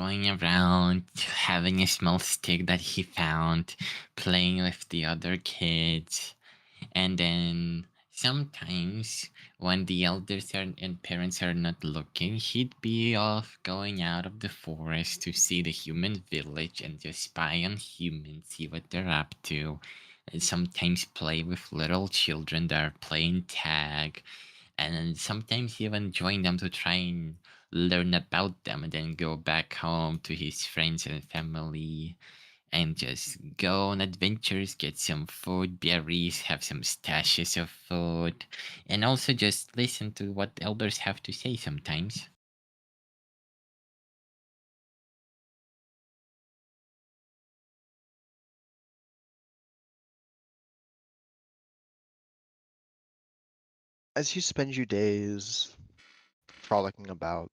going around, having a small stick that he found, playing with the other kids. And then sometimes when the elders and parents are not looking, he'd be off going out of the forest to see the human village and just spy on humans, see what they're up to. And sometimes play with little children that are playing tag. And then sometimes even join them to try and learn about them and then go back home to his friends and family and just go on adventures, get some food, berries, have some stashes of food, and also just listen to what elders have to say sometimes. As you spend your days frolicking about,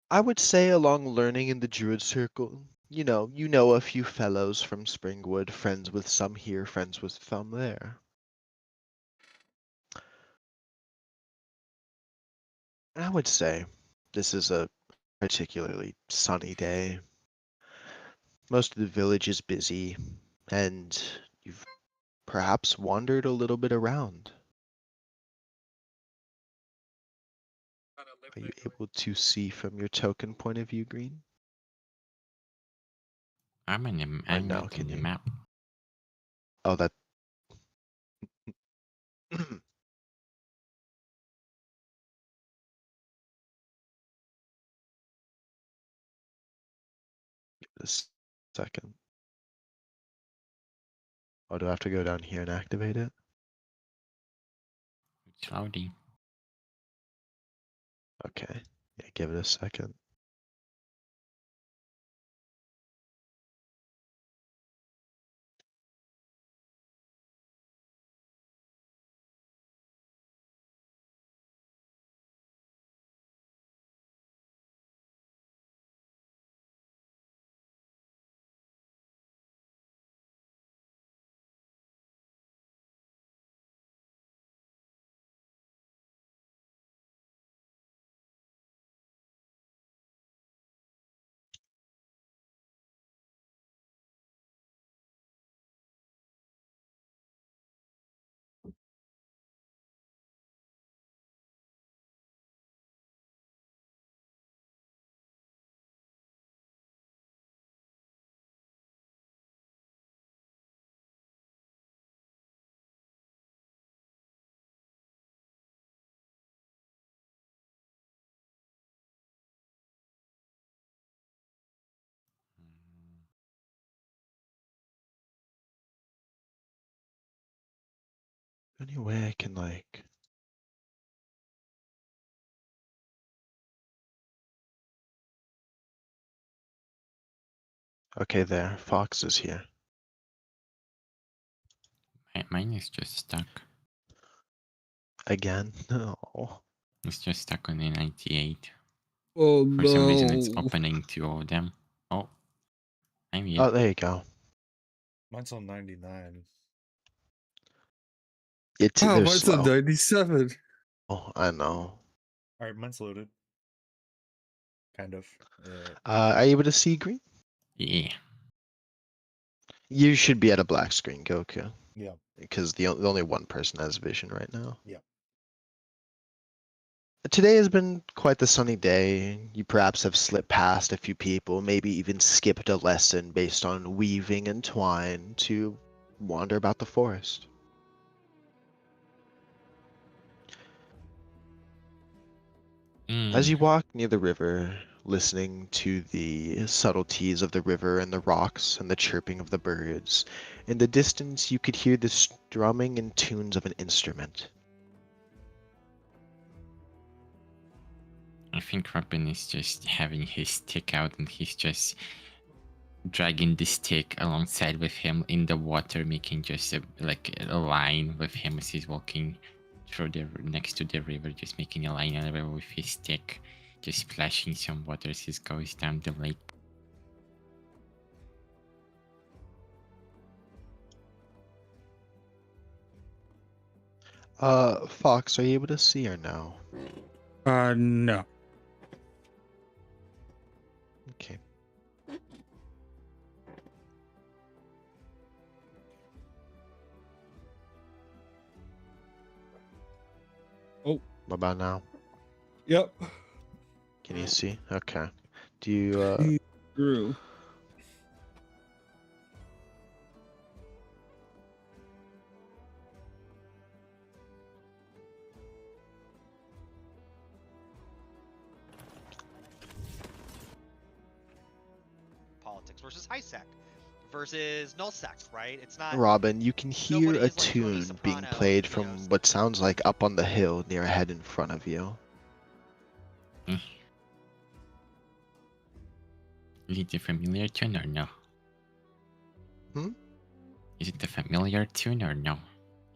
I would say along learning in the Druid Circle, you know a few fellows from Springwood, friends with some here, friends with some there. And I would say this is a particularly sunny day. Most of the village is busy, and you've perhaps wandered a little bit around. Are you able to see from your token point of view, Green? Or I'm no, not in can the you? map. Oh, that. a second. Oh, do I have to go down here and activate it? It's loading. Okay. Yeah, give it a second. Any way I can like. Okay, there. Fox is here. Mine is just stuck. Again? No. It's just stuck on the 98. Oh For some reason, it's no. opening two of them. Oh, I'm Oh, in. there you go. Mine's on 99. They're Mine's a slow. 97. Oh, I know. All right, mine's loaded. Kind of. Are you able to see Green? Yeah. You should be at a black screen, Goku. Yeah. Because the only one person has vision right now. Yeah. Today has been quite the sunny day. You perhaps have slipped past a few people, maybe even skipped a lesson based on weaving and twine to wander about the forest. As you walk near the river, listening to the subtleties of the river and the rocks and the chirping of the birds, in the distance you could hear the strumming and tunes of an instrument. I think Robin is just having his stick out and he's just dragging the stick alongside with him in the water, making just a line with him as he's walking through the next to the river, just making a line on the river with his stick, just splashing some water as he goes down the lake. Fox, are you able to see or no? No. Okay. Oh. What about now? Yep. Can you see? Okay. Do you He grew. Politics versus high sec versus null sec, right? It's not. Robin, you can hear Nobody a is like Tony tune being Soprano, played you know. from what sounds like up on the hill near a head in front of you. Eh. Is it a familiar tune or no? Hmm? Is it a familiar tune or no?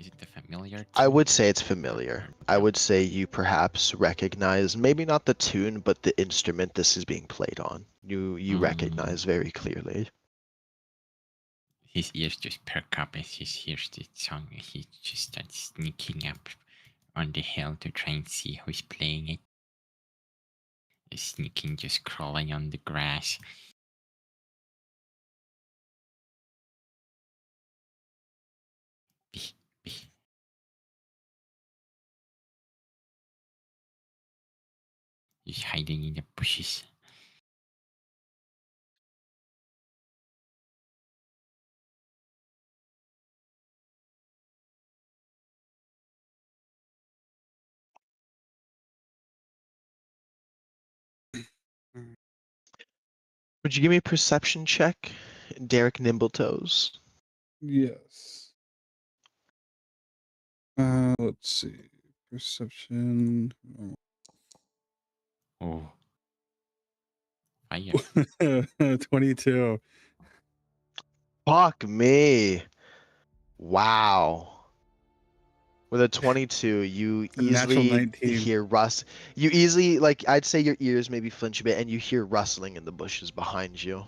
Is it a familiar tune? I would say it's familiar. I would say you perhaps recognize, maybe not the tune, but the instrument this is being played on. You recognize very clearly. His ears just perk up as he hears the song. He just starts sneaking up on the hill to try and see who's playing it. Sneaking, just crawling on the grass. He's hiding in the bushes. Would you give me a perception check, Derek Nimbletoes? Yes. Let's see. Perception. Oh. Fire. 22. Fuck me. Wow. With a 22, you A natural easily 19. hear You easily, like, I'd say your ears maybe flinch a bit, and you hear rustling in the bushes behind you.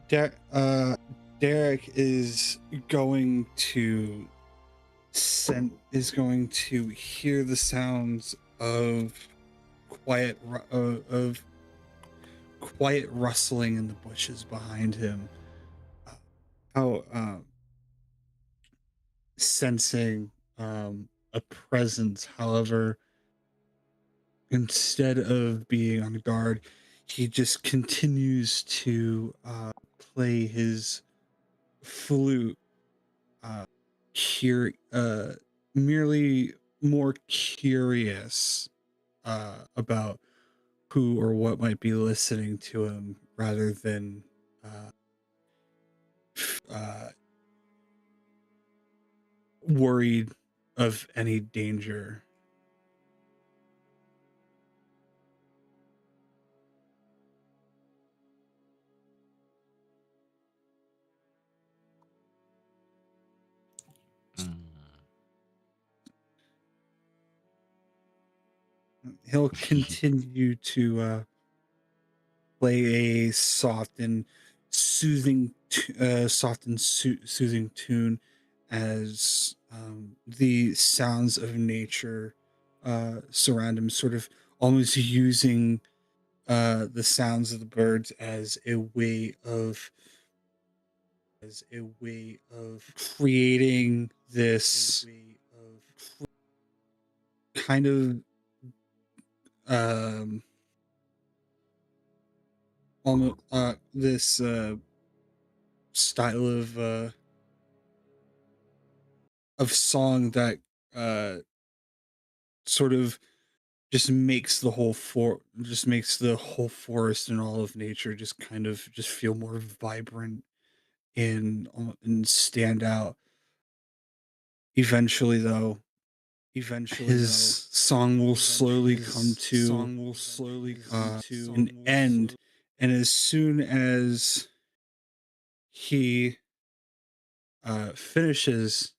Derek is going to hear the sounds of quiet rustling in the bushes behind him. How sensing a presence. However, instead of being on guard, he just continues to play his flute, merely more curious about who or what might be listening to him rather than worried of any danger. He'll continue to play a soft and soothing tune as the sounds of nature surround him, sort of almost using the sounds of the birds as a way of creating this kind of almost this style of song that sort of just makes the whole forest and all of nature just kind of just feel more vibrant and stand out. Eventually though, his song will slowly come to an end, and as soon as he finishes,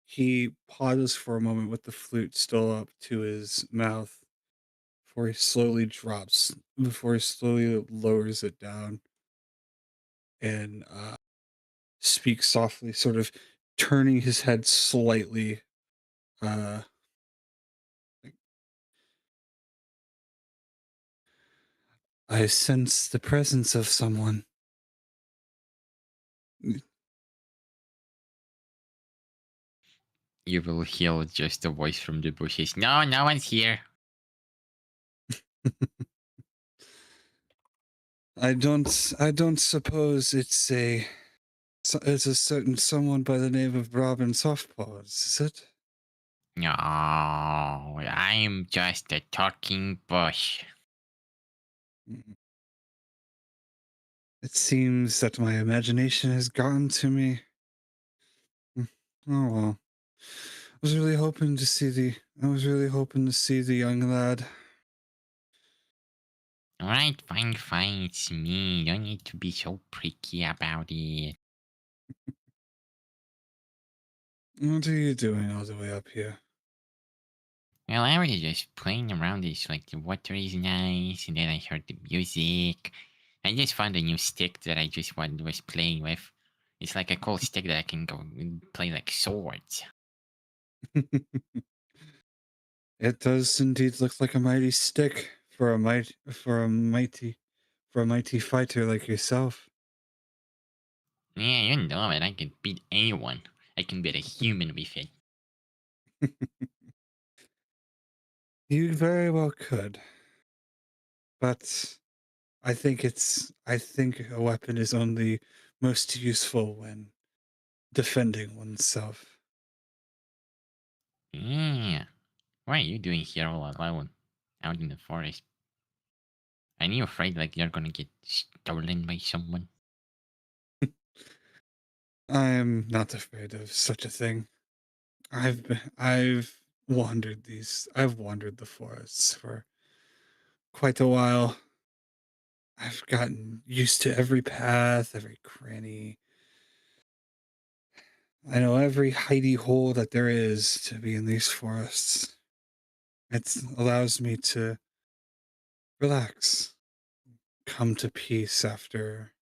he pauses for a moment with the flute still up to his mouth before he slowly lowers it down and speaks softly, sort of turning his head slightly uh I sense the presence of someone. You will hear just a voice from the bushes. No, no one's here. I don't suppose it's a certain someone by the name of Robin Softpaws, is it? No, I'm just a talking bush. Mm. It seems that my imagination has gotten to me. Mm. Oh well. I was really hoping to see the young lad. Alright, fine, fine, it's me. You don't need to be so pricky about it. What are you doing all the way up here? Well, I was just playing around. It's like the water is nice, and then I heard the music. I just found a new stick that I just was playing with. It's like a cool stick that I can go and play like swords. It does indeed look like a mighty stick for a mighty fighter like yourself. Yeah, you know it. I can beat anyone. I can beat a human with it. You very well could, but I think a weapon is only most useful when defending oneself. Yeah. What are you doing here all alone? Out in the forest? Are you afraid like you're gonna get stolen by someone? I am not afraid of such a thing. I've wandered the forests for quite a while. I've gotten used to every path, every cranny. I know every hidey hole that there is to be in these forests. It allows me to relax, come to peace after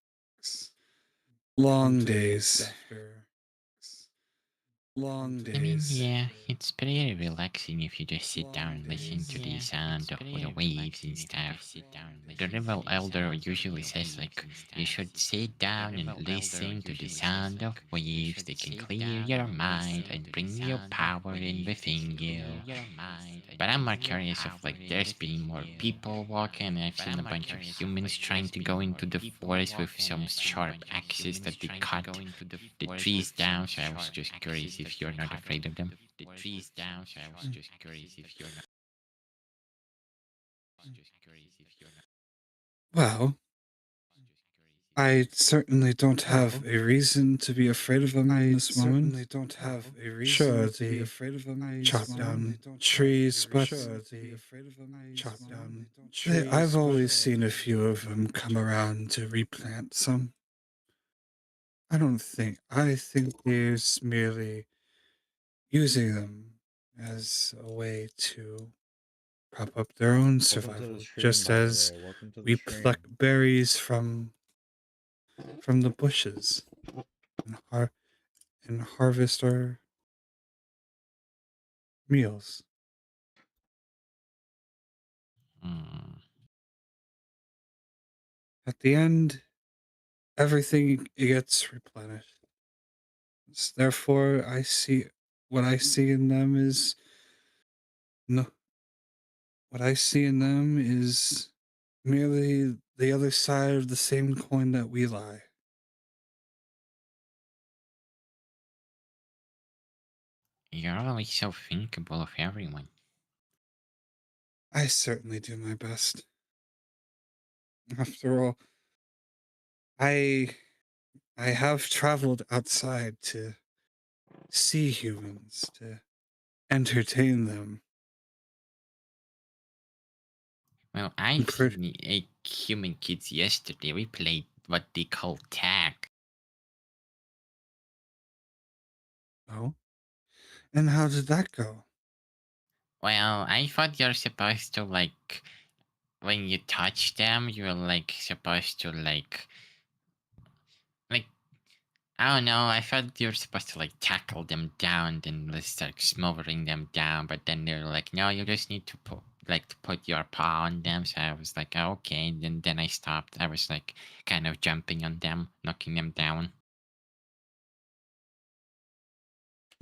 long days. Long I mean, days. yeah, it's pretty relaxing if you just sit down and listen to the sound of the waves and stuff. The river elder usually says, like, you should sit down and listen to the sound of waves. They can clear your mind and bring your power in within you. But I'm more curious of, like, there's been more people walking, and I've seen a bunch of humans trying to go into the forest with some sharp axes that they cut the trees down, so I was just curious if you're not afraid of them. The trees down, so I was just curious if you're not. Well, I certainly don't have a reason to be afraid of them in this moment. Sure, they chop down trees, but I've always seen a few of them come around to replant some. I think they're merely using them as a way to prop up their own Welcome to the survival, stream, just by the as way. Welcome to the we stream. pluck berries from the bushes and, and harvest our meals. Hmm. At the end, everything gets replenished. Therefore, what I see in them is no what I see in them is merely the other side of the same coin that we lie. You're always so thinkable of everyone. I certainly do my best. After all, I I have traveled outside to see humans, to entertain them. Well, I'm I've pretty, seen 8 human kids yesterday. We played what they call tag. oh, and how did that go? Well, I thought you're supposed to, like, when you touch them, you're like supposed to like Oh no, I thought you're supposed to like tackle them down, then let's start smothering them down. But then they're like, no, you just need to put your paw on them. So I was like, oh, okay. Then I stopped. I was like kind of jumping on them, knocking them down.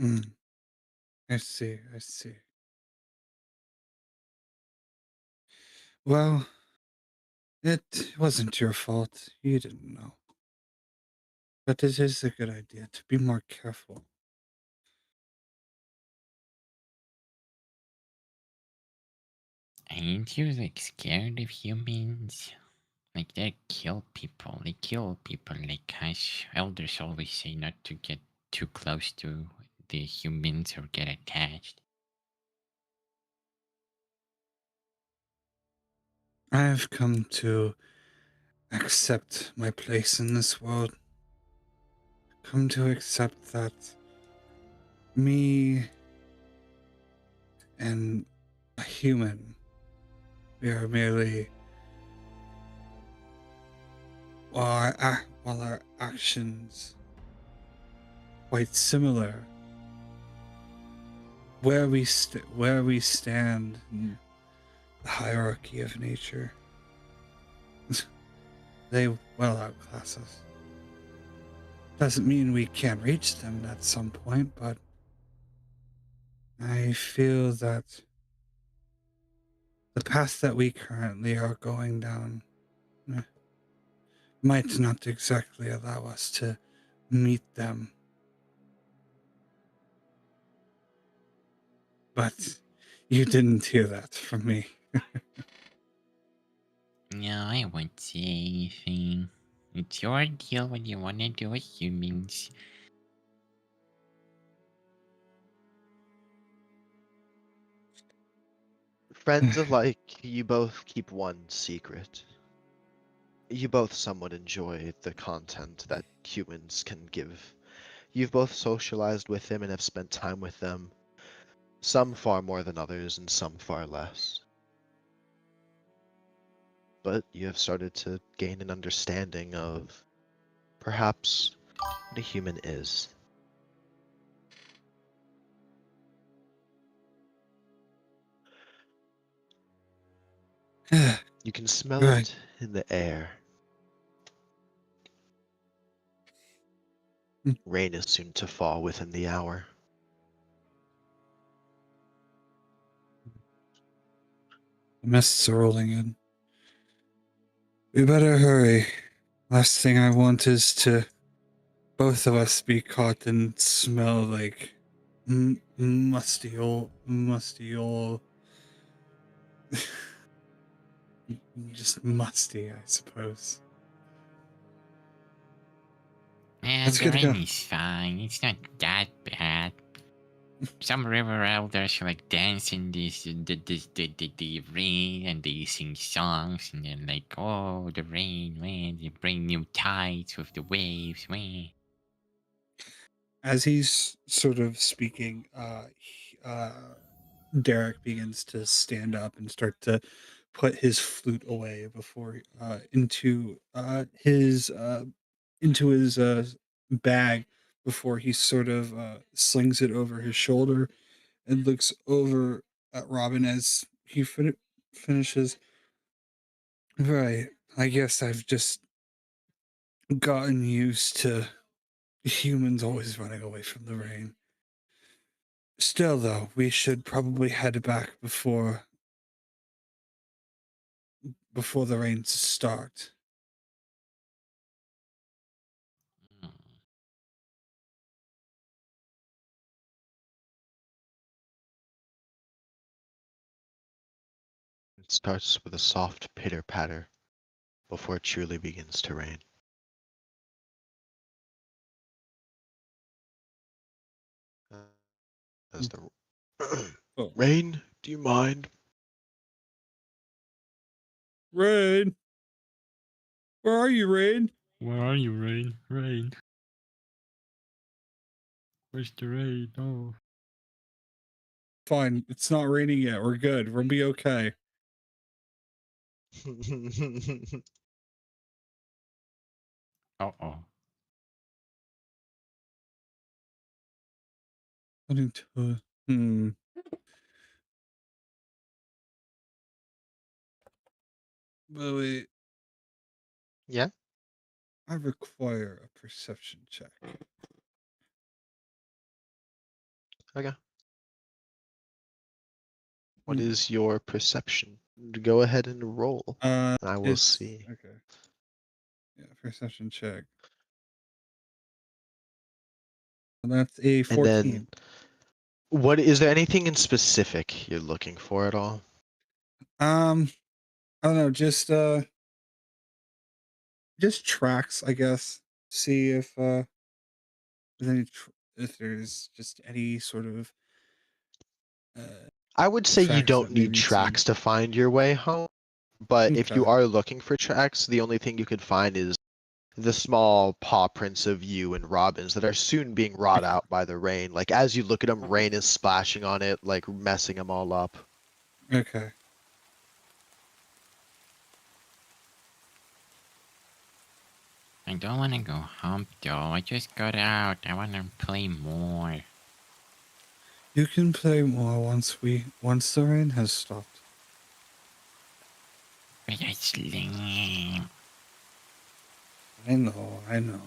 Mm, I see. I see. Well, it wasn't your fault. You didn't know. But it is a good idea to be more careful. Ain't you like scared of humans? Like they kill people. They kill people. Like us elders always say not to get too close to the humans or get attached. I have come to accept my place in this world. Come to accept that me and a human, we are merely, while our actions quite similar, where we stand in the hierarchy of nature, they well outclass us. Doesn't mean we can't reach them at some point, but I feel that the path that we currently are going down might not exactly allow us to meet them. But you didn't hear that from me. No, I won't say anything. It's your deal what you want to do with humans. Friends alike, you both keep one secret. You both somewhat enjoy the content that humans can give. You've both socialized with them and have spent time with them, some far more than others and some far less. But you have started to gain an understanding of perhaps what a human is. You can smell Right. it in the air. Mm. Rain is soon to fall within the hour. The mists are rolling in. We better hurry. Last thing I want is to both of us be caught and smell like musty old, just musty, I suppose. And Let's the get to rain go. is fine. It's not that bad. Some river elders like dance in the rain and they sing songs and they're like, oh, the rain, man, they bring new tides with the waves, man. As he's sort of speaking, Derek begins to stand up and start to put his flute away before into his bag before he sort of slings it over his shoulder and looks over at Robin as he finishes. Right. I guess I've just gotten used to humans always running away from the rain. Still, though, we should probably head back before the rains start. Mm. It starts with a soft pitter patter before it truly begins to rain. As the Oh, rain, do you mind? Rain! Where are you, Rain? Where are you, rain? Rain. Where's the rain? Oh. Fine, it's not raining yet. We're good. We'll be okay. Uh oh. According to hmm. But wait, Yeah. I require a perception check. Okay. What Hmm. is your perception? Go ahead and roll, and I will It's see. okay. Yeah, perception check. And that's a And then, 14. what is there anything in specific you're looking for at all? I don't know, just tracks, I guess. See if there's if there's just any sort of uh I would say you tracks don't that may need lead to. tracks to find your way home, but if you Okay. are looking for tracks, the only thing you could find is the small paw prints of you and Robin's that are soon being rotted Okay. out by the rain. Like as you look at them, rain is splashing on it, like messing them all up. Okay. I don't want to go home though. I just got out. I want to play more. You can play more once the rain has stopped. But I sleep. I know.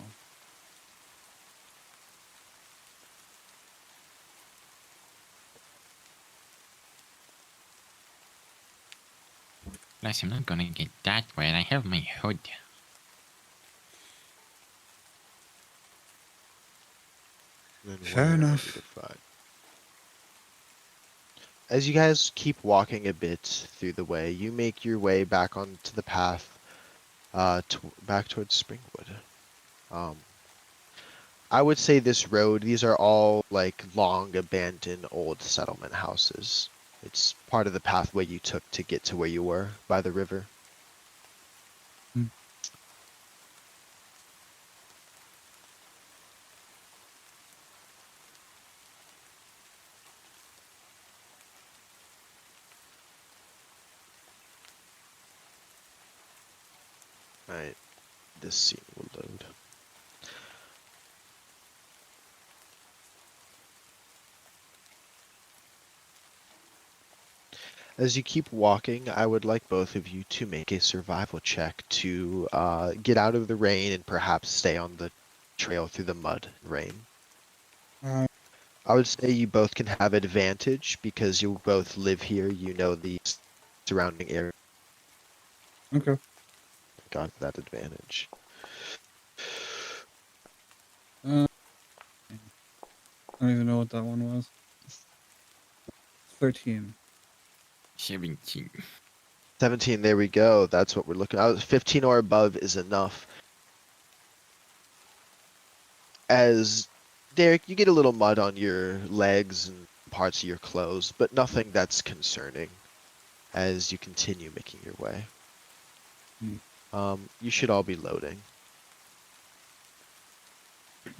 Plus, I'm not gonna get that wet. I have my hood. Then Fair where I need to enough. find. As you guys keep walking a bit through the way, you make your way back onto the path, back towards Springwood. Um, I would say this road, these are all like long abandoned old settlement houses. It's part of the pathway you took to get to where you were by the river. Hmm. Alright, this scene will load. As you keep walking, I would like both of you to make a survival check to get out of the rain and perhaps stay on the trail through the mud and rain. Uh, I would say you both can have advantage because you both live here. You know the surrounding area. okay. Got that advantage. I don't even know what that one was. 13. 17. 17, there we go. That's what we're looking at. 15 or above is enough. As Derek, you get a little mud on your legs and parts of your clothes, but nothing that's concerning as you continue making your way. You should all be loading.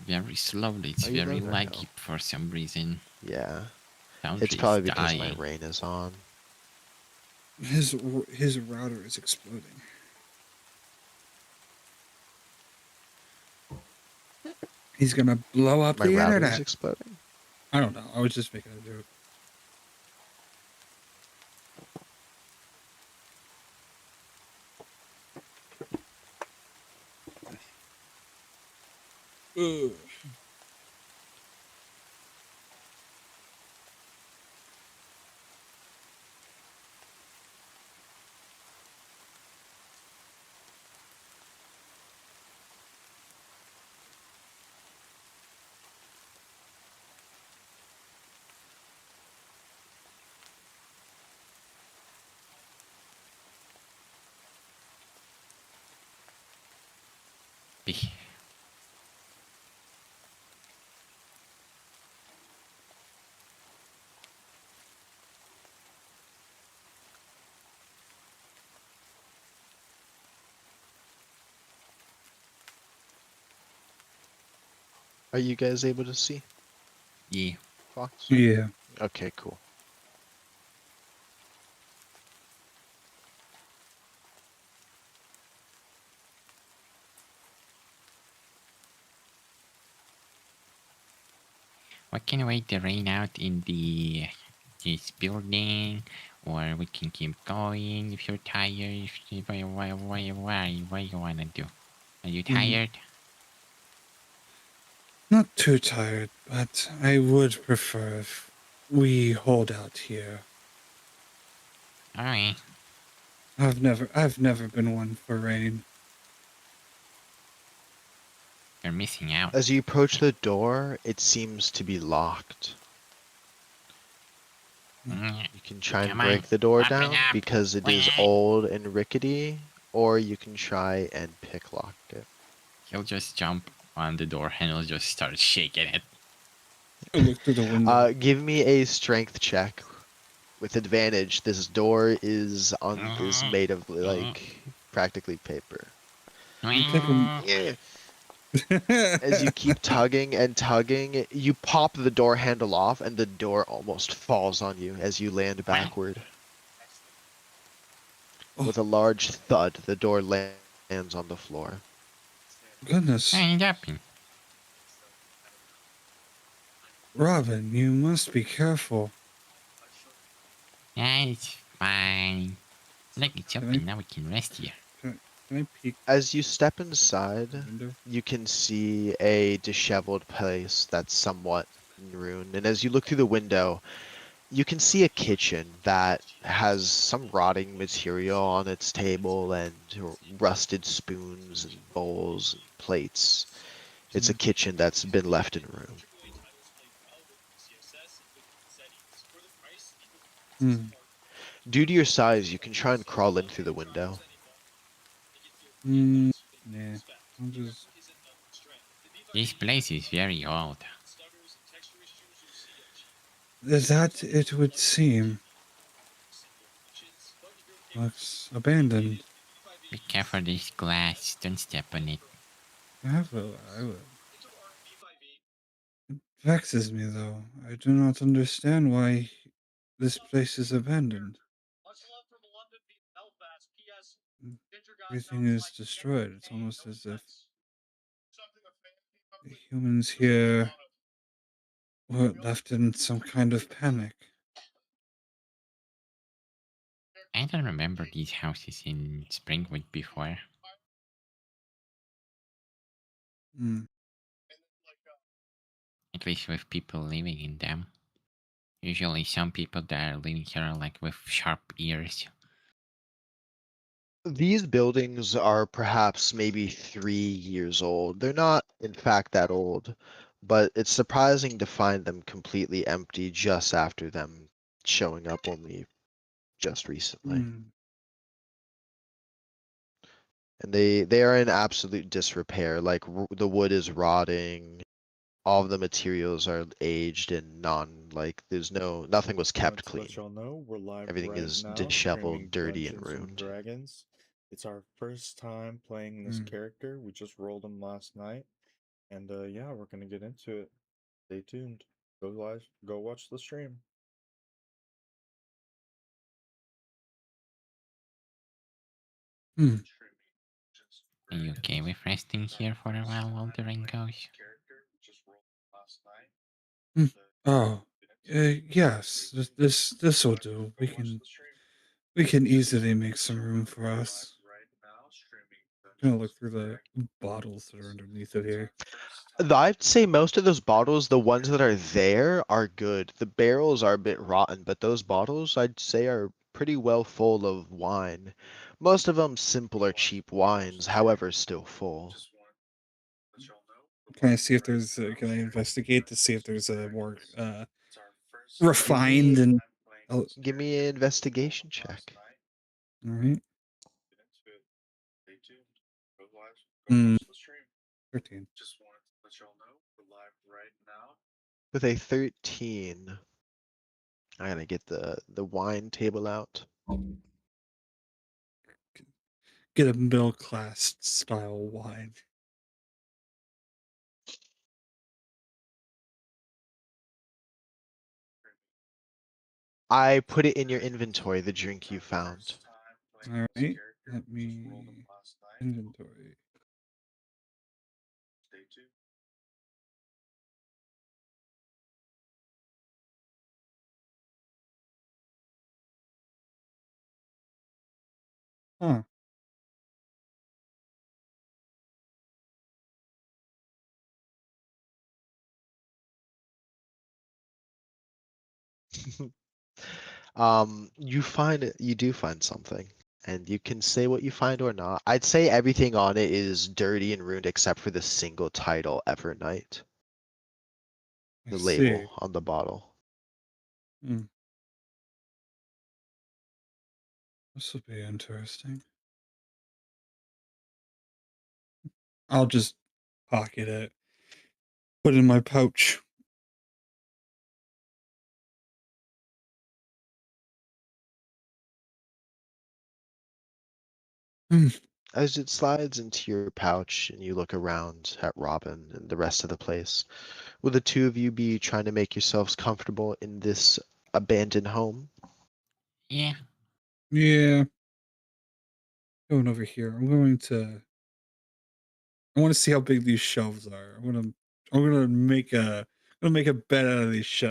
Very slowly. It's Are you very loading? laggy for some reason. Yeah. It's Foundry is probably because my dying. rain is on. His router is exploding. He's gonna blow up My the router is internet. exploding? I don't know. I was just making a joke. Ugh. Are you guys able to see Yeah. Fox? Yeah. Okay, cool. We can wait the rain out in this building, or we can keep going if you're tired. What you wanna do? Are you Mm, tired? not too tired, but I would prefer if we hold out here. Alright, I've never been one for rain. you're missing out. As you approach the door, it seems to be locked. You can try and Come on, break the door open down up. because it is old and rickety, or you can try and pick lock it. He'll just jump on the door and he'll just start shaking it. I look through the window. Give me a strength check with advantage. This door is made of like practically paper. You take him. Yeah. As you keep tugging and tugging, you pop the door handle off, and the door almost falls on you as you land backward. Oh, With a large thud, the door lands on the floor. goodness. What happened? Robin, you must be careful. Yeah, it's fine. Look, it's Can open. Now we can rest here. Can I peek As you step the inside, window? you can see a disheveled place that's somewhat in ruin. And as you look through the window, you can see a kitchen that has some rotting material on its table and rusted spoons and bowls and plates. It's a kitchen that's been left in ruin. Hmm. Due to your size, you can try and crawl in through the window. Nah. I'll just. This place is very old. That it would seem. Looks abandoned. Be careful this glass. Don't step on it. I will. It vexes me, though. I do not understand why this place is abandoned. Everything is destroyed. It's almost as if the humans here were left in some kind of panic. I don't remember these houses in Springwood before. Hmm. At least with people living in them. Usually some people that are living here are like with sharp ears. These buildings are perhaps maybe 3 years old. They're not, in fact, that old, but it's surprising to find them completely empty just after them showing up only just recently. Hmm. And they are in absolute disrepair. Like the wood is rotting, all of the materials are aged and nothing was kept To let clean. y'all know, we're live Everything right is now disheveled, streaming dirty, and Dungeons and ruined. Dragons. It's our first time playing this Hmm. character. We just rolled him last night, and yeah, we're gonna get into it. Stay tuned. Go live. Go watch the stream. Hmm. Are you okay with resting here for a while the rain goes? Hmm. Oh, yes. This will do. We can easily make some room for us. Gonna look through the bottles that are underneath it here. I'd say most of those bottles, the ones that are there, are good. The barrels are a bit rotten, but those bottles, I'd say, are pretty well full of wine. Most of them simple or cheap wines, however, still full. Can I see if there's? Can I investigate to see if there's a more Give refined me, and? Oh, give me an investigation check. all right. 13. With a 13, I gotta get the wine table out. Get a middle class style wine. I put it in your inventory, the drink you found. All right. Let me inventory. Huh. You do find something, and you can say what you find or not. I'd say everything on it is dirty and ruined except for the single title, Evernight, I the see. label on the bottle. Hmm. This will be interesting. I'll just pocket it, put it in my pouch. Hmm. As it slides into your pouch and you look around at Robin and the rest of the place, will the two of you be trying to make yourselves comfortable in this abandoned home? Yeah. Yeah. Going over here. I want to see how big these shelves are. I'm gonna make a bed out of these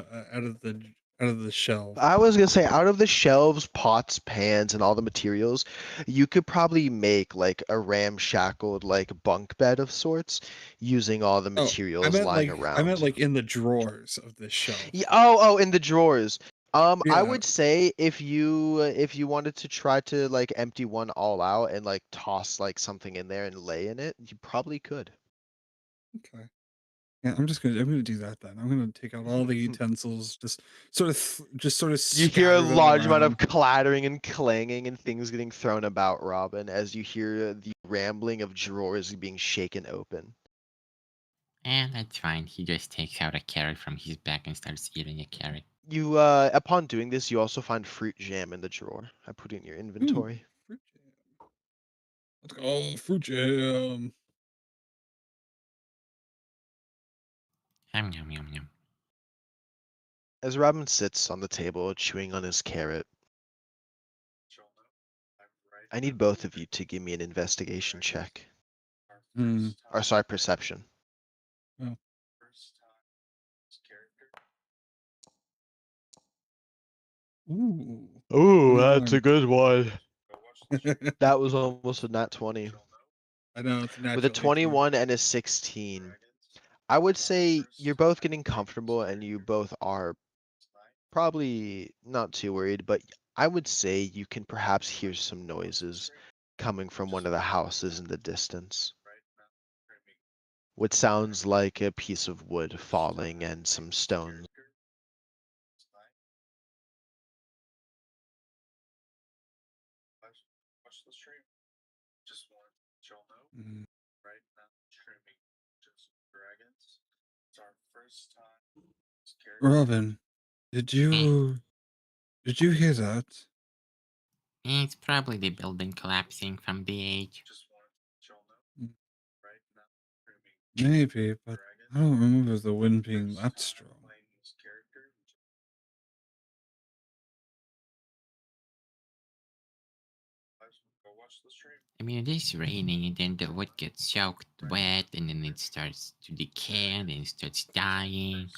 out of the shelf. I was gonna say, out of the shelves, pots, pans, and all the materials, you could probably make like a ramshackled like bunk bed of sorts using all the Oh, materials lying I meant around. like in the drawers of this Yeah, shelf. oh, in the drawers. I Yeah. would say if you wanted to try to like empty one all out and like toss like something in there and lay in it, you probably could. Okay. Yeah, I'm gonna do that then. I'm gonna take out all the utensils, just sort of You hear a scatter them large amount of around. clattering and clanging and things getting thrown about, Robin, as you hear the rambling of drawers being shaken open. And that's fine. He just takes out a carrot from his bag and starts eating a carrot. You, upon doing this, you also find fruit jam in the drawer. I put it in your Ooh, inventory. fruit jam. Let's go, fruit jam. Yum yum yum yum. As Robin sits on the table chewing on his carrot, I need both of you to give me an investigation check. Hmm. Or sorry, perception. Oh. Ooh. Ooh, that's a 21. good one. That was almost a nat 20. I know it's a With a natural 18. 21 and a 16, I would say you're both getting comfortable and you both are probably not too worried, but I would say you can perhaps hear some noises coming from one of the houses in the distance. What sounds like a piece of wood falling and some stones. Mm. Robin, did Eh, you hear that? it's probably the building collapsing from the age. Mm, maybe, but I don't remember the wind being that strong. I mean, it is raining, and then the wood gets soaked wet, and then it starts to decay, and then it starts dying.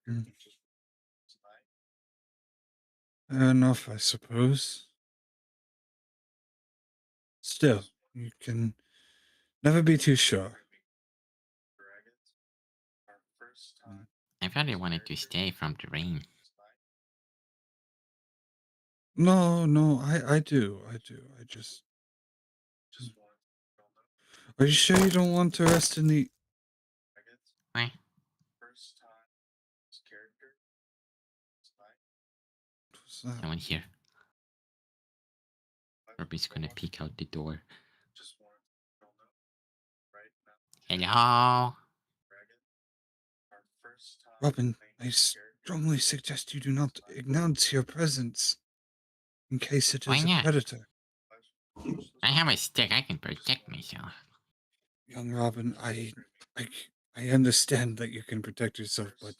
Mm. Fair enough, I suppose. Still, you can never be too sure. Mm. I thought I wanted to stay from the rain. No, no, I do, I do. I just. Mm. Are you sure you don't want to rest in the? Why? What was that? No one here. Robbie's gonna peek out the door. Hello? Robin, I strongly suggest you do not announce your presence in case it Why is a not? predator. I have a stick. I can protect myself. Young Robin, I, I understand that you can protect yourself, but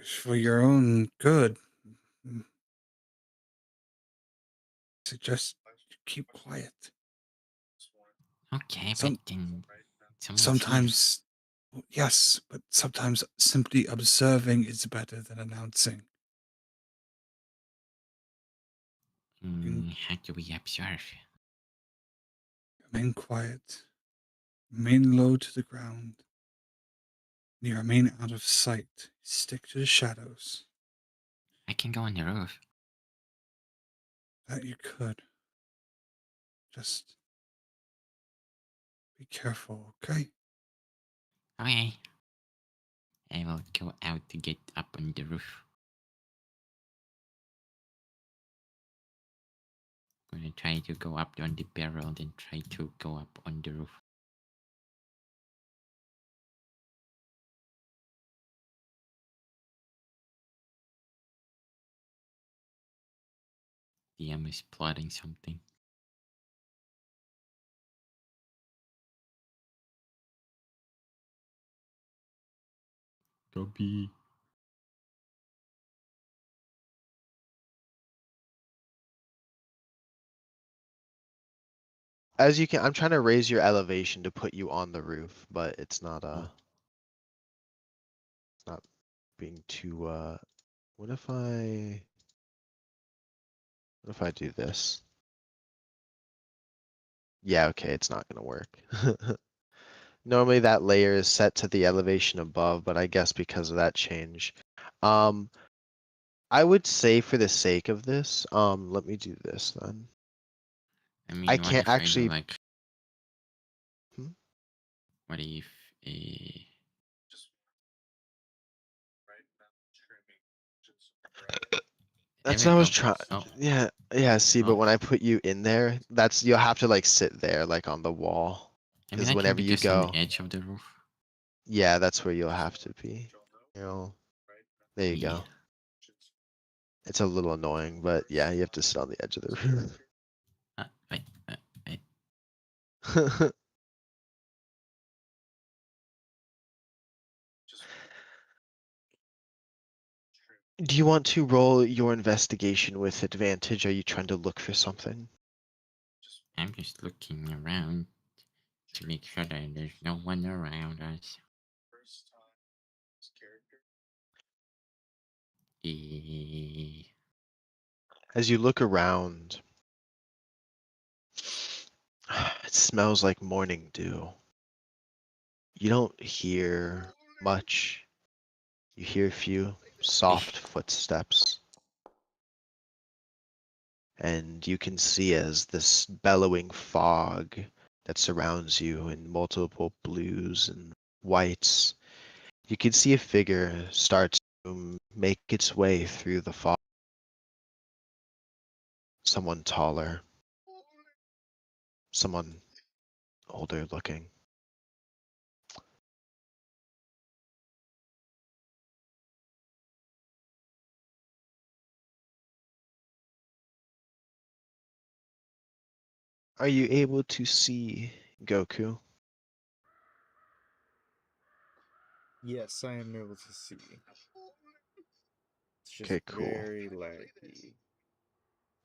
for your own good, mm, suggest you keep quiet. Okay, but Some then someone's here. sometimes, yes, but sometimes simply observing is better than announcing. How do we observe? Remain quiet. Remain low to the ground. You remain out of sight. Stick to the shadows. I can go on the roof. That you could. Just be careful, okay? Okay. I will go out to get up on the roof. I'm gonna try to go up on the barrel, then try to go up on the roof. DM is plotting something. Copy. As you can, I'm trying to raise your elevation to put you on the roof, but it's not not being too what if I do this? Yeah, okay, it's not gonna work. Normally that layer is set to the elevation above, but I guess because of that change. Um, I would say for the sake of this, let me do this then. I I mean, what can't if I do actually. like? Hmm? What if a? There That's we what I was go. trying. Oh, Yeah, yeah. See, but oh. when I put you in there, you'll have to like sit there, like on the wall, I mean, because I can whenever be you just on the go, edge of the roof. yeah, that's where you'll have to be. There you Yeah. go. It's a little annoying, but yeah, you have to sit on the edge of the roof. Wait, wait. Do you want to roll your investigation with advantage? Are you trying to look for something? I'm just looking around to make sure that there's no one around us. Eh, As you look around, it smells like morning dew. You don't hear much. You hear a few soft footsteps. And you can see as this bellowing fog that surrounds you in multiple blues and whites, you can see a figure start to make its way through the fog. Someone taller, someone older looking. Are you able to see Goku? Yes, I am able to see. It's just Okay, cool. very laggy.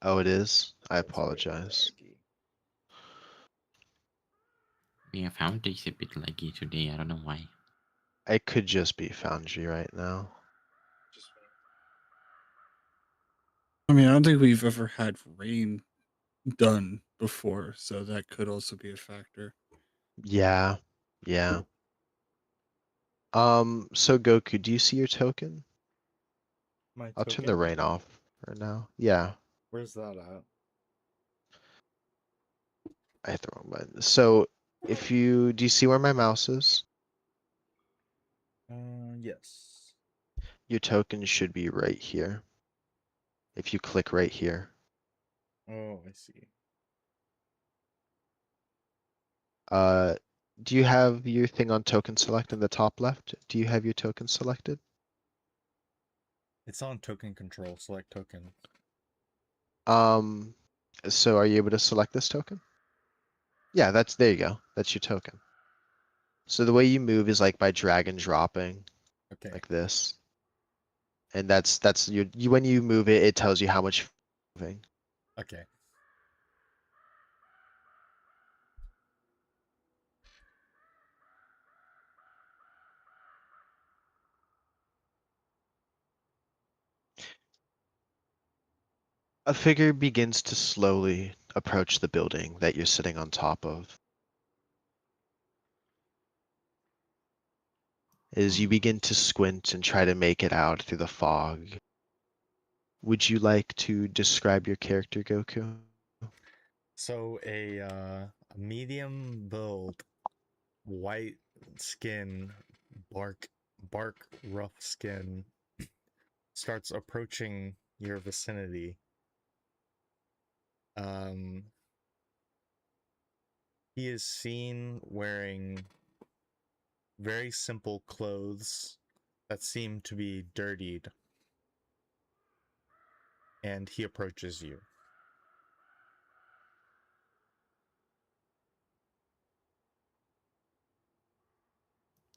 Oh, it is? I It's very apologize. laggy. yeah, Foundry's a bit laggy today. I don't know why. It could just be Foundry right now. I mean, I don't think we've ever had rain done before, so that could also be a factor. Yeah, yeah. So Goku, do you see your token? My I'll turn the token? rain off for now. Yeah, Where's that at? I hit the wrong button. So do you see where my mouse is? Yes. Your token should be right here. If you click right here. Oh, I see. Uh, do you have your thing on token select in the top left? Do you have your token selected? It's on token control, select token. Um, so are you able to select this token? Yeah, there you go. That's your token. So the way you move is like by drag and dropping Okay. like this. And that's when you move it, it tells you how much moving. Okay. A figure begins to slowly approach the building that you're sitting on top of. As you begin to squint and try to make it out through the fog, would you like to describe your character, Goku? So a medium build, white skin, bark rough skin starts approaching your vicinity. He is seen wearing very simple clothes that seem to be dirtied, and he approaches you.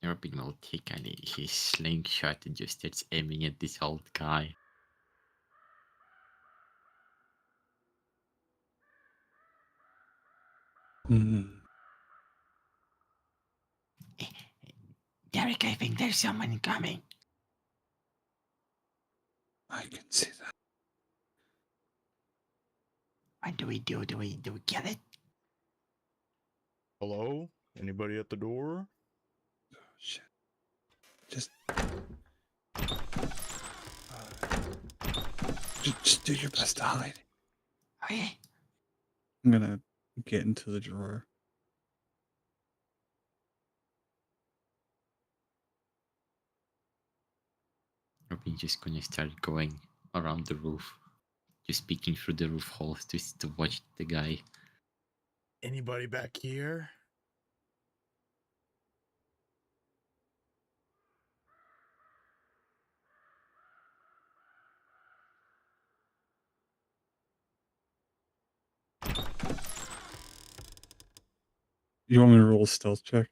Robin will take his slingshot and just starts aiming at this old guy. Derek, I think there's someone coming. I can see that. What do we do? Do we kill it? Hello? Anybody at the door? Oh, shit. Just do your best to hide. Okay. I'm gonna get into the drawer. Robin's just gonna start going around the roof, just peeking through the roof holes to watch the guy. Anybody back here? You want me to roll a stealth check?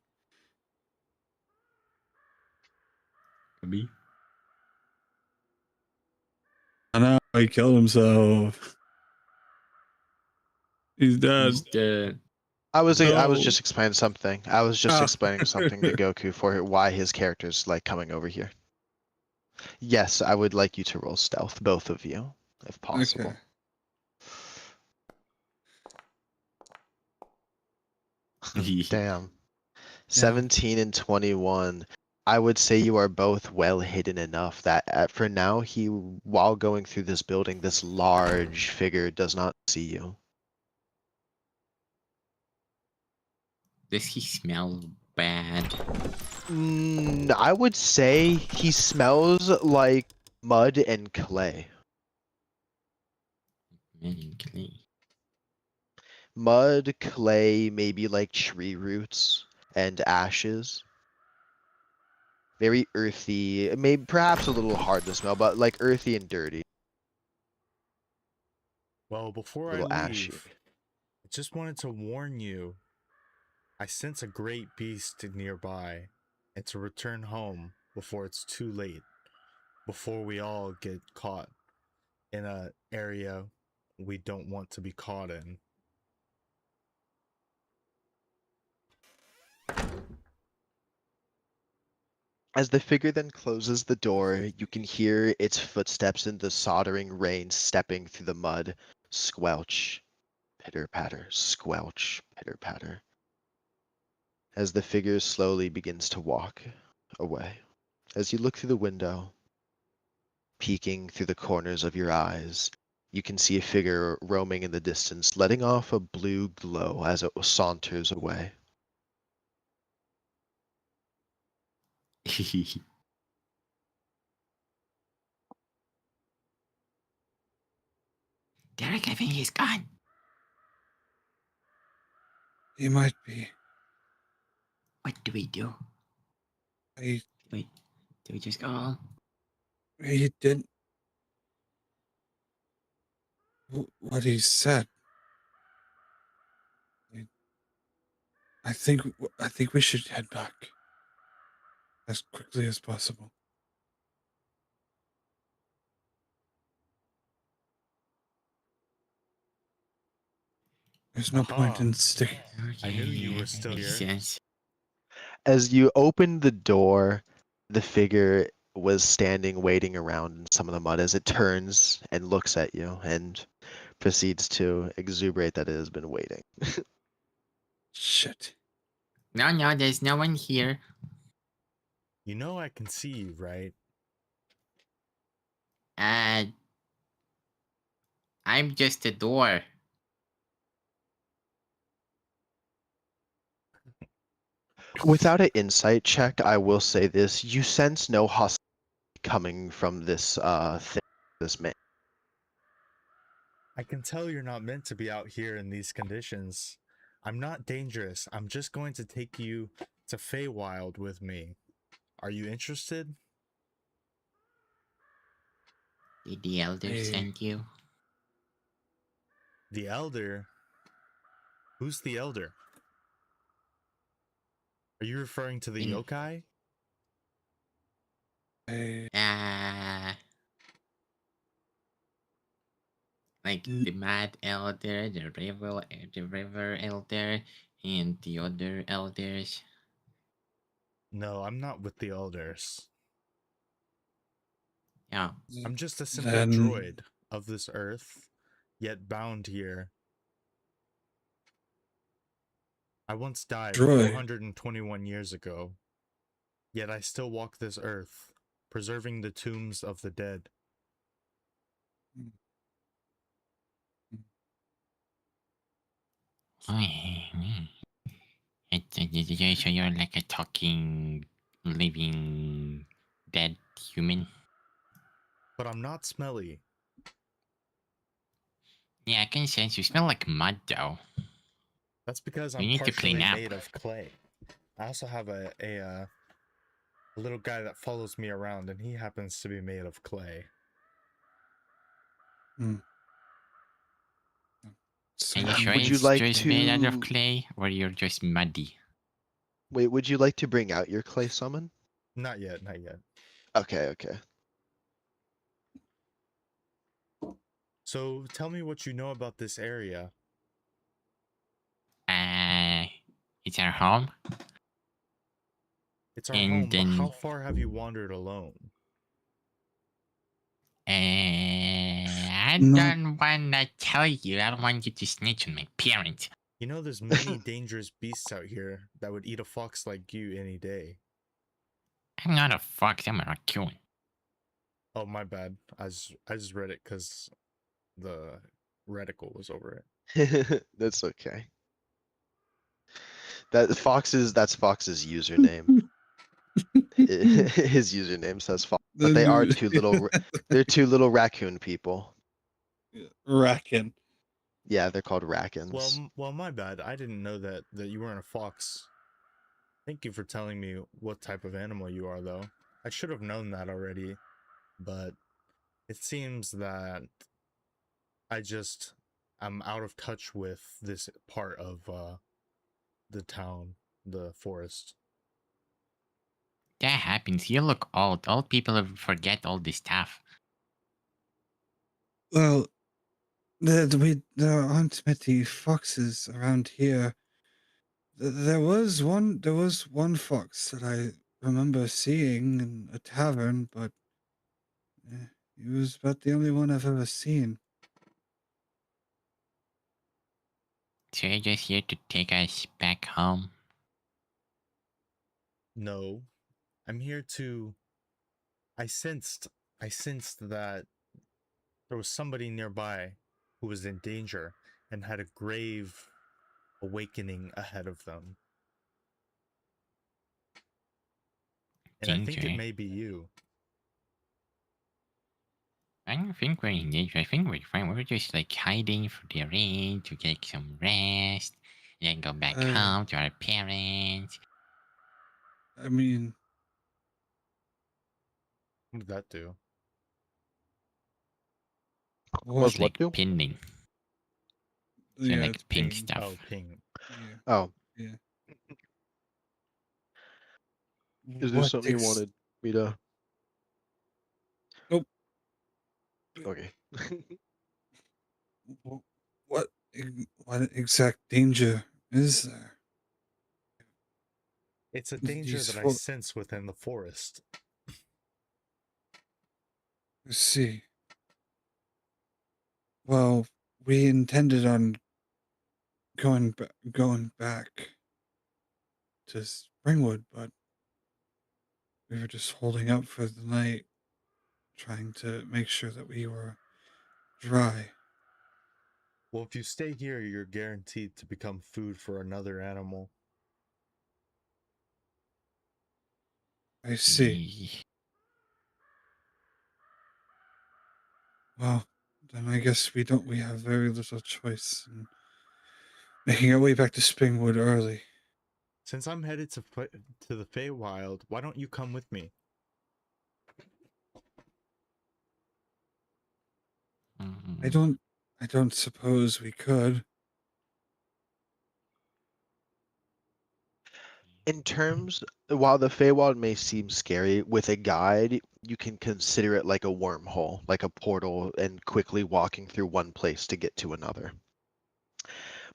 Me? I know he killed himself. He's dead. He's dead. I was No. just explaining something. I was just Ah. explaining something to Goku for why his character's like coming over here. Yes, I would like you to roll stealth, both of you, if possible. Damn. 17 and 21. I would say you are both well hidden enough that for now, while going through this building, this large figure does not see you. Does he smell bad? I would say he smells like mud and clay. Mud, clay, maybe like tree roots and ashes. Very earthy, maybe perhaps a little hard to smell, but like earthy and dirty. Well, before I Little leave, ashy. I just wanted to warn you. I sense a great beast nearby, and to return home before it's too late, before we all get caught in an area we don't want to be caught in. As the figure then closes the door, you can hear its footsteps in the soldering rain stepping through the mud. Squelch, pitter patter, squelch, pitter patter. As the figure slowly begins to walk away. As you look through the window, peeking through the corners of your eyes, you can see a figure roaming in the distance, letting off a blue glow as it saunters away. Derek, I think he's gone. He might be. What do we do? Wait, Do we just go home? he didn't. What he said. I think we should head back as quickly as possible. There's no point in sticking. I knew you were still Makes here. sense. As you open the door, the figure was standing waiting around in some of the mud as it turns and looks at you, and proceeds to exuberate that it has been waiting. Shit. No, there's no one here. You know I can see you, right? Uh, I'm just a door. Without an insight check, I will say this: you sense no hostility coming from this this man. I can tell you're not meant to be out here in these conditions. I'm not dangerous. I'm just going to take you to Feywild with me. Are you interested? Did the elder Hey. send you? The Elder? Who's the Elder? Are you referring to the In- yokai? Hey. Like N- the mad elder, the river elder, and the other elders. No, I'm not with the Elders. Oh, I'm just a simple Then droid of this earth, yet bound here. I once died Droid. 421 years ago, yet I still walk this earth, preserving the tombs of the dead. so you're like a talking, living, dead human. But I'm not smelly. Yeah, I can sense you smell like mud though. That's because You I'm need to partially clean up. made of clay. I also have a little guy that follows me around, and he happens to be made of clay. Are you So, sure Would you it's like just made out of to clay, or you're just muddy? wait? Would you like to bring out your clay summon? Not yet, not yet. Okay. So tell me what you know about this area. It's our home, It's our and home, but then how far have you wandered alone? I not don't wanna tell you. I don't want you to snitch on my parents. You know there's many dangerous beasts out here that would eat a fox like you any day. I'm not a fox. I'm a raccoon. Oh, my bad. I just read it because the reticle was over it. That's okay. That's Fox's username. His username says Fox, but they are they're two little raccoon people. Reckon. Yeah, they're called rackins. Well, my bad. I didn't know that you weren't a fox. Thank you for telling me what type of animal you are, though. I should have known that already, but it seems that I just am out of touch with this part of the town, the forest. That happens. You look old. Old people forget all this stuff. Well, there aren't many foxes around here. There was one fox that I remember seeing in a tavern, but he was about the only one I've ever seen. So you're just here to take us back home. No, I'm here to. I sensed that there was somebody nearby who was in danger and had a grave awakening ahead of them. And I think it Danger. may be you. I don't think we're in danger. I think we're fine. We're just like hiding for the rain to get some rest, then go back home to our parents. I mean, What did that do? what? Was It's what like do? pinning. So Yeah, like it's pink ping. stuff. Oh, ping. Yeah, Oh, yeah. is there What? something you wanted me to? Nope. Okay. What? What exact danger is there? It's a danger that I sense within the forest. Let's see. Well, we intended on going back to Springwood, but we were just holding up for the night, trying to make sure that we were dry. Well, if you stay here, you're guaranteed to become food for another animal. I see. Yee. Well, then I guess we have very little choice in making our way back to Springwood early. Since I'm headed to the Feywild, why don't you come with me? I Mm, don't I don't suppose we could. In terms, while the Feywild may seem scary, with a guide, you can consider it like a wormhole, like a portal, and quickly walking through one place to get to another.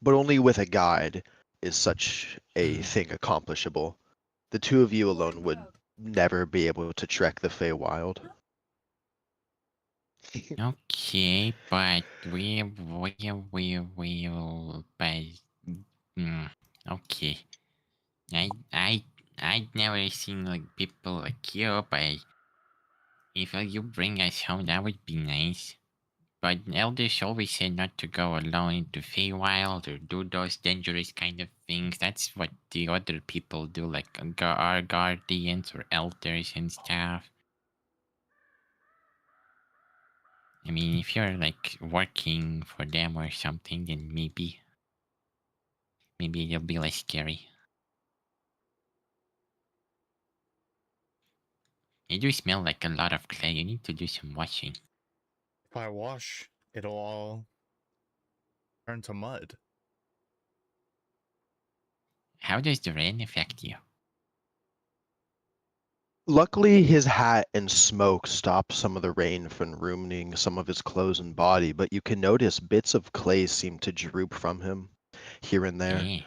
But only with a guide is such a thing accomplishable. The two of you alone would never be able to trek the Feywild. Okay, but but mm, okay. I I never seen like people like you, but if you bring us home, that would be nice. But elders always said not to go alone into Feywild or do those dangerous kind of things. That's what the other people do, like our guardians or elders and stuff. I mean, if you're like working for them or something, then maybe it'll be less scary. You do smell like a lot of clay. You need to do some washing. If I wash, it'll all turn to mud. How does the rain affect you? Luckily, his hat and smoke stop some of the rain from ruining some of his clothes and body, but you can notice bits of clay seem to droop from him here and there. Eh.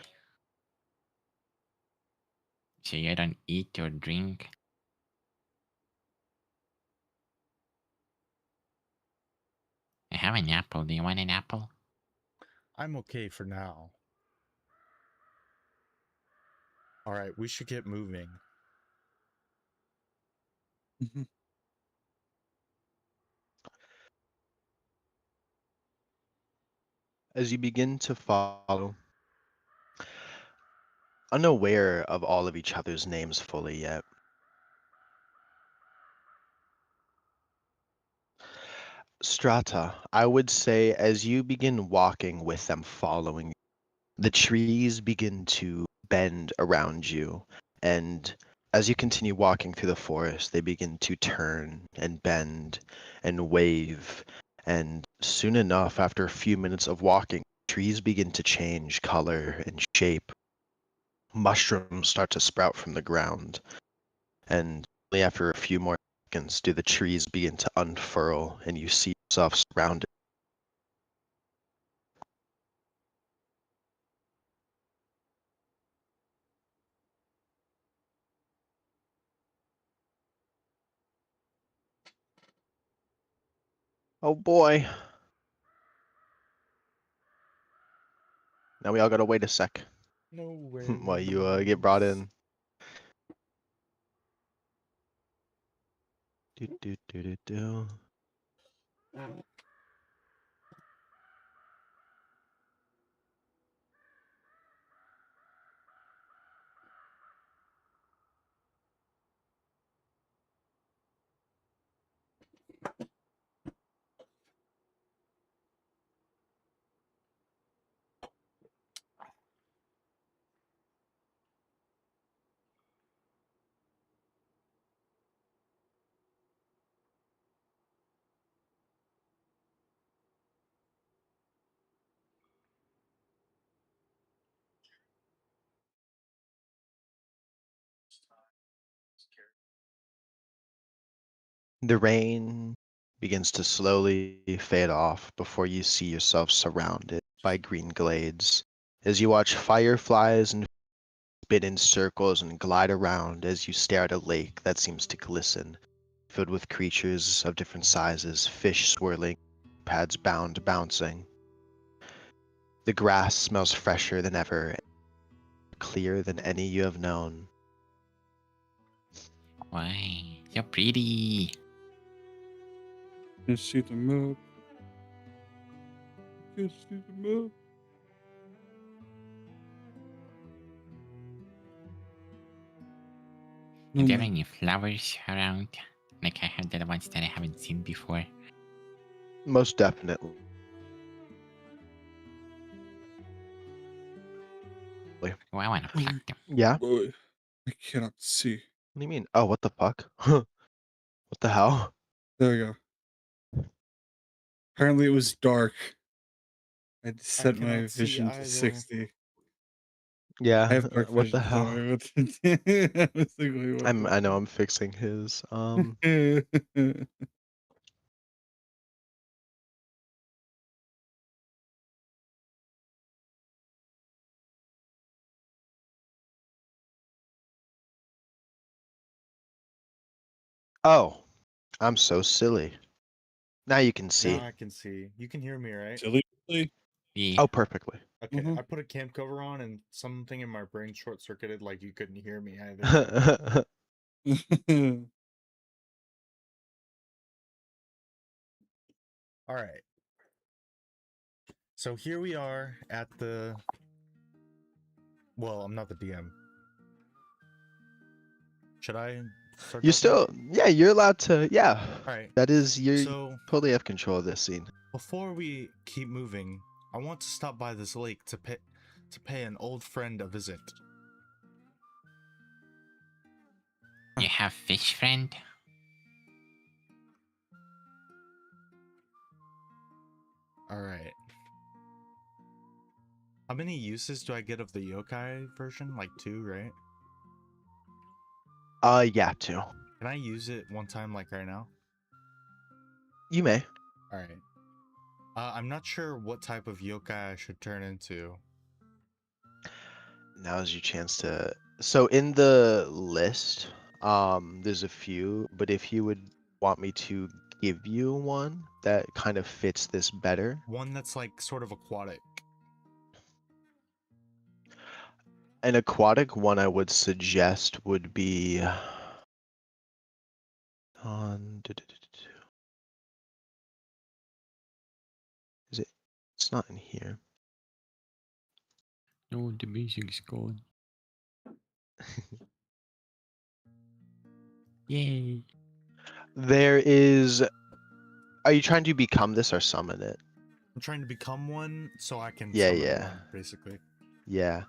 So you don't eat or drink? I have an apple. Do you want an apple? I'm okay for now. Alright, we should get moving. Mhm. As you begin to follow, unaware of all of each other's names fully yet, Strata, I would say as you begin walking with them following, the trees begin to bend around you. And as you continue walking through the forest, they begin to turn and bend and wave. And soon enough, after a few minutes of walking, trees begin to change color and shape. Mushrooms start to sprout from the ground. And only after a few more seconds do the trees begin to unfurl, and you see yourself surrounded. Oh boy. Now we all gotta wait a sec No while you get brought worries. in. Do, do, do, do, do. The rain begins to slowly fade off before you see yourself surrounded by green glades. As you watch fireflies and spin in circles and glide around as you stare at a lake that seems to glisten, filled with creatures of different sizes, fish swirling, pads bound, bouncing. The grass smells fresher than ever, clearer than any you have known. Why? So pretty. Can see the map. Can see the map. Are Oh there my. any flowers around? Like I heard the ones that I haven't seen before. Most definitely. Oh, I want to pluck them. Yeah? Boy, I cannot see. What do you mean? Oh, what the fuck? What the hell? There we go. Apparently, it was dark. I had to set my cannot see vision to either. 60. I Yeah, have dark what vision. the hell? Don't worry about it. I was like, wait, what I know I'm fixing his. the- Oh, I'm so silly. Now you can see. Now I can see. You can hear me, right? Silly. Yeah. Oh, perfectly. Okay, Mhm. I put a camp cover on and something in my brain short circuited, like you couldn't hear me either. All right. So here we are at the. Well, I'm not the DM. Should I start? You talking? still, yeah, you're allowed to, yeah. All right. That is, you So totally have control of this scene. before we keep moving, I want to stop by this lake to pay an old friend a visit. You have fish friend? All right. How many uses do I get of the yokai version? Like 2, right? Yeah, too. Can I use it one time, like right now? You may. All right. I'm not sure what type of yokai I should turn into. Now's your chance to. So in the list, there's a few, but if you would want me to give you one that kind of fits this better, One that's like sort of aquatic. an aquatic one I would suggest would be on. Is it? It's not in here. No, the music's gone. Yay. There is. Are you trying to become this or summon it? I'm trying to become one so I can Yeah, summon yeah. one, basically. Yeah.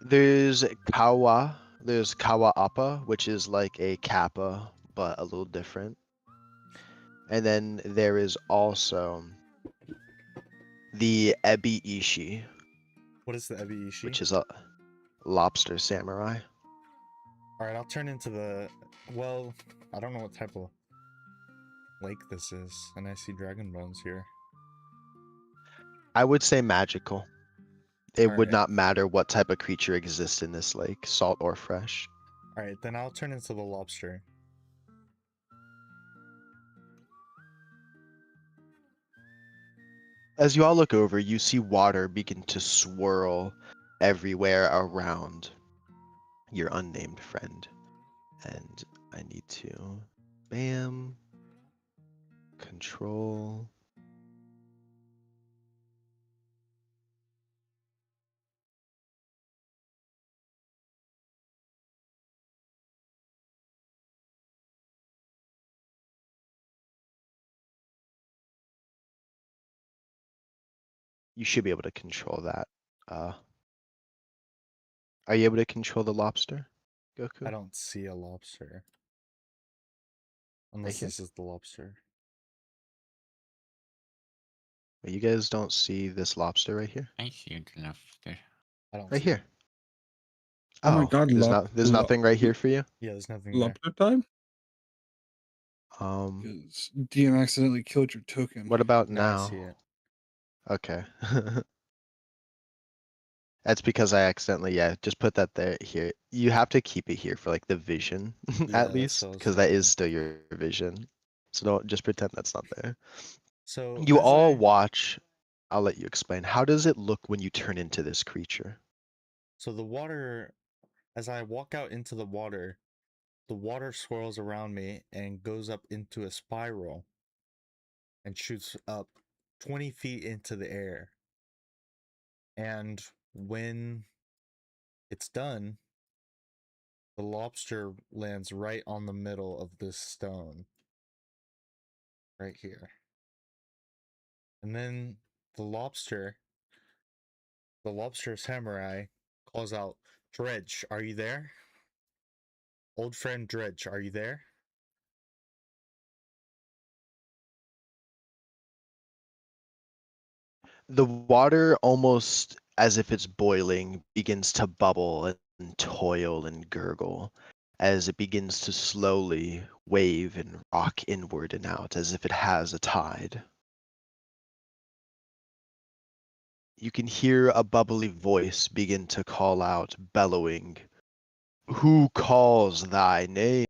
There's Kawa. There's Kawa Appa, which is like a Kappa, but a little different. And then there is also the Ebi Ishi, What is the Ebi Ishi? which is a lobster samurai. Alright, I'll turn into the... Well, I don't know what type of lake this is, and I see dragon bones here. I would say magical. It would Alright. not matter what type of creature exists in this lake, salt or fresh. Alright, then I'll turn into the lobster. As you all look over, you see water begin to swirl everywhere around your unnamed friend. And I need to, bam, control. You should be able to control that. Are you able to control the lobster, Goku? I don't see a lobster. Unless here? this is the lobster. You guys don't see this lobster right here? I see the lobster. I don't Right see it. here. Oh my God, there's nothing right here for you? Yeah, there's nothing there. Lobster time? Um, Because DM accidentally killed your token. what about Now I now? see it. Okay. That's because I accidentally, yeah, just put that there here. You have to keep it here for like the vision Yeah, at that's least, what I was because that thinking. is still your vision. So don't just pretend that's not there. So You as all I- watch I'll let you explain. How does it look when you turn into this creature? So the water, as I walk out into the water swirls around me and goes up into a spiral and shoots up 20 feet into the air. And when it's done, the lobster lands right on the middle of this stone. Right here. And then the lobster samurai calls out, "Dredge, are you there? Old friend Dredge, are you there?" The water, almost as if it's boiling, begins to bubble and toil and gurgle as it begins to slowly wave and rock inward and out as if it has a tide. You can hear a bubbly voice begin to call out, bellowing, "Who calls thy name?"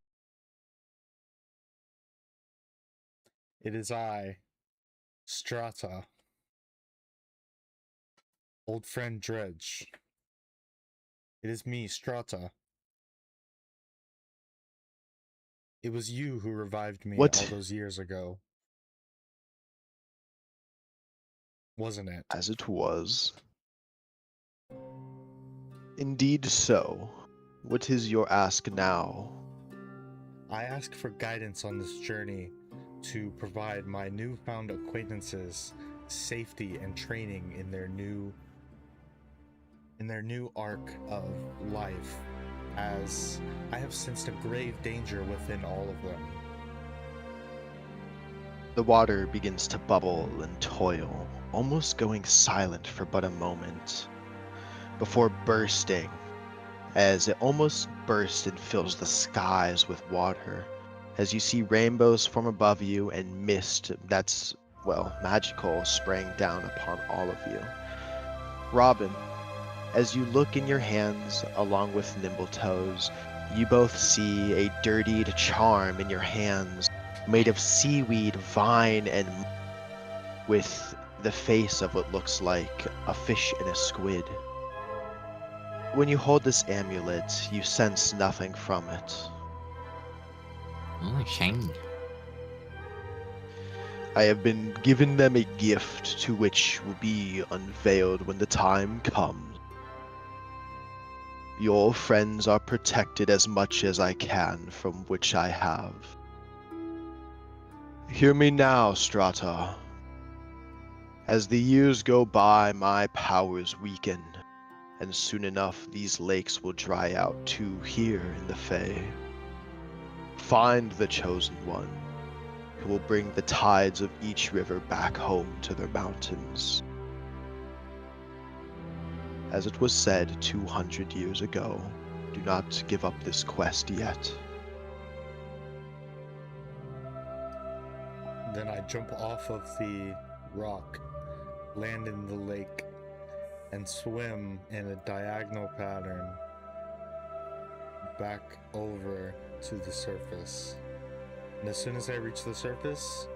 It is I, Strata. Old friend Dredge. It is me, Strata. It was you who revived me all What? those years ago. Wasn't it? As it was. Indeed so. What is your ask now? I ask for guidance on this journey to provide my newfound acquaintances safety and training in their new arc of life, as I have sensed a grave danger within all of them. The water begins to bubble and toil, almost going silent for but a moment, before bursting, as it almost bursts and fills the skies with water, as you see rainbows form above you and mist that's, well, magical spraying down upon all of you. Robin, as you look in your hands along with Nimble Toes, you both see a dirtied charm in your hands made of seaweed, vine, and with the face of what looks like a fish and a squid. When you hold this amulet, you sense nothing from it. Oh, shiny. I have been given them a gift to which will be unveiled when the time comes. Your friends are protected as much as I can from which I have. Hear me now, Strata. As the years go by, my powers weaken, and soon enough these lakes will dry out too here in the Fae. Find the chosen one, who will bring the tides of each river back home to their mountains. As it was said 200 years ago, do not give up this quest yet. Then I jump off of the rock, land in the lake, and swim in a diagonal pattern back over to the surface. And as soon as I reach the surface,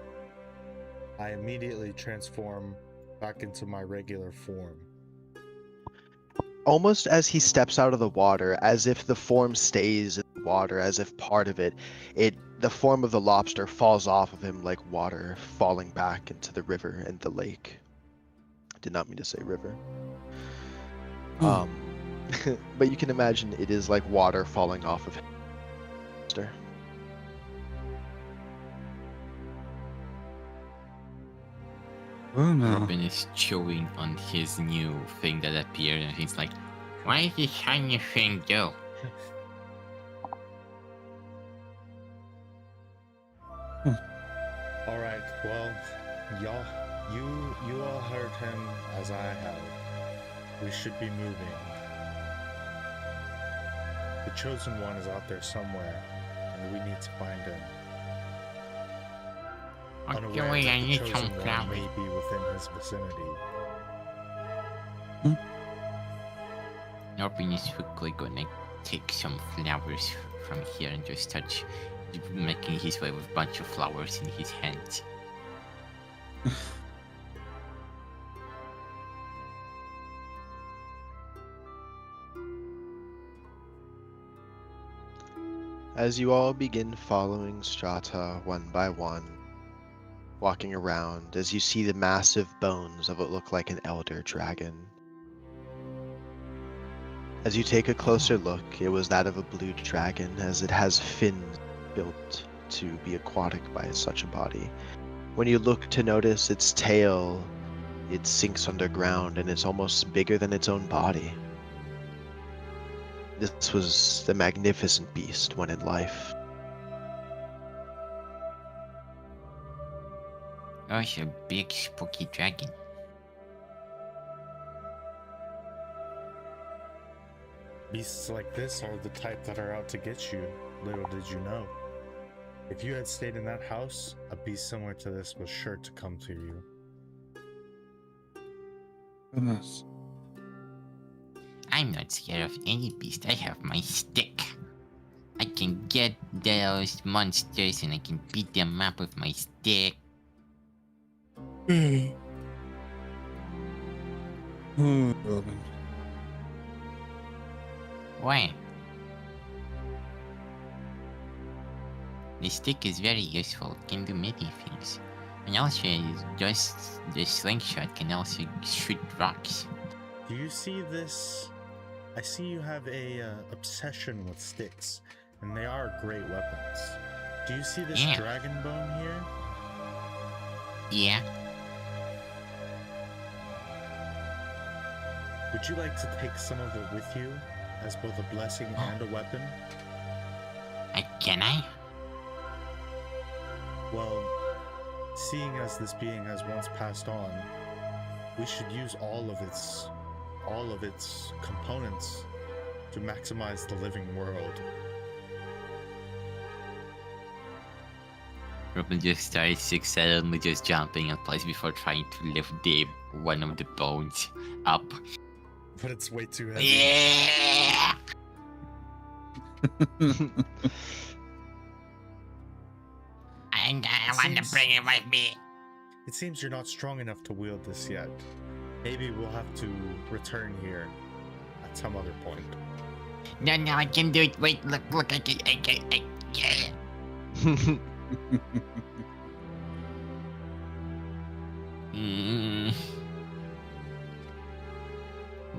I immediately transform back into my regular form. Almost as he steps out of the water, as if the form stays in the water, as if part of it, the form of the lobster falls off of him like water falling back into the river and the lake. I did not mean to say river. But you can imagine it is like water falling off of him. Oh no. Robin is chewing on his new thing that appeared, and he's like, "Why is this shiny thing go?" Alright, well, you all heard him as I have. We should be moving. The chosen one is out there somewhere, and we need to find him. Unaware Okay, that I the need chosen some one flowers. may be within his vicinity. Robin is quickly gonna take some flowers from here and just start making his way with a bunch of flowers in his hands. As you all begin following Strata one by one, walking around as you see the massive bones of what look like an elder dragon. As you take a closer look, it was that of a blue dragon, as it has fins built to be aquatic by such a body. When you look to notice its tail, it sinks underground and is almost bigger than its own body. This was a magnificent beast when in life. Oh, it's a big spooky dragon. Beasts like this are the type that are out to get you, little did you know. If you had stayed in that house, a beast similar to this was sure to come to you. Goodness. I'm not scared of any beast. I have my stick. I can get those monsters and I can beat them up with my stick. Oh, Robin. Why? The stick is very useful. It can do many things. And also, just the slingshot can also shoot rocks. Do you see this? I see you have a obsession with sticks, and they are great weapons. Do you see this Yeah. dragon bone here? Yeah. Would you like to take some of it with you as both a blessing and a weapon? Can I? Well, seeing as this being has once passed on, we should use all of its components to maximize the living world. Robin just starts suddenly just jumping in place before trying to lift one of the bones up. But it's way too heavy. Yeah! I want to bring it with me. It seems you're not strong enough to wield this yet. Maybe we'll have to return here at some other point. No, I can do it. Wait, look, I can, yeah.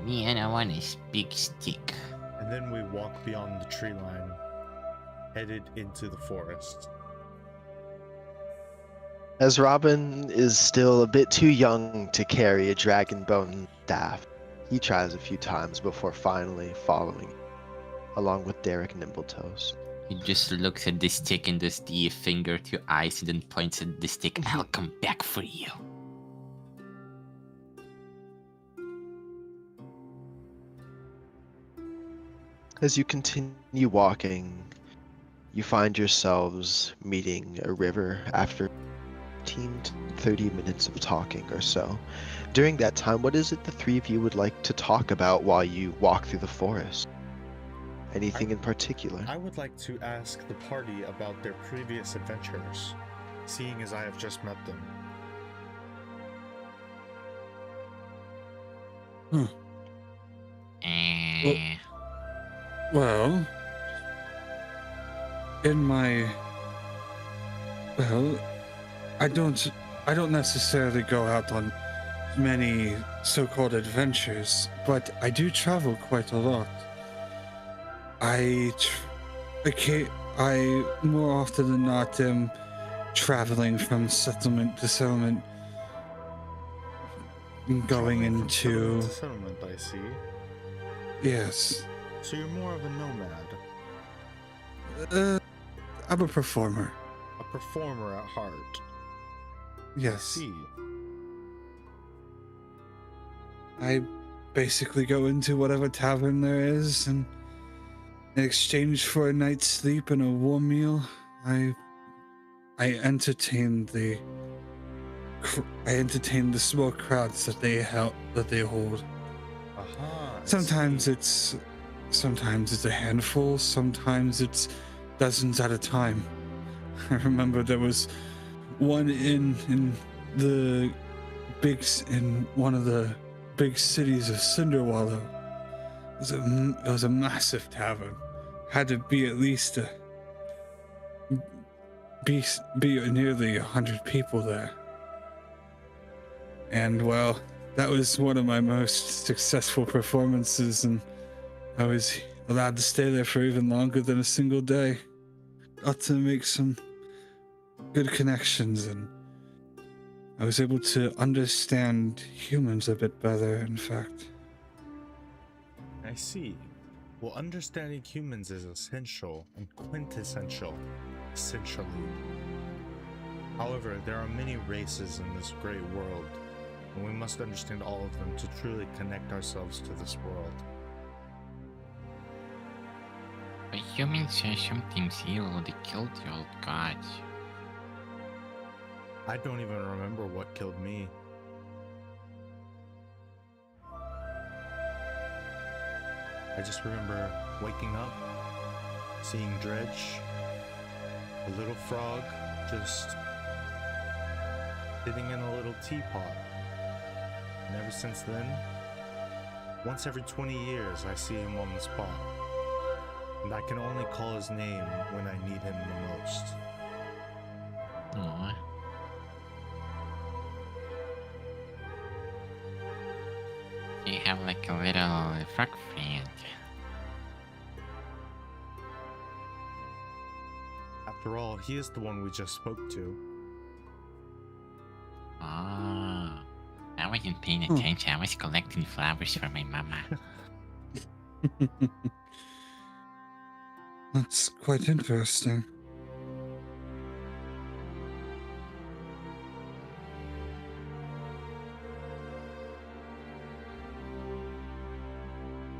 Me and I want a big stick. And then we walk beyond the tree line, headed into the forest. As Robin is still a bit too young to carry a dragon bone staff, he tries a few times before finally following, along with Derek Nimbletoes. He just looks at the stick and does the finger to eyes and then points at the stick. I'll come back for you. As you continue walking, you find yourselves meeting a river after 15 to 30 minutes of talking or so. During that time, what is it the three of you would like to talk about while you walk through the forest? Anything in particular? I would like to ask the party about their previous adventures, seeing as I have just met them. Well, I don't necessarily go out on many so-called adventures, but I do travel quite a lot. I more often than not am traveling from settlement to settlement, going into Settlement, I see. yes. So you're more of a nomad, I'm a performer. a performer at heart. Yes. See, I basically go into whatever tavern there is, and in exchange for a night's sleep and a warm meal, I entertain the small crowds that they hold. aha. I Sometimes see. it's a handful, sometimes it's dozens at a time. I remember there was one in one of the big cities of Cinderwallow. It was a massive tavern. Had to be at least be nearly 100 people there. And well, that was one of my most successful performances, and I was allowed to stay there for even longer than a single day. Got to make some good connections, and I was able to understand humans a bit better, in fact. I see. Well, understanding humans is essential and quintessential, essentially. However, there are many races in this great world, and we must understand all of them to truly connect ourselves to this world. But humans are sometimes evil. They killed the old gods. I don't even remember what killed me. I just remember waking up, seeing Dredge, a little frog, just sitting in a little teapot. And ever since then, once every 20 years, I see him on the spot. And I can only call his name when I need him the most. Aww. You have like a little frog friend. After all, he is the one we just spoke to. Oh. I wasn't paying attention. I was collecting flowers for my mama. That's quite interesting.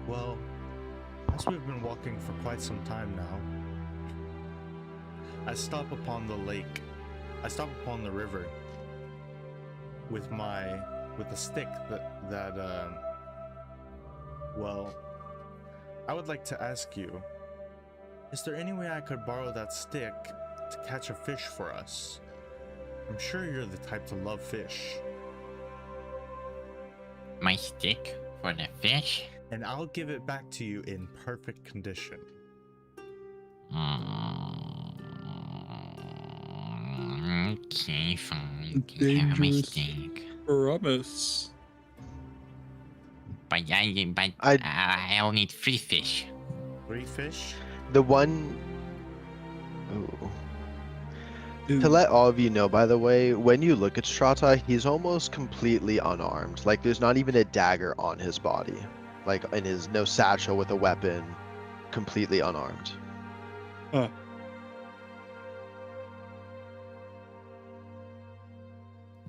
Well, as we've been walking for quite some time now, I stop upon the lake. I stop upon the river with a stick well, I would like to ask you, is there any way I could borrow that stick to catch a fish for us? I'm sure you're the type to love fish. My stick for the fish? And I'll give it back to you in perfect condition. Okay, fine. You can have my Dangerous stick. promise. But I'll need 3 fish. 3 fish? The one. Ooh. Ooh. To let all of you know, by the way, when you look at Strata, he's almost completely unarmed. Like, there's not even a dagger on his body. Like, in his no satchel with a weapon, completely unarmed. Huh.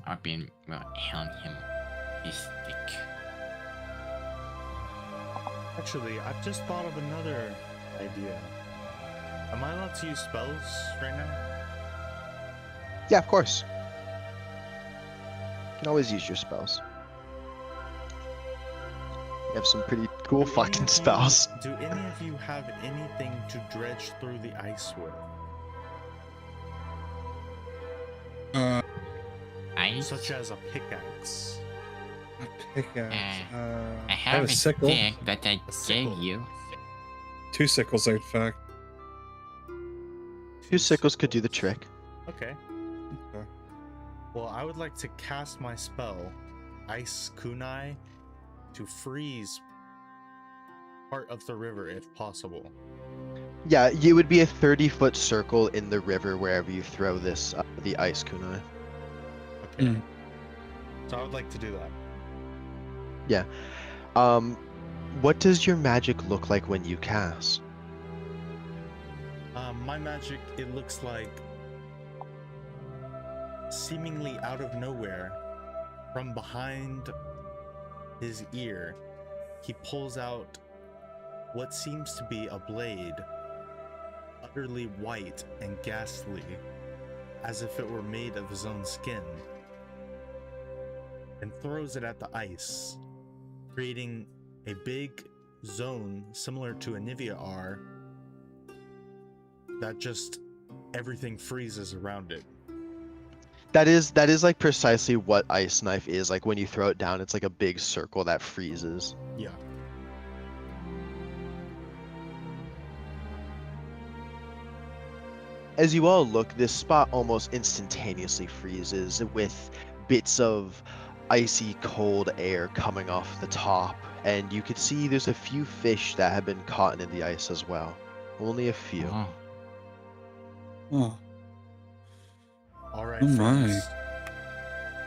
I've been hand him his stick. Actually, I've just thought of another idea. Am I allowed to use spells right now? Yeah, of course. You can always use your spells. You have some pretty cool Do any fucking of you- spells. Do any of you have anything to dredge through the ice with? Such as a pickaxe. A pickaxe. I have a sickle. stick that I A sickle. gave you. 2 sickles, in fact. 2 sickles could do the trick. Okay. Okay. Well, I would like to cast my spell, Ice Kunai, to freeze part of the river if possible. Yeah, it would be a 30-foot circle in the river wherever you throw this, the ice kunai. Okay. Mm. So I would like to do that. What does your magic look like when you cast? My magic, it looks like seemingly out of nowhere, from behind his ear, he pulls out what seems to be a blade, utterly white and ghastly, as if it were made of his own skin, and throws it at the ice, creating a big zone similar to a Nivea R that just everything freezes around it. That is like precisely what ice knife is. Like when you throw it down, it's like a big circle that freezes. Yeah. As you all look, this spot almost instantaneously freezes with bits of icy cold air coming off the top, and you can see there's a few fish that have been caught in the ice as well. Only a few. Oh, Oh, All right, Oh my. friends.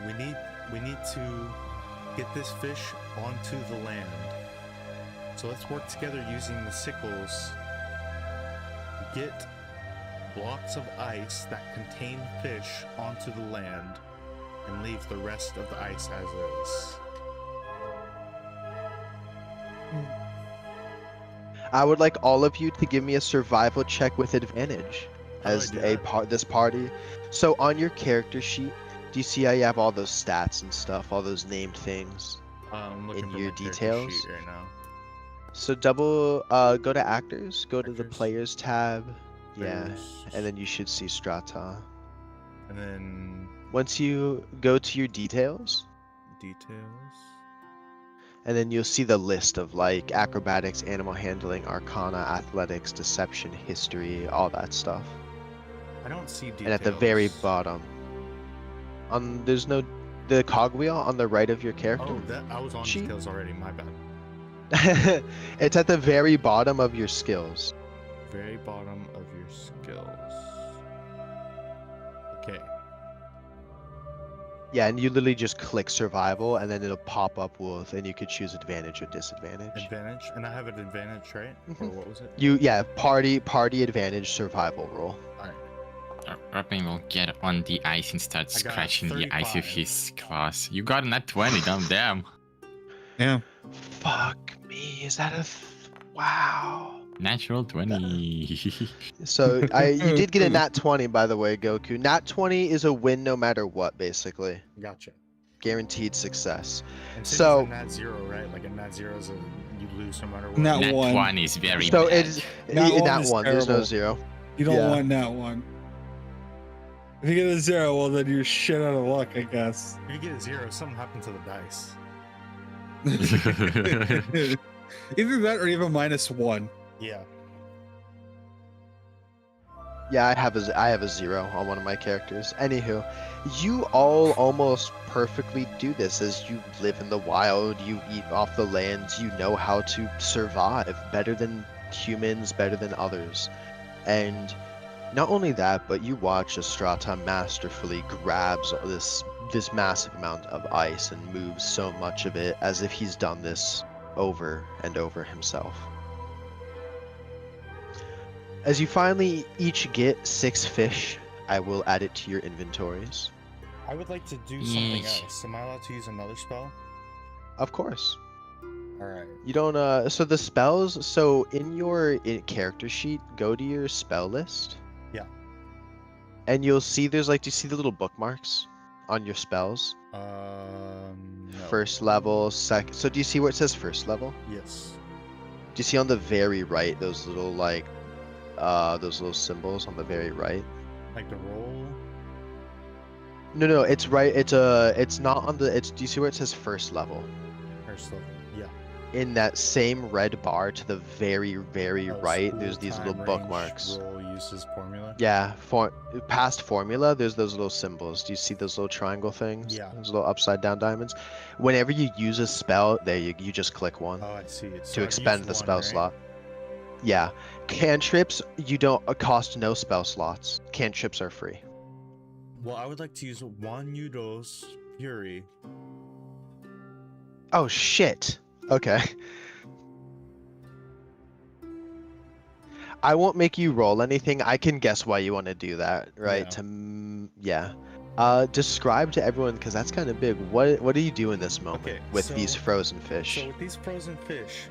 We need to get this fish onto the land. So let's work together using the sickles. Get blocks of ice that contain fish onto the land and leave the rest of the ice as is. I would like all of you to give me a survival check with advantage How do I as do a that? this party. So on your character sheet, do you see how you have all those stats and stuff, all those named things? I'm looking In for your my character details? sheet right now. So go to actors, go to the Actors? players tab. Yeah, Players. and then you should see strata. And then Once you go to your details, details. and then you'll see the list of like acrobatics, animal handling, arcana, athletics, deception, history, all that stuff. I don't see details. And at the very bottom, there's no the cogwheel on the right of your character. Oh, that I was on sheet? details already. My bad. It's at the very bottom of your skills. Very bottom of your skills. Okay. Yeah, and you literally just click survival, and then it'll pop up with, and you could choose advantage or disadvantage. Advantage, and I have an advantage, right? Or what was it? Party advantage survival roll. Alright. Robin will get on the ice and start I got scratching the ice with 35. his claws. You got a nat 20, damn. yeah. Fuck me, is that wow? Natural 20. So you did get a nat 20, by the way, Goku. Nat 20 is a win no matter what, basically. Gotcha. Guaranteed success. And since So- it's a nat 0, right? Like a nat 0 is you lose no matter what. Nat Nat one. 1 is very So bad. it's Nat in one that is one. There's no terrible. 0. You don't Yeah. want that one. If you get a 0, well then you're shit out of luck, I guess. If you get a 0, something happened to the dice. Either that or you have a -1. Yeah. Yeah, I have a 0 on one of my characters. Anywho, you all almost perfectly do this as you live in the wild, you eat off the lands, you know how to survive better than humans, better than others. And not only that, but you watch Estrata masterfully grabs this massive amount of ice and moves so much of it as if he's done this over and over himself. As you finally each get 6 fish, I will add it to your inventories. I would like to do something Yeesh. else. Am I allowed to use another spell? Of course. Alright. You don't so the spells, so in your character sheet, go to your spell list. Yeah. And you'll see there's like, do you see the little bookmarks on your spells? No. First level, second. So do you see where it says first level? Yes. Do you see on the very right those little like those little symbols on the very right? Like the roll? No, it's right. It's not on the. It's. Do you see where it says first level? First level. Yeah. In that same red bar to the very Oh, right, school there's these time little range bookmarks. Roll uses formula. Yeah, past formula, there's those little symbols. Do you see those little triangle things? Yeah. Those little upside down diamonds. Whenever you use a spell, there you just click one Oh, I see. It's to expend the spell slot. Yeah, cantrips you don't cost no spell slots. Cantrips are free. Well, I would like to use Juan Yudo's Fury. Oh shit. Okay. I won't make you roll anything. I can guess why you want to do that, right? Yeah. Describe to everyone because that's kind of big. What do you do in this moment Okay, with these so- frozen fish? So with these frozen fish,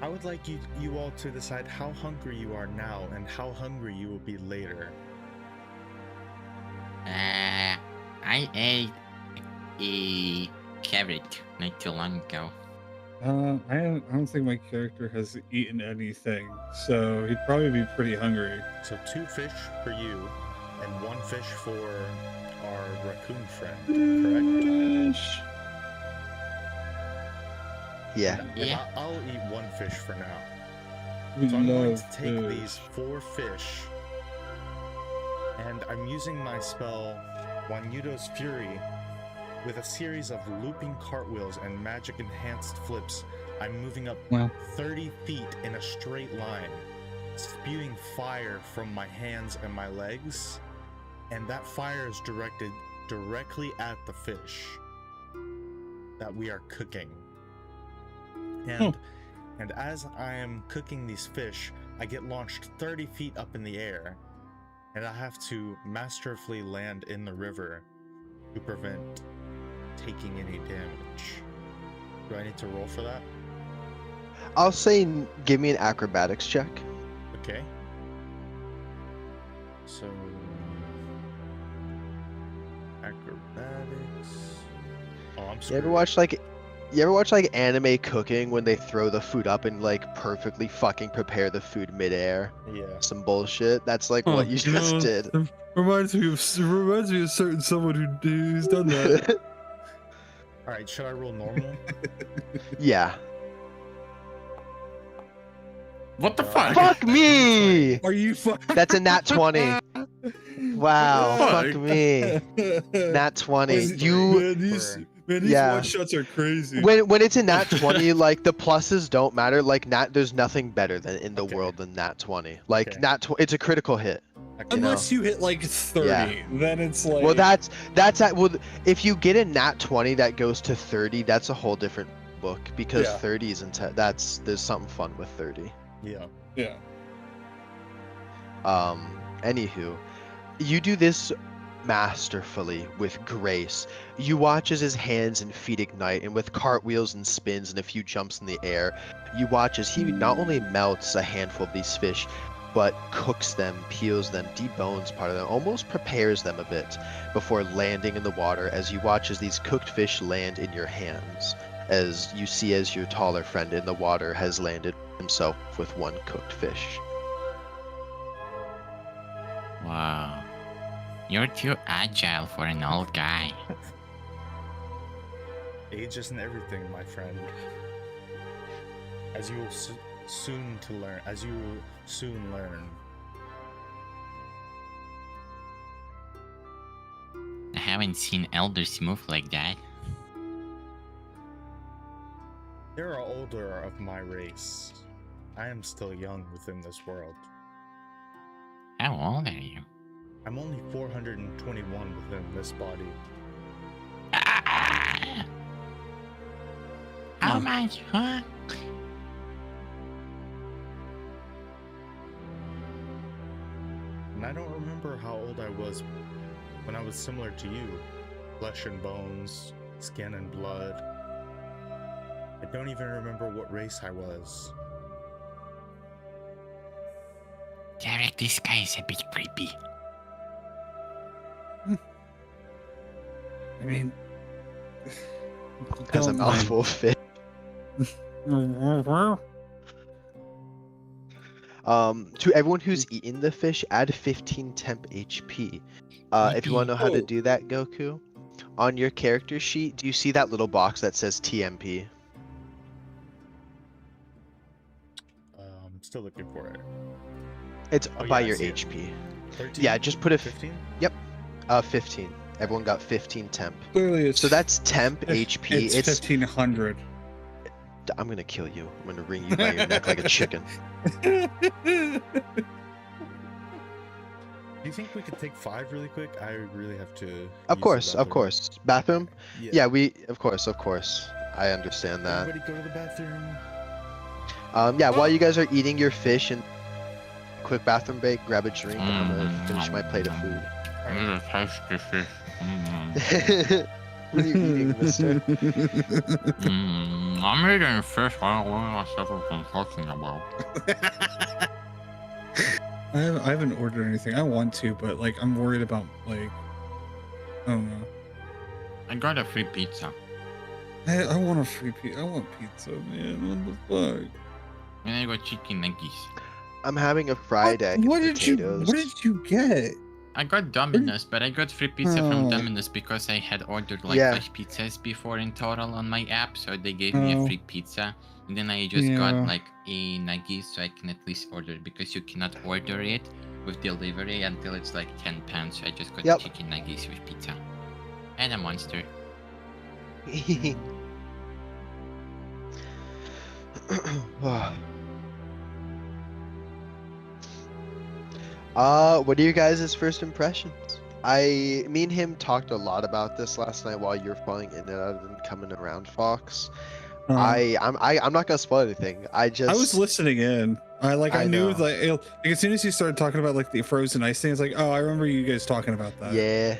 I would like you all to decide how hungry you are now and how hungry you will be later. I ate a carrot not too long ago. I don't think my character has eaten anything, so he'd probably be pretty hungry. So 2 fish for you and 1 fish for our raccoon friend, correct? Yeah. And Yeah. I'll eat 1 fish for now. We So I'm going love to take fish. these 4 fish And I'm using my spell, Juanyuto's Fury, with a series of looping cartwheels and magic-enhanced flips. I'm moving up Wow. 30 feet in a straight line, spewing fire from my hands and my legs, and that fire is directed directly at the fish that we are cooking. And as I am cooking these fish, I get launched 30 feet up in the air, and I have to masterfully land in the river to prevent taking any damage. Do I need to roll for that? I'll say give me an acrobatics check. Okay. So acrobatics. Oh, I'm You screwed. ever watch like anime cooking when they throw the food up and like perfectly fucking prepare the food midair? Yeah. Some bullshit. That's like Oh, what you just no. did. It reminds me of certain someone who's done that. All right. Should I roll normal? Yeah. What the fuck? Fuck me! Are you fucking? That's a nat 20. Wow, Fuck. fuck me. Nat 20. Man, You these Yeah. one shots are crazy. when it's a nat 20, like the pluses don't matter. Like there's nothing better than in the Okay. world than nat 20. Like Okay. it's a critical hit. Okay. Unless you hit like 30, Yeah. then it's like. Well, if you get a nat 20 that goes to 30, that's a whole different book because Yeah. 30 is there's something fun with 30. Yeah. Yeah. Anywho, you do this masterfully with grace. You watch as his hands and feet ignite, and with cartwheels and spins and a few jumps in the air, you watch as he not only melts a handful of these fish, but cooks them, peels them, debones part of them, almost prepares them a bit before landing in the water. As you watch as these cooked fish land in your hands, as you see as your taller friend in the water has landed himself with one cooked fish. Wow. You're too agile for an old guy. Age isn't everything, my friend. As you will soon learn. I haven't seen elders move like that. There are older of my race. I am still young within this world. How old are you? I'm only 421 within this body. Ah! How much, huh? And I don't remember how old I was when I was similar to you. Flesh and bones, skin and blood. I don't even remember what race I was. Derek, this guy is a bit creepy. I mean. Has a don't mind. mouthful of fish. To everyone who's eaten the fish, add 15 temp HP. If you want to know how to Oh. do that, Goku, on your character sheet, do you see that little box that says TMP? I'm still looking for it. It's Oh, by yeah, I your see it. HP. 13? Yeah, just put a 15? 15. Everyone got 15 temp. Clearly, it's So that's temp HP. It's It's 1500. I'm gonna kill you. I'm gonna wring you by your neck like a chicken. Do you think we could take 5 really quick? I really have to. use Of the course, of bathroom. course. Bathroom? Yeah. Yeah, of course. I understand that. Everybody go to the bathroom. Yeah, while you guys are eating your fish and quick bathroom break, grab a drink, and I'm gonna finish my plate of food. Mm, tasty fish. Mm. What are you eating, mister? I'm eating fish. I don't know what I'm talking about. I haven't ordered anything. I want to, but like I'm worried about like I don't know. I got a free pizza. I want a free pizza. I want pizza, man. What the fuck? And I got chicken nuggets. I'm having a fried egg. What and did you? potatoes. What did you get? I got Domino's, but I got free pizza from Oh. Domino's because I had ordered like Yeah. 5 pizzas before in total on my app, so they gave me a Oh. free pizza. And then I just got Yeah. like a nugget so I can at least order it because you cannot order it with delivery until it's like 10 pounds. So I just got Yep. chicken nuggets with pizza. And a monster. What are your guys' first impressions? Me and him talked a lot about this last night while you were falling in and out and coming around, Fox. I'm not gonna spoil anything. I was listening in. I knew know. like as soon as you started talking about like the frozen ice thing, it's like, oh, I remember you guys talking about that. Yeah,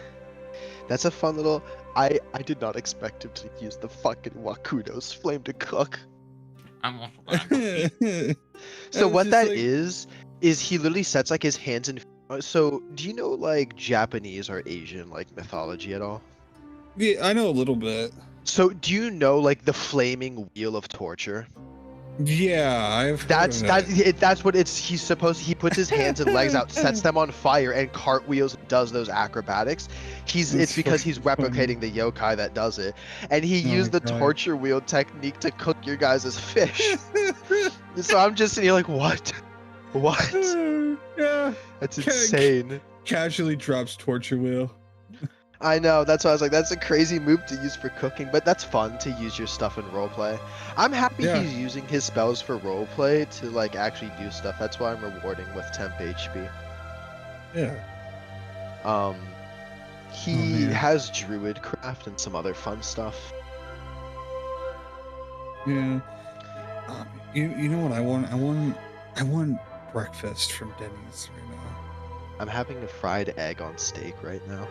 that's a fun little. I did not expect him to use the fucking Wakudo's flame to cook. I'm all for that. So was what just that like- is he literally sets like his hands in. So do you know like Japanese or Asian like mythology at all? Yeah, I know a little bit. So do you know like the flaming wheel of torture? Yeah, I've heard That's of it. that's what it's. He puts his hands and legs out, sets them on fire, and cartwheels, and does those acrobatics. It's That's because he's fucking replicating the yokai that does it, and he Oh used my the God. torture wheel technique to cook your guys' fish. So I'm just sitting here like, what? What? Yeah, That's Ca- insane. casually drops torture wheel. I know. That's why I was like, that's a crazy move to use for cooking, but that's fun to use your stuff in roleplay. I'm happy Yeah. he's using his spells for roleplay to like actually do stuff. That's why I'm rewarding with temp HP. Yeah. He man. has druid craft and some other fun stuff. Yeah. You know what I want? I want breakfast from Denny's right now. I'm having a fried egg on steak right now.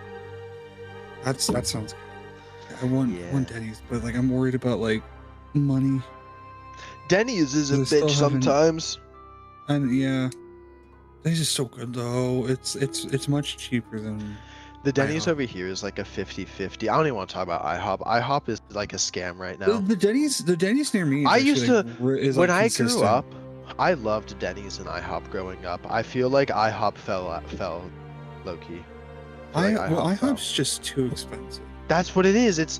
That sounds good. I want Yeah. Denny's, but like I'm worried about like money. Denny's is a They still bitch haven't- sometimes. And yeah. Denny's is so good though. It's much cheaper than The Denny's IHOP. over here is like a 50-50. I don't even want to talk about IHOP. IHOP is like a scam right now. the Denny's near me. Is I actually, used like, to- is, When like, I grew consistent. up, I loved Denny's and IHOP growing up. I feel like IHOP fell low key. IHOP's just too expensive. That's what it is. It's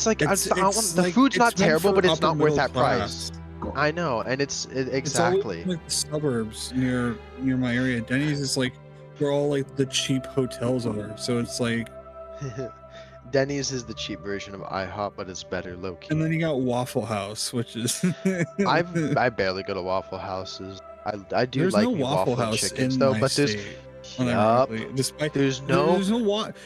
like the food's not terrible, but it's not worth that price. I know, and It's exactly. always in, like the suburbs near my area. Denny's is like where all like the cheap hotels are. So it's like, Denny's is the cheap version of IHOP, but it's better low key. and then you got Waffle House, which is I barely go to Waffle Houses. I do there's like no me Waffle waffle and House chickens in though, my but there's state. yup, Unironically. Despite there's no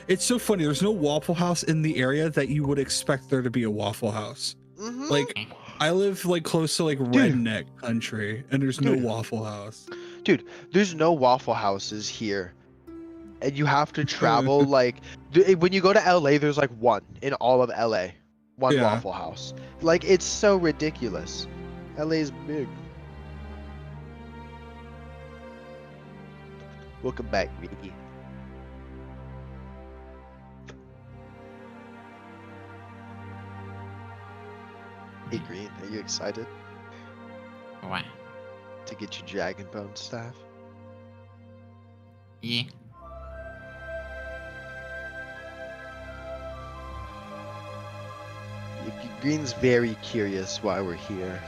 it's so funny. There's no Waffle House in the area that you would expect there to be a Waffle House. Mhm. Like I live like close to like redneck country, and there's no Dude. Waffle House. There's no Waffle Houses here, and you have to travel like when you go to LA. There's like one in all of LA, one Yeah. Waffle House. Like it's so ridiculous. LA's big. Welcome back, Ricky. Hey Green, are you excited What? to get your dragon bone staff? Yeah. Green's very curious why we're here.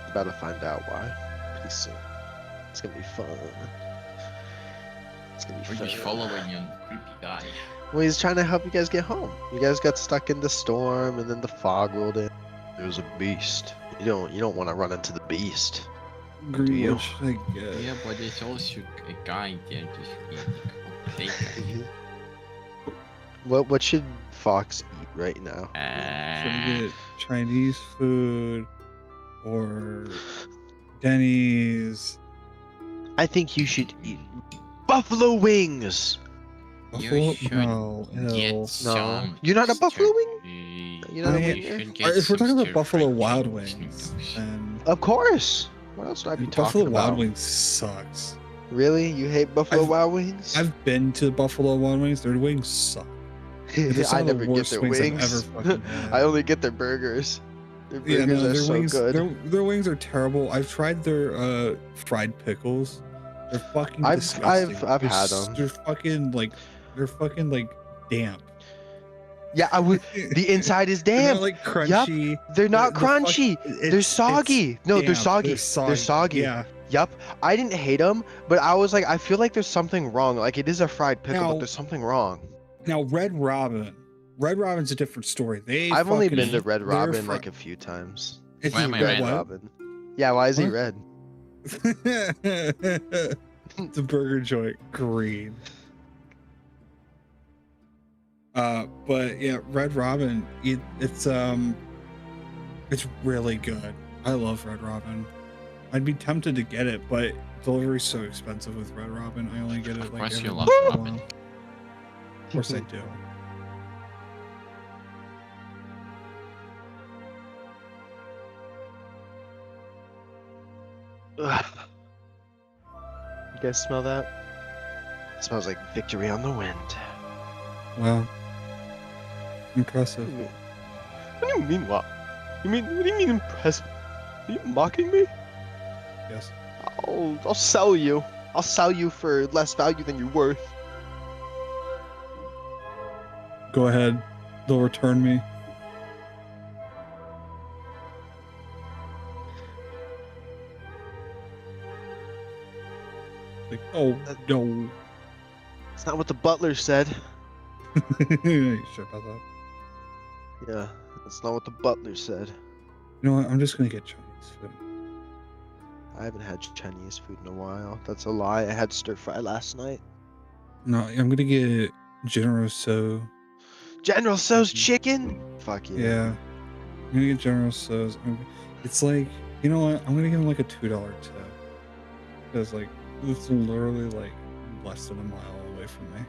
About to find out why pretty soon. It's gonna be fun. It's gonna be We're fun. just following you, creepy guy. Well, he's trying to help you guys get home. You guys got stuck in the storm, and then the fog rolled in. There was a beast. You don't want to run into the beast. Greenwich, I guess. Yeah, but there's also a guy there just being fake. What should Fox eat right now? Should we get Chinese food or Denny's? I think you should eat buffalo wings. Buffalo? should No, Get ew. some You're not a buffalo wing? sturkey- You're not a I- winger? If we're talking about Buffalo stir-fried Wild chicken Wings, noodles. then Of course. What else would I be Buffalo talking about? Wild Wings sucks. Really? You hate Buffalo I've- Wild Wings? I've been to Buffalo Wild Wings. Their wings suck. They're some I of the never get worst their wings I've wings. ever fucking had. I only get their burgers. Their Yeah, burgers no, are their so wings. good. Their wings are terrible. I've tried their fried pickles. They're fucking I've disgusting. had They're 'em. They're fucking like damp. Yeah, the inside is They're damp. not like crunchy. They're not The fuck- crunchy. it's- They're it's soggy. No, they're damp. soggy. They're soggy. Yeah. Yup. I didn't hate them, but I was like, I feel like there's something wrong. Like it is a fried pickle, Now- but there's something wrong. Now, Red Robin's a different story. I've only been to they're Red Robin fri- like a few times. It's Why am I Red red? Robin. Yeah, why is he What? red? The burger joint green. But yeah, Red Robin, it's really good. I love Red Robin. I'd be tempted to get it, but delivery's so expensive with Red Robin. I only get it Of like course every you once love in a Robin. while. Of course I do. Ugh. You guys smell that? It smells like victory on the wind. Wow. Impressive. What do you mean, what? What do you mean impressive? Are you mocking me? Yes. I'll sell you. I'll sell you for less value than you're worth. Go ahead. They'll return me. Like, oh no. It's not what the butler said. You sure about that? Yeah, that's not what the butler said. You know what? I'm just gonna get Chinese food. I haven't had Chinese food in a while. That's a lie. I had stir fry last night. No, I'm gonna get General So. General Tso's chicken? Fuck yeah. Yeah. I'm gonna get General So's. It's like, you know what? I'm gonna give him like a $2 tip. Because like it's literally like less than a mile away from me.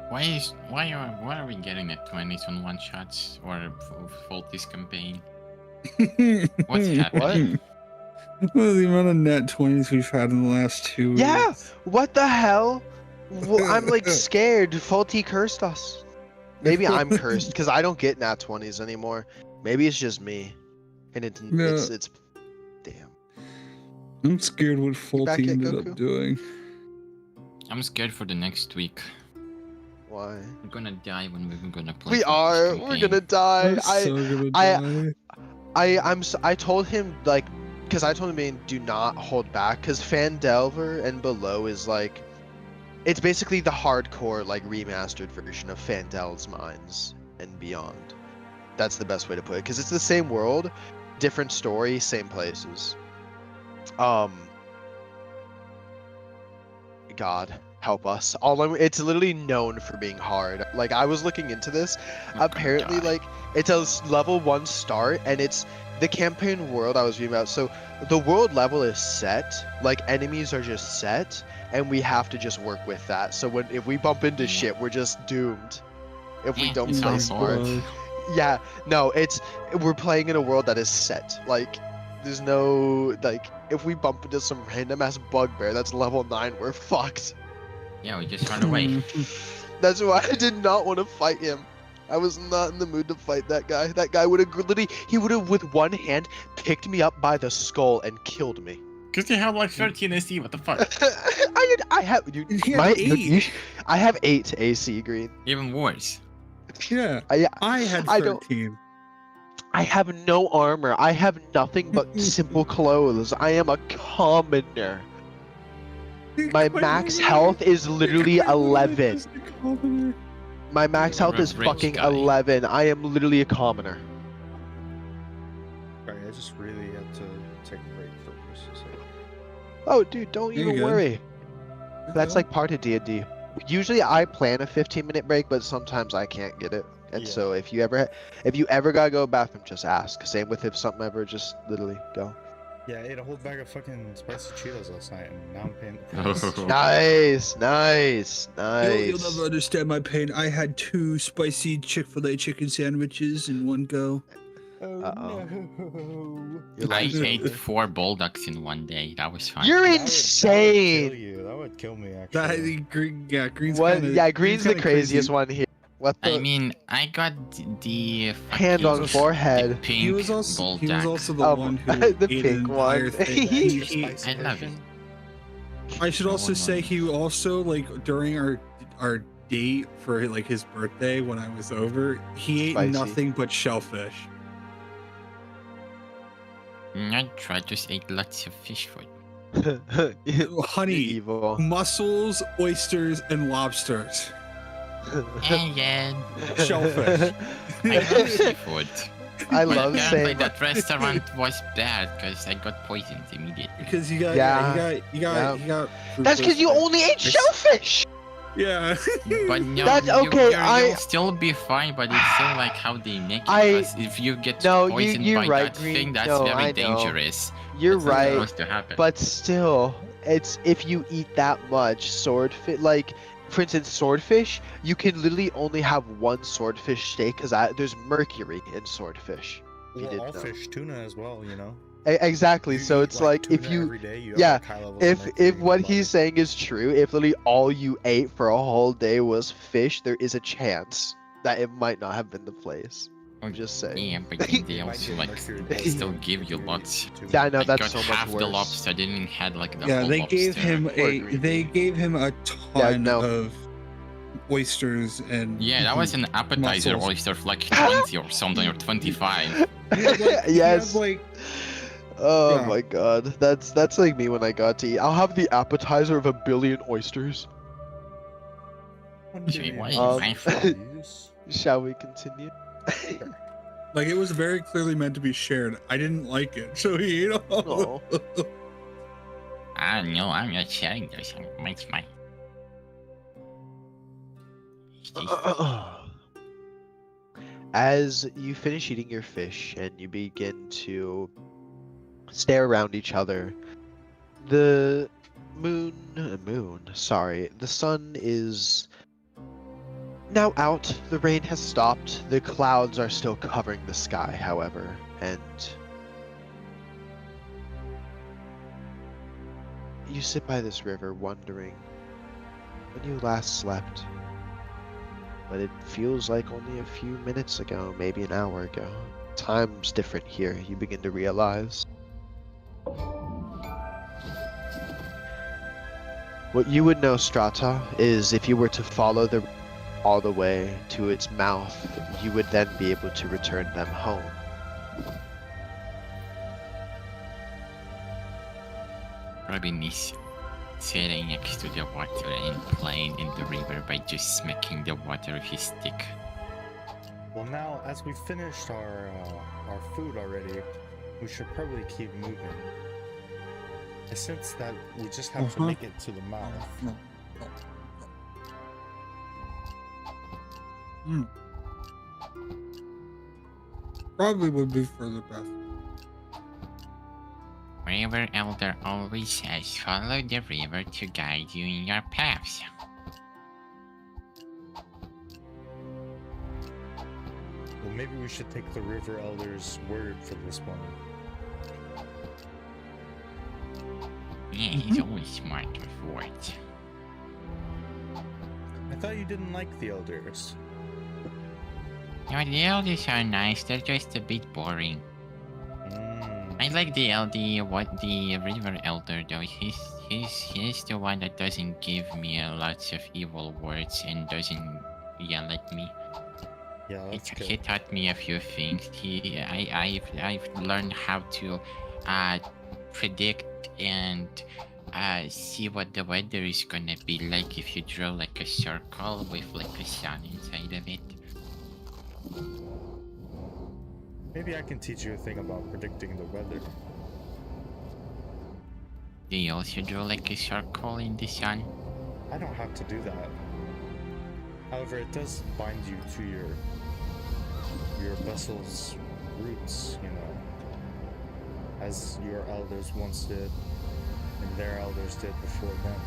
Why are we getting the 20s on one shots or Faulty's campaign? What's happening? Well, the amount of net 20s we've had in the last 2 weeks. Yeah! What the hell? Well, I'm like scared. Faulty cursed us. Maybe I'm cursed because I don't get nat 20s anymore. Maybe it's just me. And it's damn. I'm scared what back Faulty yet, ended Goku? up doing. I'm scared for the next week. Why? We're gonna die when we're gonna play. We Faulty's are. We're campaign. gonna die. I'm so gonna die. I told him like, because I told him do not hold back, because Fandelver and Below is like, it's basically the hardcore like remastered version of Fandel's Mines and Beyond. That's the best way to put it, because it's the same world, different story, same places. God help us. It's literally known for being hard. Like I was looking into this. We're gonna Apparently, die. like it's a level 1 start, and it's the campaign world I was reading about. So the world level is set. Like enemies are just set, and we have to just work with that. So if we bump into shit, we're just doomed. If we don't it's play all smart. smart. Yeah, no, we're playing in a world that is set. Like there's no like if we bump into some random ass bugbear that's level 9, we're fucked. Yeah, we just run away. That's why I did not want to fight him. I was not in the mood to fight that guy. That guy would have he would have with one hand picked me up by the skull and killed me. Cause you have like 13 AC. What the fuck? I have dude, He had 8. I have 8 AC green. Even worse. Yeah. I had I don't- 13. I have no armor. I have nothing but simple clothes. I am a commoner. My max health is literally 11. My max health You're a is rich fucking guy. 11. I am literally a commoner. Sorry, I just really had to take a break for just a second. Oh, dude, don't You're even good. worry. That's like part of D&D. Usually I plan a 15-minute break, but sometimes I can't get it. And Yeah. so if you ever gotta go to the bathroom, just ask. Same with if something ever, just literally go. Yeah, I ate a whole bag of fucking spicy Cheetos last night, and now I'm paying the price. Nice. You'll never understand my pain. I had 2 spicy Chick-fil-A chicken sandwiches in one go. Oh Uh-oh. no! You're I like- ate 4 bulldogs in one day. That was fun. You're That would kill insane. you. That would kill me, That actually. Green's What? kinda, Yeah, Green's the kinda craziest crazy. one here. What the I mean, I got the hand on fucking- forehead? the pink He was also bulldog. the Oh, one who the ate pink an one. entire thing. He- Spicy I love version? I should No also one say knows. he also like during our date for like his birthday when I was over, he ate Spicy. nothing but shellfish. I tried to eat lots of fish food. Honey, evil. mussels, oysters, and lobsters. And then Shellfish. I love seafood. I But love apparently saying that restaurant was bad because I got poisoned immediately. Because you got, you got. That's because you only ate shellfish. Yeah. But no, That's okay, you'll still be fine, but it's still like how they make it. Because if you get No, poisoned you're by right, that Green. thing, that's No, very I know. dangerous. You're That's not right, supposed to happen. but still, it's if you eat that much swordfish, like for instance, swordfish, you can literally only have one swordfish steak because there's mercury in swordfish. If you Well, didn't all know. fish tuna as well, you know. Exactly. You So eat, it's like if tuna you, every day, you have, yeah, like, high levels of mercury if in what your body. he's saying is true, if literally all you ate for a whole day was fish, there is a chance that it might not have been the place. I'm just saying. Yeah, but then they You might also get like mercury they still poisoning give you if lots. eat too Yeah, I much. know I that's got so much half the worse. lobster. I didn't had like the Yeah, whole they lobster. gave him they gave him a ton no. of oysters and Yeah, that was an appetizer mussels. oyster for like 20 or something or 25. He had, like, he Yes. had, like, Oh yeah. my god, that's like me when I got to eat. I'll have the appetizer of 1 billion oysters. Gee, why Um, my fault? Shall we continue? like it was very clearly meant to be shared. I didn't like it, so he ate all. Oh. I know, I'm not sharing those. Makes my. As you finish eating your fish and you begin to stare around each other, the the sun is now out. The rain has stopped. The clouds are still covering the sky, however, and you sit by this river wondering when you last slept. But it feels like only a few minutes ago, maybe an hour ago. Time's different here, you begin to realize. What you would know, Strata, is if you were to follow the all the way to its mouth, you would then be able to return them home. Probably nice sitting next to the water and playing in the river by just smacking the water with his stick. Well, now as we finished our food already, we should probably keep moving. I sense that we just have to make it to the mouth. Probably would be for the best. River Elder always says follow the river to guide you in your paths. Well, maybe we should take the River Elder's word for this one. Yeah, he's always smart with words. I thought you didn't like the Elders. No, the elders are nice, they're just a bit boring. I like the River Elder though. He's the one that doesn't give me lots of evil words and doesn't yell at me. Yeah, that's He good. taught me a few things. I've learned how to predict and see what the weather is gonna be like if you draw like a circle with like a sun inside of it. Maybe I can teach you a thing about predicting the weather. Do you also draw like a circle in the sun? I don't have to do that. However, it does bind you to your vessel's roots, you know, as your elders once did, and their elders did before them.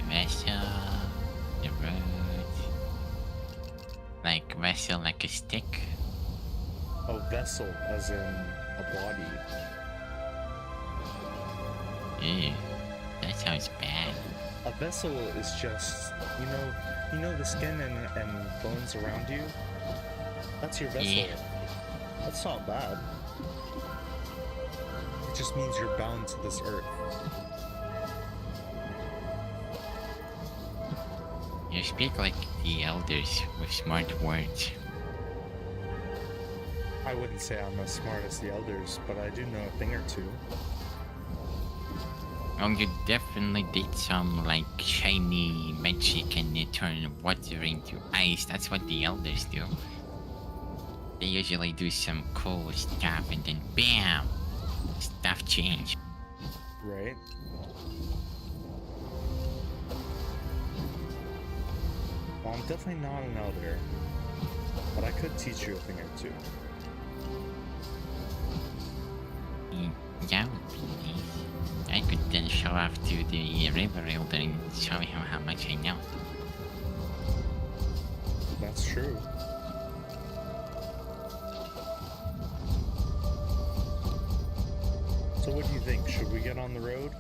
Vessel, the road. Like vessel, like a stick. Oh, vessel, as in a body. Ew, that sounds bad. A vessel is just, you know the skin and bones around you? That's your vessel. Yeah. That's not bad. It just means you're bound to this earth. speak like the elders with smart words. I wouldn't say I'm as smart as the elders, but I do know a thing or two. Oh, you definitely did some like shiny magic and you turn water into ice. That's what the elders do. They usually do some cool stuff and then BAM! Stuff change. Right? Well, I'm definitely not an elder, but I could teach you a thing or two. That would be nice. I could then show off to the river elder and show him how much I know. That's true. So what do you think? Should we get on the road?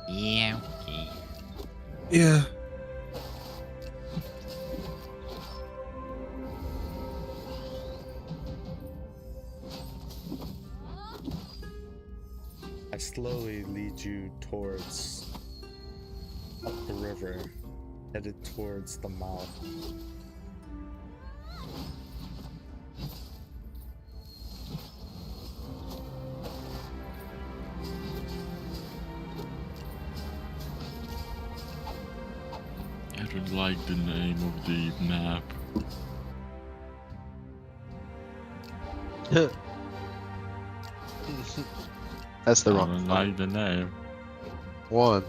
Yeah, okay. Yeah. I slowly lead you towards up the river, headed towards the mouth. I don't like the name of the map. That's the I wrong don't one. like the name. One.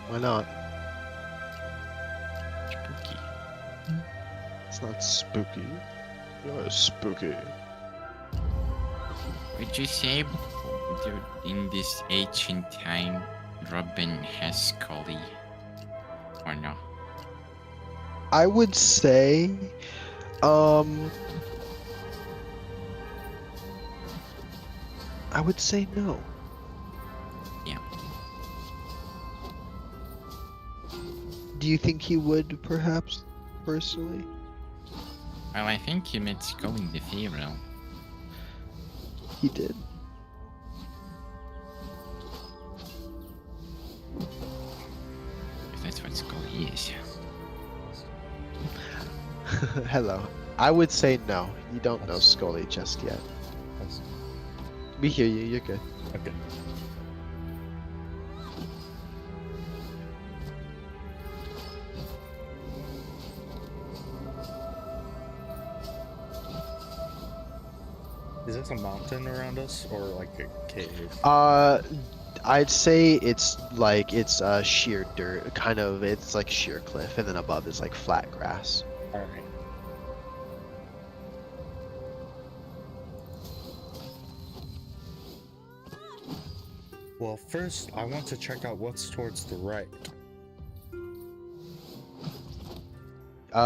Why not? Spooky. It's not spooky. You're spooky. Would you say in this ancient time, Robin has Scully? Or no? I would say, I would say no. Yeah. Do you think he would, perhaps, personally? Well, I think he met Scully in the Pharaoh. He did. If that's what Scully is. Hello. I would say no. You don't know Scully just yet. We hear you. You're good. Okay. Is this a mountain around us or like a cave? I'd say it's sheer dirt, kind of. It's like sheer cliff, and then above is like flat grass. Alright. Well, first, I want to check out what's towards the right.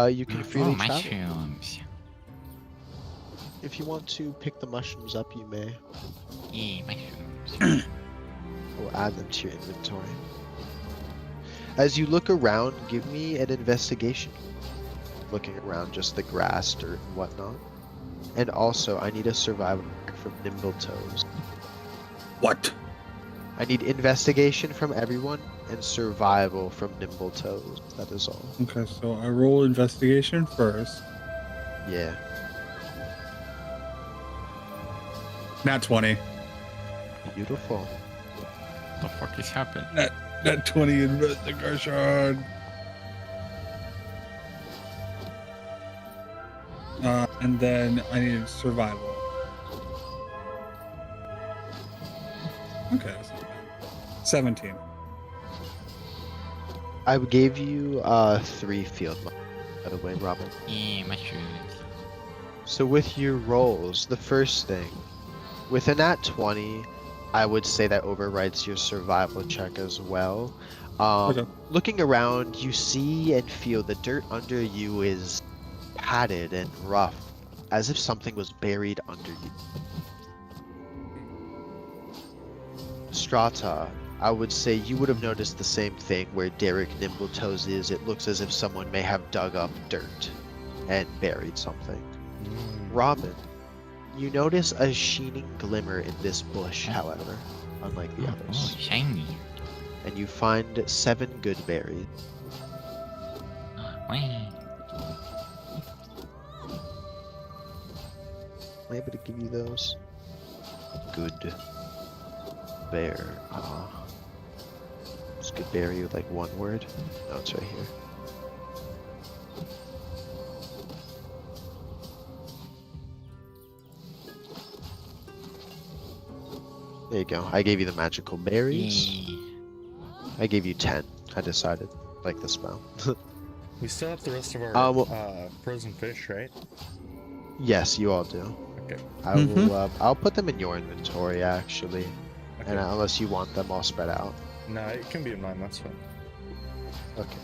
You can freely travel. mushrooms. If you want to pick the mushrooms up, you may. Yeah, mushrooms. We'll add them to your inventory. As you look around, give me an investigation. Looking around just the grass, dirt, and whatnot. And also, I need a survival check from Nimble Toes. What? I need investigation from everyone and survival from Nimble Toes. That is all. Okay, so I roll investigation first. Yeah. Nat 20. Beautiful. The fuck is happening? Nat 20 investigation. And then I need survival. Okay, that's not bad. 17. I gave you 3 field marks, by the way, Robin. Yeah, mushrooms. So with your rolls, the first thing, with a nat 20, I would say that overrides your survival check as well. Okay. Looking around, you see and feel the dirt under you is padded and rough, as if something was buried under you. Strata, I would say you would have noticed the same thing where Derek Nimbletoes is. It looks as if someone may have dug up dirt. and buried something. Mm. Robin, you notice a sheening glimmer in this bush, however, unlike the Oh, others, shiny. and you find 7 good berries. Whee. Am I able to give you those? Good bear. Is good berry with like one word? No, it's right here. There you go. I gave you the magical berries. Yay. I gave you 10. I decided. Like the smell. We still have the rest of our well- frozen fish, right? Yes, you all do. Okay. I will. I'll put them in your inventory actually, Okay. and unless you want them all spread out. No, it can be in mine. That's fine. Okay.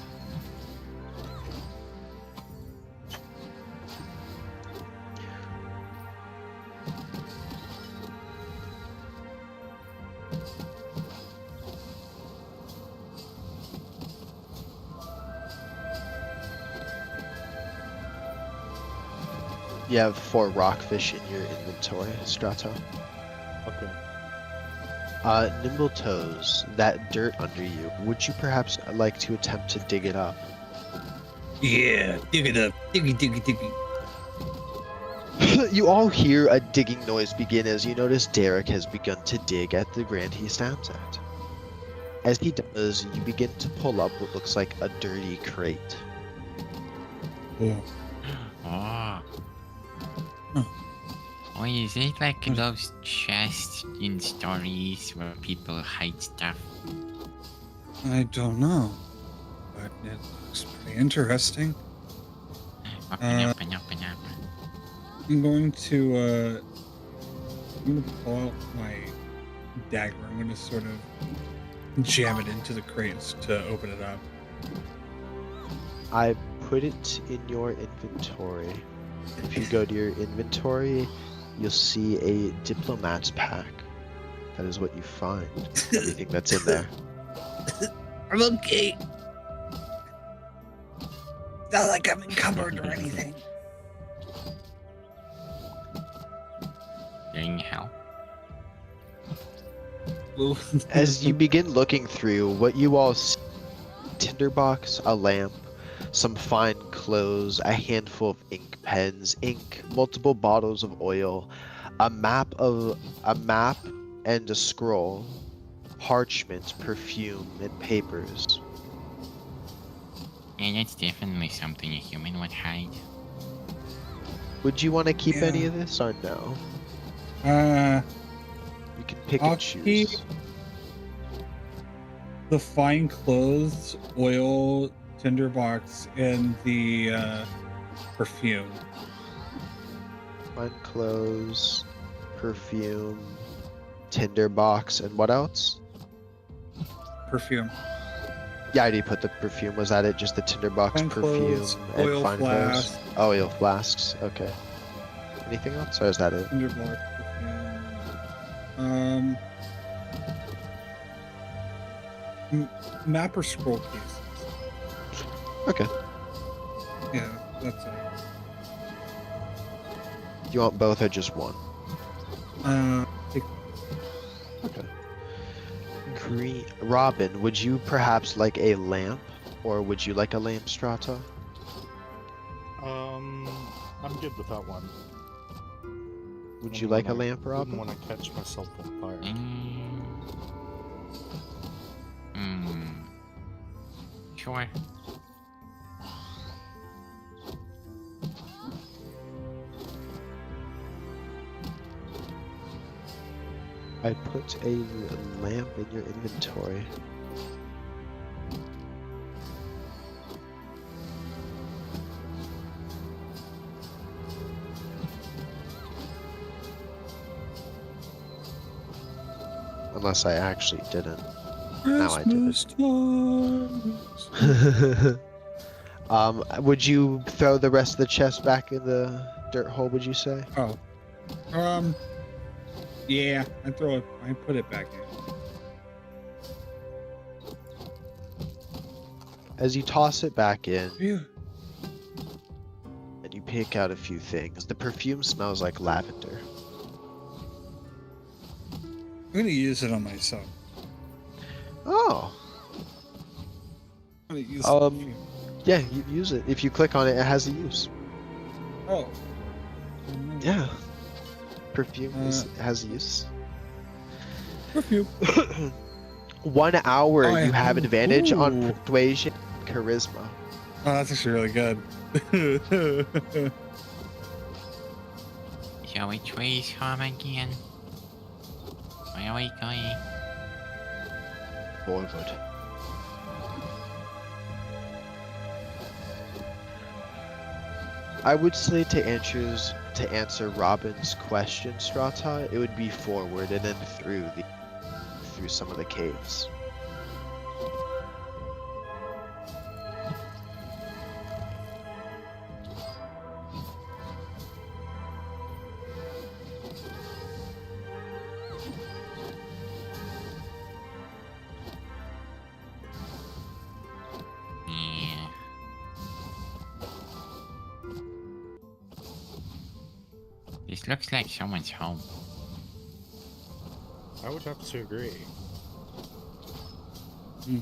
You have 4 rockfish in your inventory, Strato. Okay. Nimble Toes, that dirt under you, would you perhaps like to attempt to dig it up? Yeah, dig it up. Diggy, diggy, diggy. You all hear a digging noise begin as you notice Derek has begun to dig at the ground he stands at. As he does, you begin to pull up what looks like a dirty crate. Oh. Oh. Huh. Oh, is it like those chests in stories where people hide stuff? I don't know, but it looks pretty interesting. Open up and open up. I'm going to pull out my dagger. I'm going to sort of jam it into the crates to open it up. I put it in your inventory. If you go to your inventory, you'll see a diplomat's pack. That is what you find. Everything that's in there. I'm okay. Not like I'm encumbered or anything. Getting help. As you begin looking through, what you all see, tinderbox, a lamp, some fine clothes, a handful of ink pens, ink, multiple bottles of oil, a map and a scroll, parchment, perfume, and papers. Yeah, that's definitely something a human would hide. Would you want to keep any Yeah. of this or no? You can pick I'll and choose. keep the fine clothes, oil, tinderbox, and the perfume. Fine clothes, perfume, tinderbox, and what else? Perfume. Yeah, I already put the perfume. Was that it? Just the tinderbox, Fine perfume, clothes, and oil fine flask. clothes? Oh, oil flasks. Okay. Anything else, or is that it? Tinderbox, perfume. Map or scroll cases. Okay. Yeah, that's it. Do you want both or just one? Take Okay. Green. Robin, would you perhaps like a lamp, or would you like a lamp, Strata? I'm good with that one. Would you like a lamp, I Robin? wouldn't want to catch myself on fire. Sure. I put a lamp in your inventory. Unless I actually didn't. Now I did it. Would you throw the rest of the chest back in the dirt hole, would you say? Oh. Yeah, I put it back in. As you toss it back in, Phew. and pick out a few things. The perfume smells like lavender. I'm gonna use it on myself. Oh, I'm gonna use Um, yeah, you use it. If you click on it, it has a use. Oh. Yeah, perfume has a use. Perfume. 1 hour, Oh, you have ooh. advantage on Ooh. persuasion, charisma. Oh, that's actually really good. So which way is home again? Where are we going? Forward. I would say to answer Robin's question, Strata, it would be forward and then through some of the caves. Yeah. This looks like someone's home. I would have to agree. Hmm.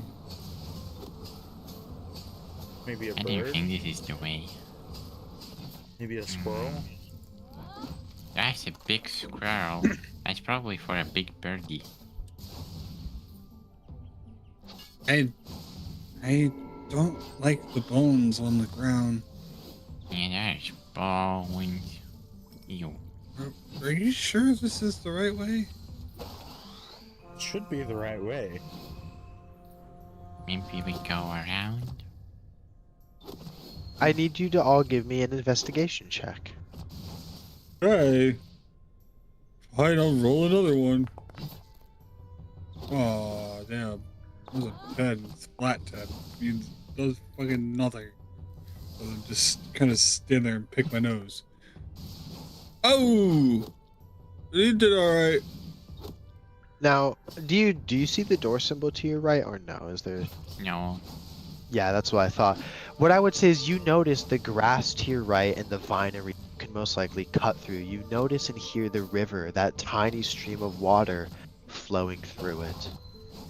Maybe a I don't bird? think this is the way. Maybe a squirrel? That's a big squirrel. That's probably for a big birdie. I don't like the bones on the ground. Yeah, there's bones. Ew. Are you sure this is the right way? It should be the right way. Maybe we go around? I need you to all give me an investigation check. Hey. Fine, I'll roll another one. Oh, damn. That was a 10. It's flat 10. Means does fucking nothing. Other than just kind of stand there and pick my nose. Oh! You did alright. Now, do you see the door symbol to your right or no? Is there? No. Yeah, that's what I thought. What I would say is you notice the grass to your right and the vinery you can most likely cut through. You notice and hear the river, that tiny stream of water flowing through it.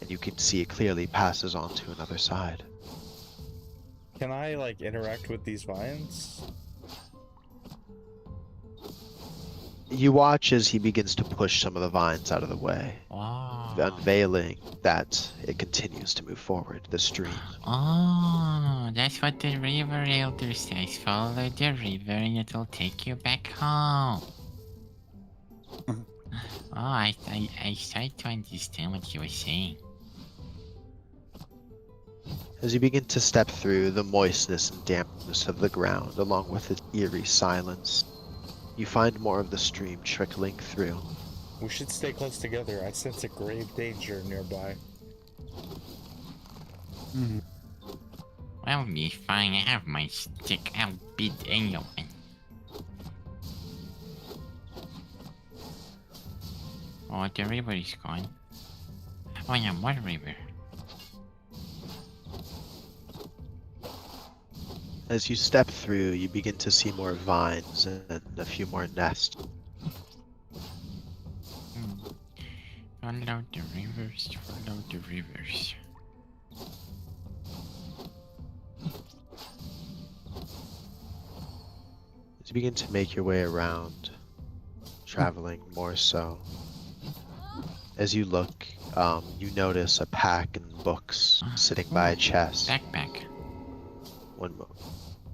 And you can see it clearly passes on to another side. Can I, like, interact with these vines? You watch as he begins to push some of the vines out of the way, Wow. unveiling that it continues to move forward, the stream. Oh, that's what the river elder says. Follow the river and it'll take you back home. Oh, I start to understand what you were saying. As you begin to step through the moistness and dampness of the ground, along with its eerie silence, you find more of the stream trickling through. We should stay close together. I sense a grave danger nearby. Mm-hmm. Well, be fine. I have my stick. I'll beat anyone. Oh, the river is gone. Oh, yeah, what river? As you step through, you begin to see more vines and a few more nests. Follow the rivers, follow the rivers. As you begin to make your way around, traveling more so, as you look, you notice a pack and books sitting by a chest. Backpack. One moment.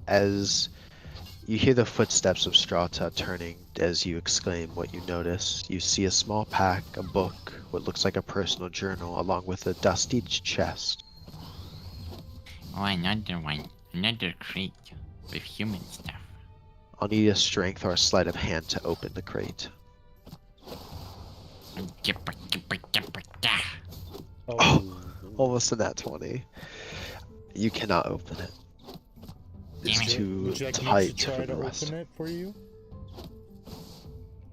As you hear the footsteps of Strata turning as you exclaim what you notice, you see a small pack, a book, what looks like a personal journal, along with a dusty chest. Oh, another one. Another crate with human stuff. I'll need a strength or a sleight of hand to open the crate. Oh, almost a nat 20. You cannot open it. It's Damn it. too Would you like me tight to try for to the rest. open it for you?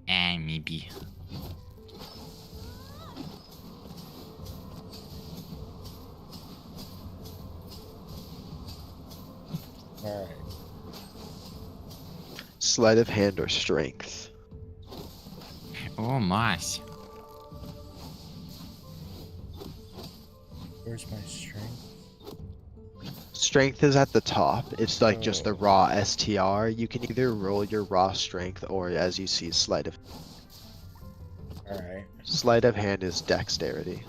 Maybe. Alright. sleight of hand or strength. Oh, Moss. Where's my strength? Strength is at the top. It's like just the Oh. raw STR. You can either roll your raw strength or, as you see, sleight of Alright. sleight of hand is dexterity.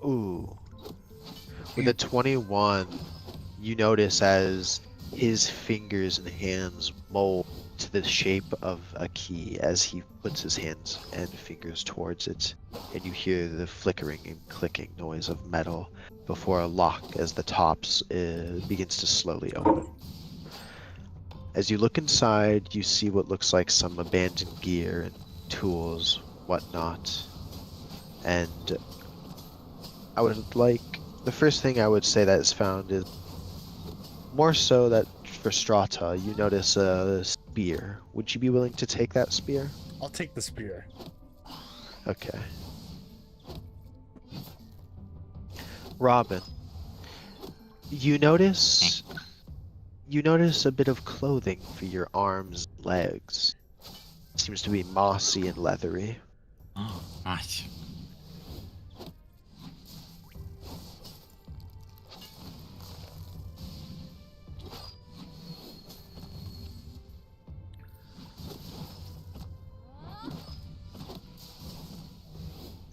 Ooh. With a 21, you notice as his fingers and hands mold to the shape of a key as he puts his hands and fingers towards it, and you hear the flickering and clicking noise of metal before a lock as the tops begins to slowly open. As you look inside, you see what looks like some abandoned gear and tools, whatnot, and I would like, the first thing I would say that is found is more so that for Strata, you notice a spear. Would you be willing to take that spear? I'll take the spear. Okay. Robin, you notice a bit of clothing for your arms and legs. Seems to be mossy and leathery. Oh, Moss.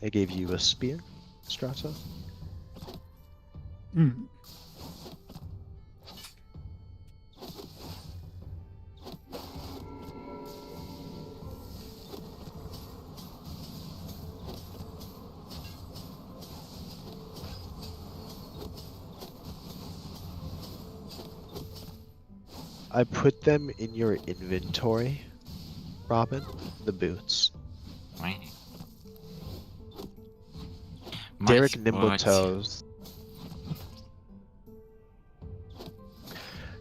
They gave you a spear, Strata? Hmm. I put them in your inventory, Robin, the boots. Right. Derek Moss, Nimbletoes.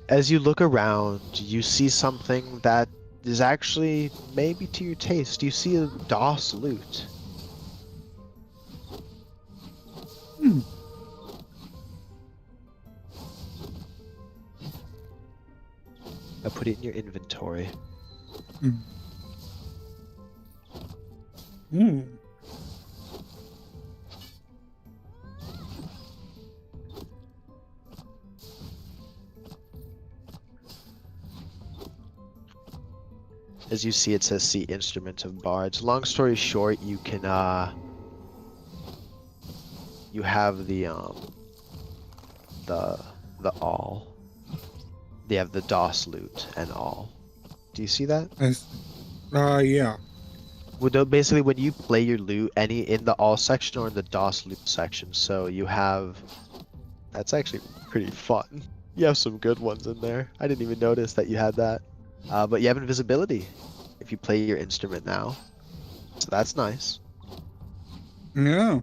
As you look around, you see something that is actually maybe to your taste. You see a DOS loot. Hmm. I put it in your inventory. Hmm. Hmm. As you see, it says "See Instrument of Bards." Long story short, you can you have the all. They have the DOS loot and all. Do you see that? Yeah. Basically, when you play your loot, any in the all section or in the DOS loot section, so you have. That's actually pretty fun. You have some good ones in there. I didn't even notice that you had that. But you have invisibility if you play your instrument now, so that's nice. Yeah.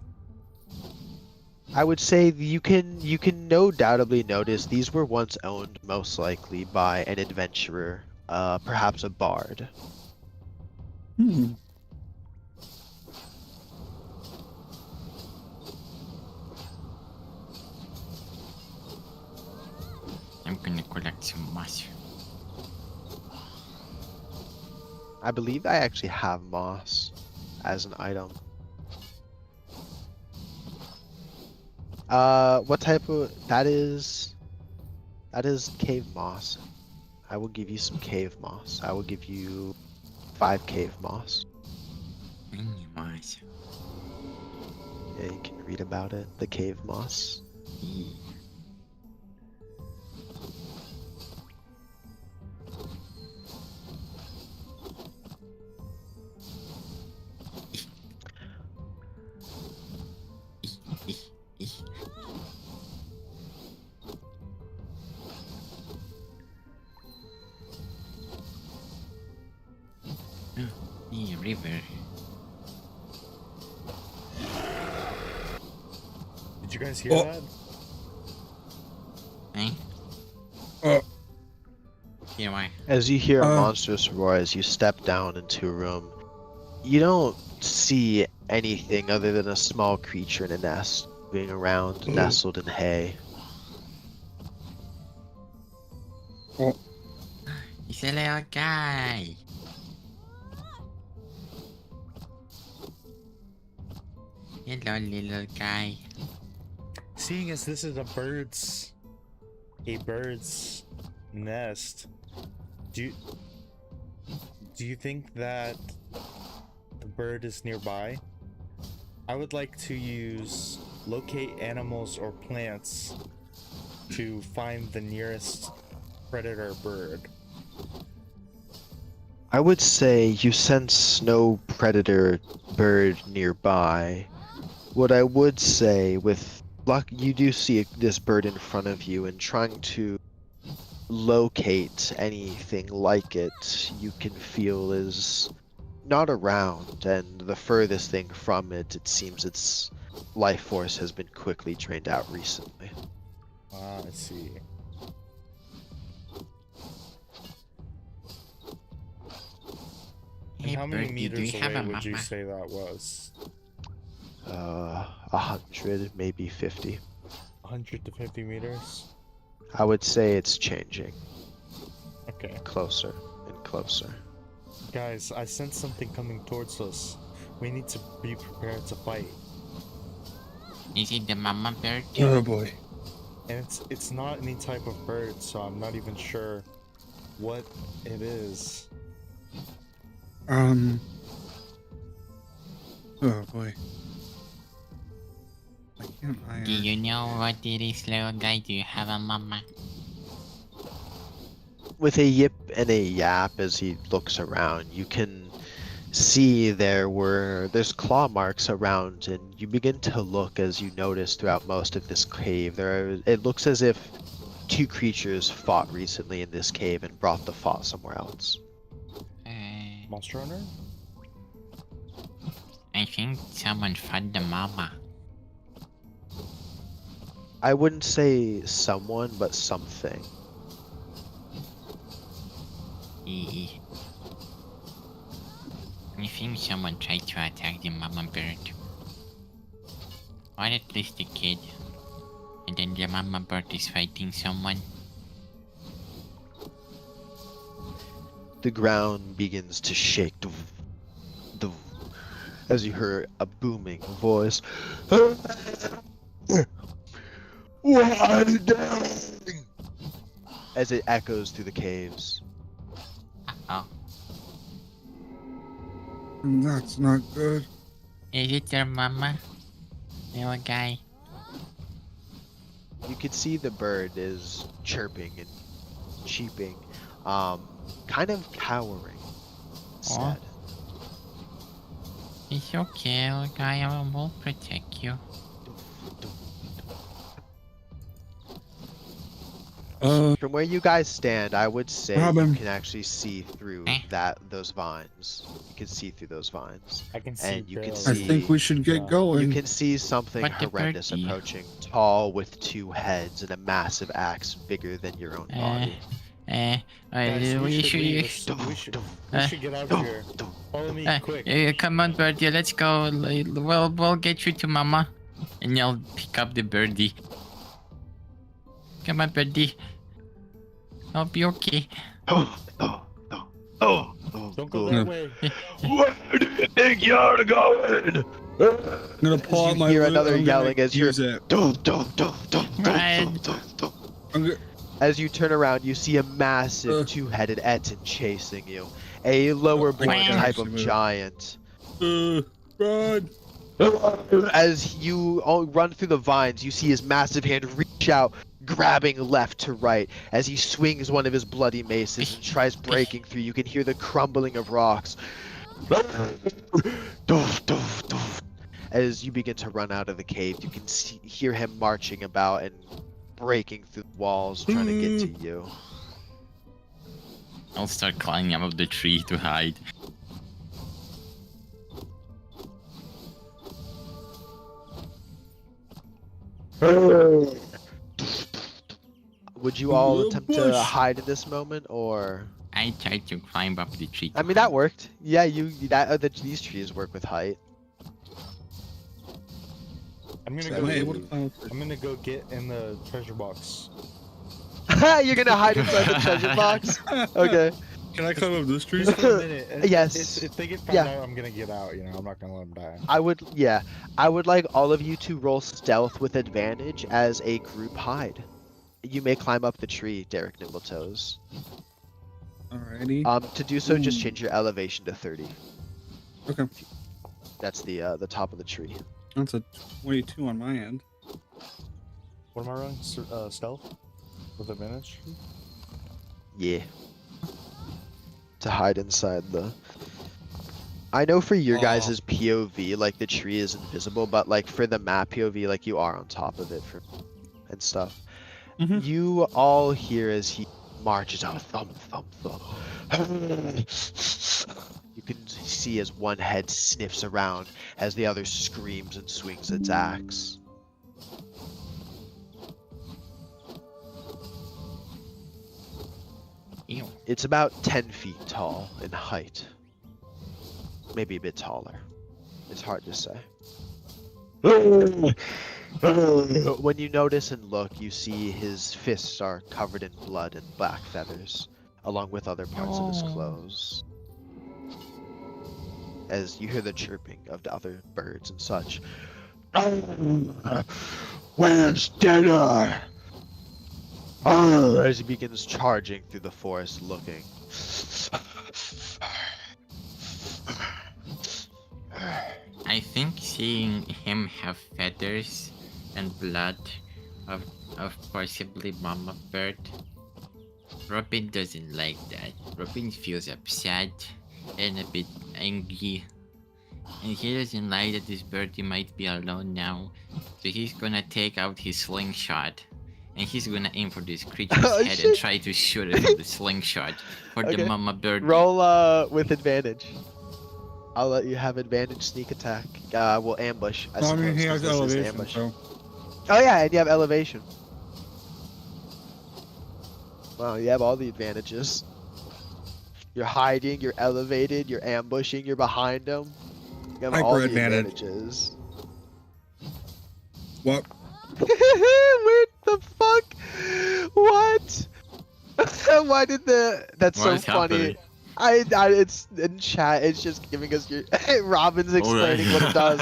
I would say you can no doubtably notice these were once owned most likely by an adventurer, perhaps a bard. Hmm. I'm gonna collect some moss. I believe I actually have moss as an item. What type of that is cave moss. I will give you some cave moss. I will give you 5 cave moss. Moss. Yeah, you can read about it. The cave moss. River. Did you guys hear Oh. that? Eh? Uh, Yeah, why? As you hear a Uh. monstrous roar as you step down into a room, you don't see anything other than a small creature in a nest moving around, nestled in hay. Oh, It's a little guy. Hello, little guy. Seeing as this is a bird's nest, do you think that the bird is nearby? I would like to use locate animals or plants to find the nearest predator bird. I would say you sense no predator bird nearby. What I would say, with luck, you do see this bird in front of you, and trying to locate anything like it, you can feel is not around, and the furthest thing from it, it seems its life force has been quickly drained out recently. Ah, I see. And Hey, how many birdie, do meters you have away a would you mama? say that was? 100, maybe 50. 100 to 50 meters? I would say it's changing Okay. closer and closer. Guys, I sense something coming towards us. We need to be prepared to fight. Is it the mama bird? oh boy. And it's not any type of bird, so I'm not even sure what it is. Oh boy. Why can't I? Do you know what it is, little guy? Do you have a mama? With a yip and a yap as he looks around, you can see there's claw marks around, and you begin to look as you notice throughout most of this cave. It looks as if two creatures fought recently in this cave and brought the fought somewhere else. Monster Hunter? I think someone fed the mama. I wouldn't say someone, but something. I think someone tried to attack the mama bird. Or at least the kid. And then the mama bird is fighting someone. The ground begins to shake as you hear a booming voice. As it echoes through the caves. Oh, That's not good. is it their mama? Little guy. You can see the bird is chirping and cheeping, kind of cowering. Sad. It's okay, little guy. I will protect you. From where you guys stand, I would say Robin. you can actually see through those vines. You can see through those vines. I can see And you can barely. I see- think we should get Yeah. going. You can see something But the horrendous birdie- approaching, tall with two heads and a massive axe bigger than your own body. Guys, we we should leave should. us- we should get out of here. Follow me, quick. Come on, birdie. Let's go. We'll get you to mama, and you'll pick up the birdie. Come on, birdie. I'll be okay. Don't go that way. Where do you think you're going? I'm gonna pull you out my hear loot, another I'm gonna yelling as you're use it. Ryan. I'm go- As you turn around, you see a massive two-headed Etin chasing you. A lower-born Ryan. type of giant. Run! As you all run through the vines, you see his massive hand reach out, grabbing left to right. As he swings one of his bloody maces and tries breaking through, you can hear the crumbling of rocks. As you begin to run out of the cave, you can hear him marching about and breaking through the walls, trying to get to you. I'll start climbing out of the tree to hide. Would you all Little attempt to bush. hide in this moment, or? I tried to climb up the tree. I mean, that worked. Yeah, these trees work with height. I'm gonna Am I able go. to climb up I'm gonna go get in the treasure box. You're gonna hide inside the treasure box? Okay. Can I climb up this tree? Just for a minute. Yes. If they get found Yeah. out, I'm gonna get out. You know, I'm not gonna let them die. I would like all of you to roll stealth with advantage as a group hide. You may climb up the tree, Derek Nimbletoes. Alrighty. To do so, just Ooh. change your elevation to 30. Okay. That's the top of the tree. That's a 22 on my end. What am I running? Stealth? With advantage? Yeah. To hide inside the. I know for your guys' POV, like the tree is invisible, but like for the map POV, like you are on top of it and stuff. Mhm. You all hear as he marches out, thump, thump, thump. You can see as one head sniffs around as the other screams and swings its axe. Ew. It's about 10 feet tall in height. Maybe a bit taller. It's hard to say. When you notice and look, you see his fists are covered in blood and black feathers, along with other parts of his No. clothes. As you hear the chirping of the other birds and such. Where's dinner? As he begins charging through the forest looking. I think seeing him have feathers and blood of possibly mama bird, Robin doesn't like that. Robin feels upset and a bit angry. And he doesn't like that this birdie might be alone now. So he's gonna take out his slingshot. And he's gonna aim for this creature's Oh, head shit. and try to shoot it with the slingshot for Okay. the mama birdie. Roll with advantage. I'll let you have advantage sneak attack. We'll ambush. I No, I mean, suppose, he 'cause has this is elevation, ambush. so. Oh yeah, and you have elevation. Wow, you have all the advantages. You're hiding, you're elevated, you're ambushing, you're behind them. You have all Hyper the advantage. advantages. What? What the fuck? What? Why did that's What so is funny. happening? It's in chat, it's just giving us your Robin's explaining what it does.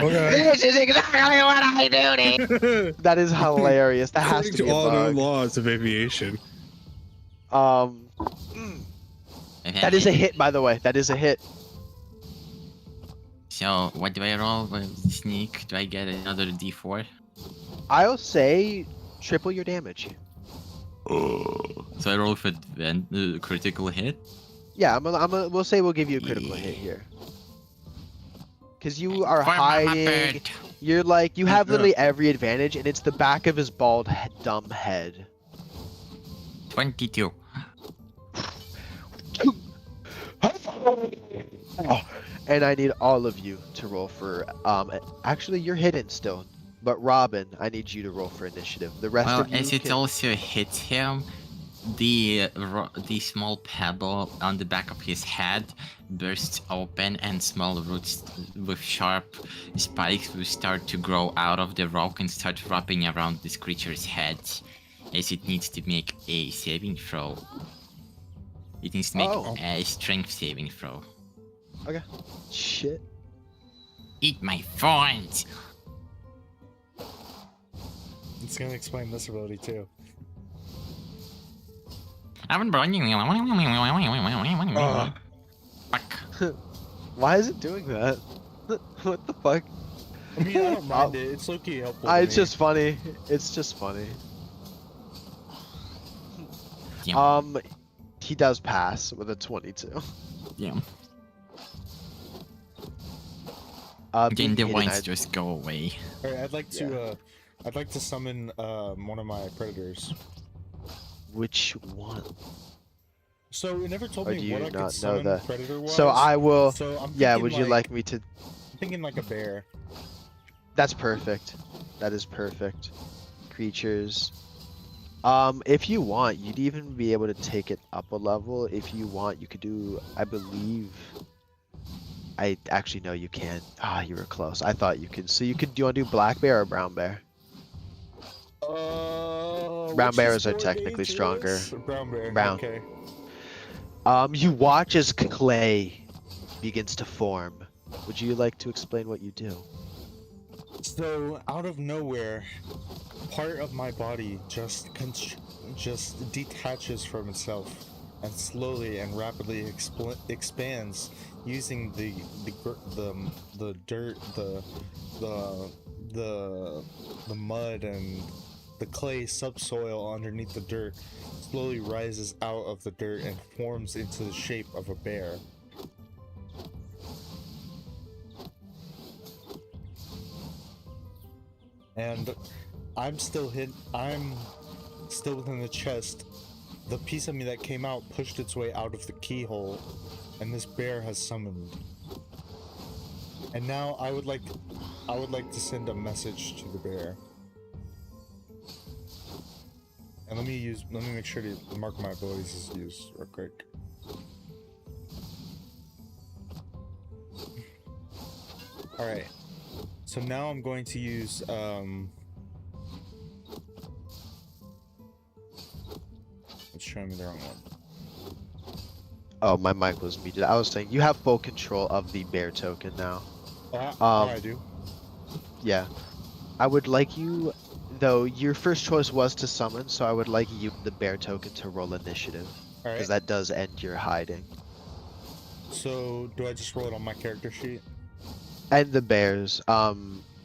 Okay. This is exactly what I do. That is hilarious. That has According to to be a all known bug. laws of aviation. That is a hit, by the way. That is a hit. So, what do I roll with sneak? Do I get another d4? I'll say triple your damage. So I roll for critical hit? Yeah, we'll say we'll give you a critical hit here. Cause you are For Mama hiding. Bird. You're like, you have Yeah. literally every advantage, and it's the back of his bald, dumb head. 22. And I need all of you to roll for, actually you're hidden still. But Robin, I need you to roll for initiative. The rest Well, of you as it can... also hits him, the small pebble on the back of his head bursts open, and small roots with sharp spikes will start to grow out of the rock and start wrapping around this creature's head, as it needs to make a saving throw. It needs to make Oh. a strength saving throw. Okay. Shit. Eat my thorns! It's gonna explain this ability too. I've been burning. Uh, Fuck. Why is it doing that? What the fuck? I mean, I don't mind it. It's low-key helpful. to It's me. just funny. It's just funny. Yeah. He does pass with a 22. Yeah. Then being the hidden, wines I- just go away. Alright, I'd like to summon one of my predators. Which one? So it never told Or me do you what I not could know summon that? predator-wise. So I will. So I'm Yeah, thinking would you like me to? I'm thinking like a bear. That's perfect. That is perfect. Creatures. If you want, you'd even be able to take it up a level. If you want, you could do. I believe. I actually know you can. Ah, you were close. I thought you could. So you could. Do you want to do black bear or brown bear? Brown which is bears are more technically stronger. dangerous? Brown bear. Brown. Okay. You watch as clay begins to form. Would you like to explain what you do? So out of nowhere, part of my body just detaches from itself and slowly and rapidly expands using the dirt, the mud and the clay subsoil underneath the dirt slowly rises out of the dirt and forms into the shape of a bear. And I'm still within the chest. The piece of me that came out pushed its way out of the keyhole, and this bear has summoned. And now I would like to send a message to the bear. And let me make sure to mark my abilities as used real quick. Alright. So now I'm going to use it's showing me the wrong one. Oh, my mic was muted. I was saying you have full control of the bear token now. I do. Yeah. I would like you, though your first choice was to summon, so I would like you, the bear token, to roll initiative. Because that does end your hiding. So do I just roll it on my character sheet? And the bears, oh,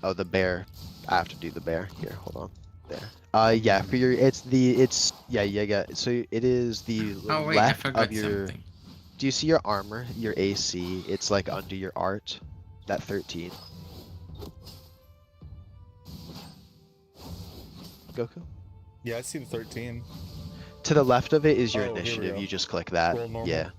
the bear. I have to do the bear. Here, hold on. There. Yeah, for your, yeah. So it is the Oh wait, I left forgot of your, something. do you see your armor, your AC? It's like under your art, that 13. Goku? Yeah, I see the 13. To the left of it is your Oh, here we initiative. go. You just click that. Roll normal? Yeah.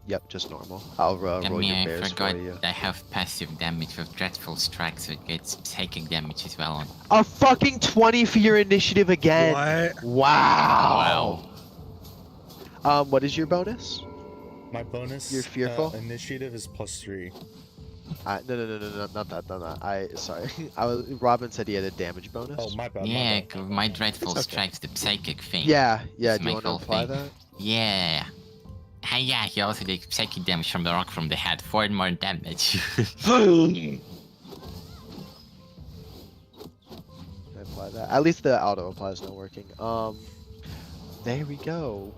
Yep, just normal. I'll roll I your mean, I bears forgot for you. I have passive damage with Dreadful Strike, so it gets psychic damage as well. A fucking 20 for your initiative again. What? Wow. What is your bonus? My bonus You're fearful? initiative is +3. No, not that. Sorry. Robin said he had a damage bonus. Oh, my bad. Yeah, My bad. 'cause my Dreadful It's okay. Strike's the psychic thing. Yeah. It's Do my you want to full apply thing. that? Yeah. Yeah, he also did psychic damage from the rock from the head, 4 more damage. I apply that. At least the auto apply is not working. There we go.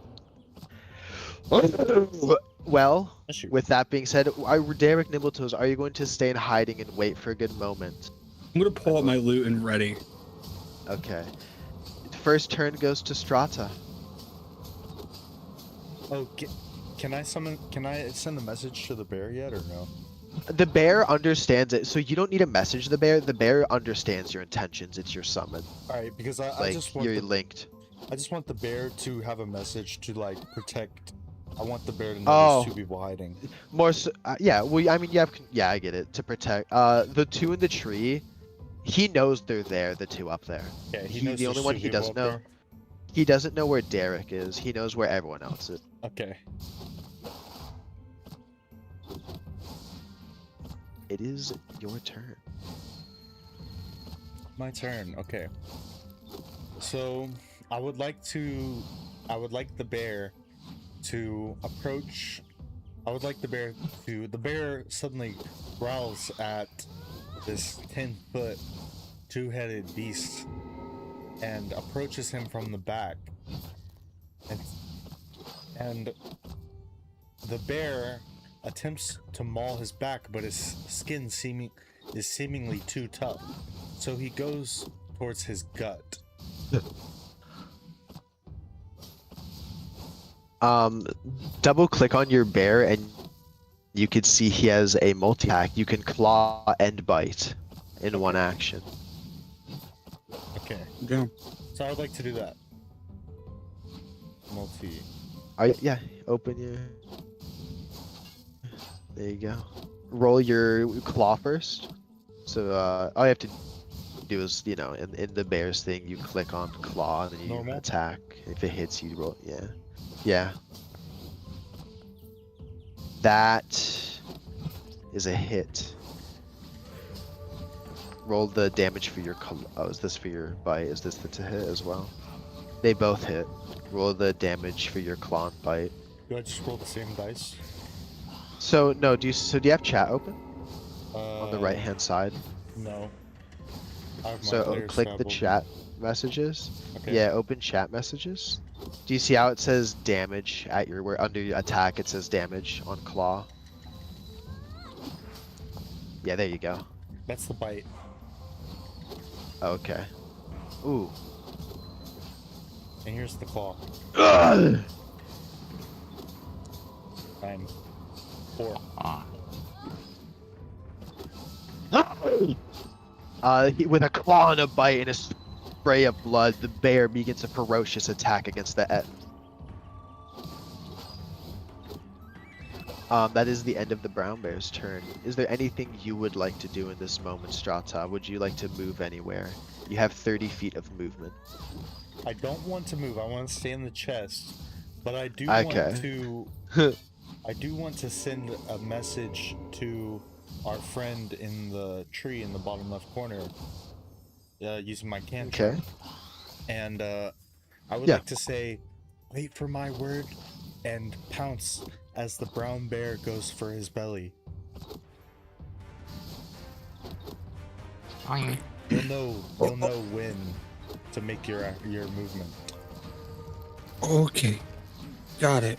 Well, Issue. with that being said, Derek Nimbletoes, are you going to stay in hiding and wait for a good moment? I'm gonna pull out my loot and ready. Okay. First turn goes to Strata. Oh, can I send a message to the bear yet or no? The bear understands it, so you don't need to message the bear. The bear understands your intentions. It's your summon. Alright, because I Like, just want you're linked. I just want the bear to have a message to like protect. I want the bear to know Oh. there's 2 people hiding. More so, yeah, well, I mean, yeah, I get it. To protect, the 2 in the tree, he knows they're there, the 2 up there. Yeah, he He- knows the there's only one 2 he people doesn't up know. there. He doesn't know where Derek is. He knows where everyone else is. Okay. It is your turn. My turn. Okay. So I would like the bear to approach. The bear suddenly growls at this 10-foot, 2-headed beast and approaches him from the back. And the bear attempts to maul his back, but his skin is seemingly too tough. So he goes towards his gut. Double click on your bear and you can see he has a multi-attack. You can claw and bite in one action. Okay. Go. So I would like to do that. Multi. Yeah, open your... There you go. Roll your claw first. So all you have to do is, you know, in the bear's thing, you click on claw and then you Normal? attack. If it hits, you roll. Yeah. Yeah. That is a hit. Roll the damage for your. Oh, is this for your bite? Is this to hit as well? They both hit. Roll the damage for your claw and bite. Do I just roll the same dice? So no, do you have chat open on the right hand side? No. I have my So player's click tab the open. chat messages. Okay. Yeah, open chat messages. Do you see how it says damage at your where under your attack it says damage on claw? Yeah, there you go. That's the bite. Okay. Ooh. And here's the claw. Ugh! 9. 4. Ah. With a claw and a bite and a spray of blood, the bear begins a ferocious attack against the Et. That is the end of the brown bear's turn. Is there anything you would like to do in this moment, Strata? Would you like to move anywhere? You have 30 feet of movement. I don't want to move. I want to stay in the chest, but I do Okay. want to. I do want to send a message to our friend in the tree in the bottom left corner, using my cantrip. Okay. And I would Yeah. like to say, wait for my word, and pounce as the brown bear goes for his belly. Boing. You'll know when to make your movement. Okay. Got it.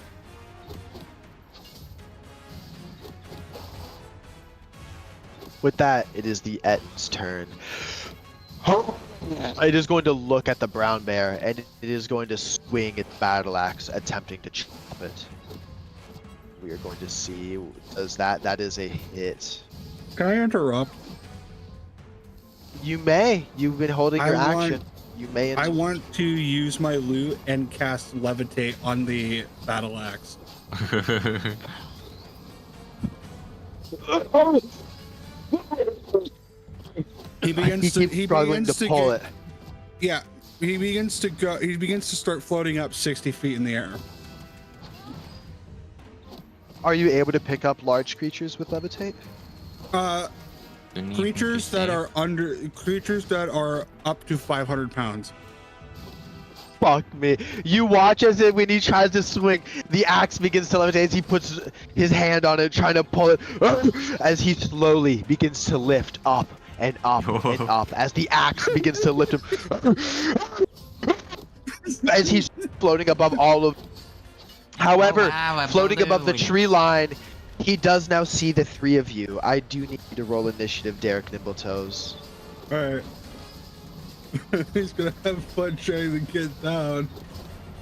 With that, it is the Et's turn. It is going to look at the brown bear, and it is going to swing its battle axe, attempting to chop it. We are going to see. Does that is a hit. Can I interrupt? You may. You've been holding your I want- action. You may. I want to use my loot and cast levitate on the battle axe. He begins to. keeps He struggling begins to to pull get- Yeah, he begins to go. He begins to start floating up 60 feet in the air. Are you able to pick up large creatures with levitate? You need Creatures to that save. creatures that are up to 500 pounds. Fuck me. You watch as when he tries to swing, the axe begins to levitate as he puts his hand on it, trying to pull it, as he slowly begins to lift up and up and up, as the axe begins to lift him, as he's floating above all of. However, Oh, wow, I'm floating above the balloon. tree line, he does now see the three of you. I do need you to roll initiative, Derek Nimbletoes. Alright. He's gonna have fun trying to get down.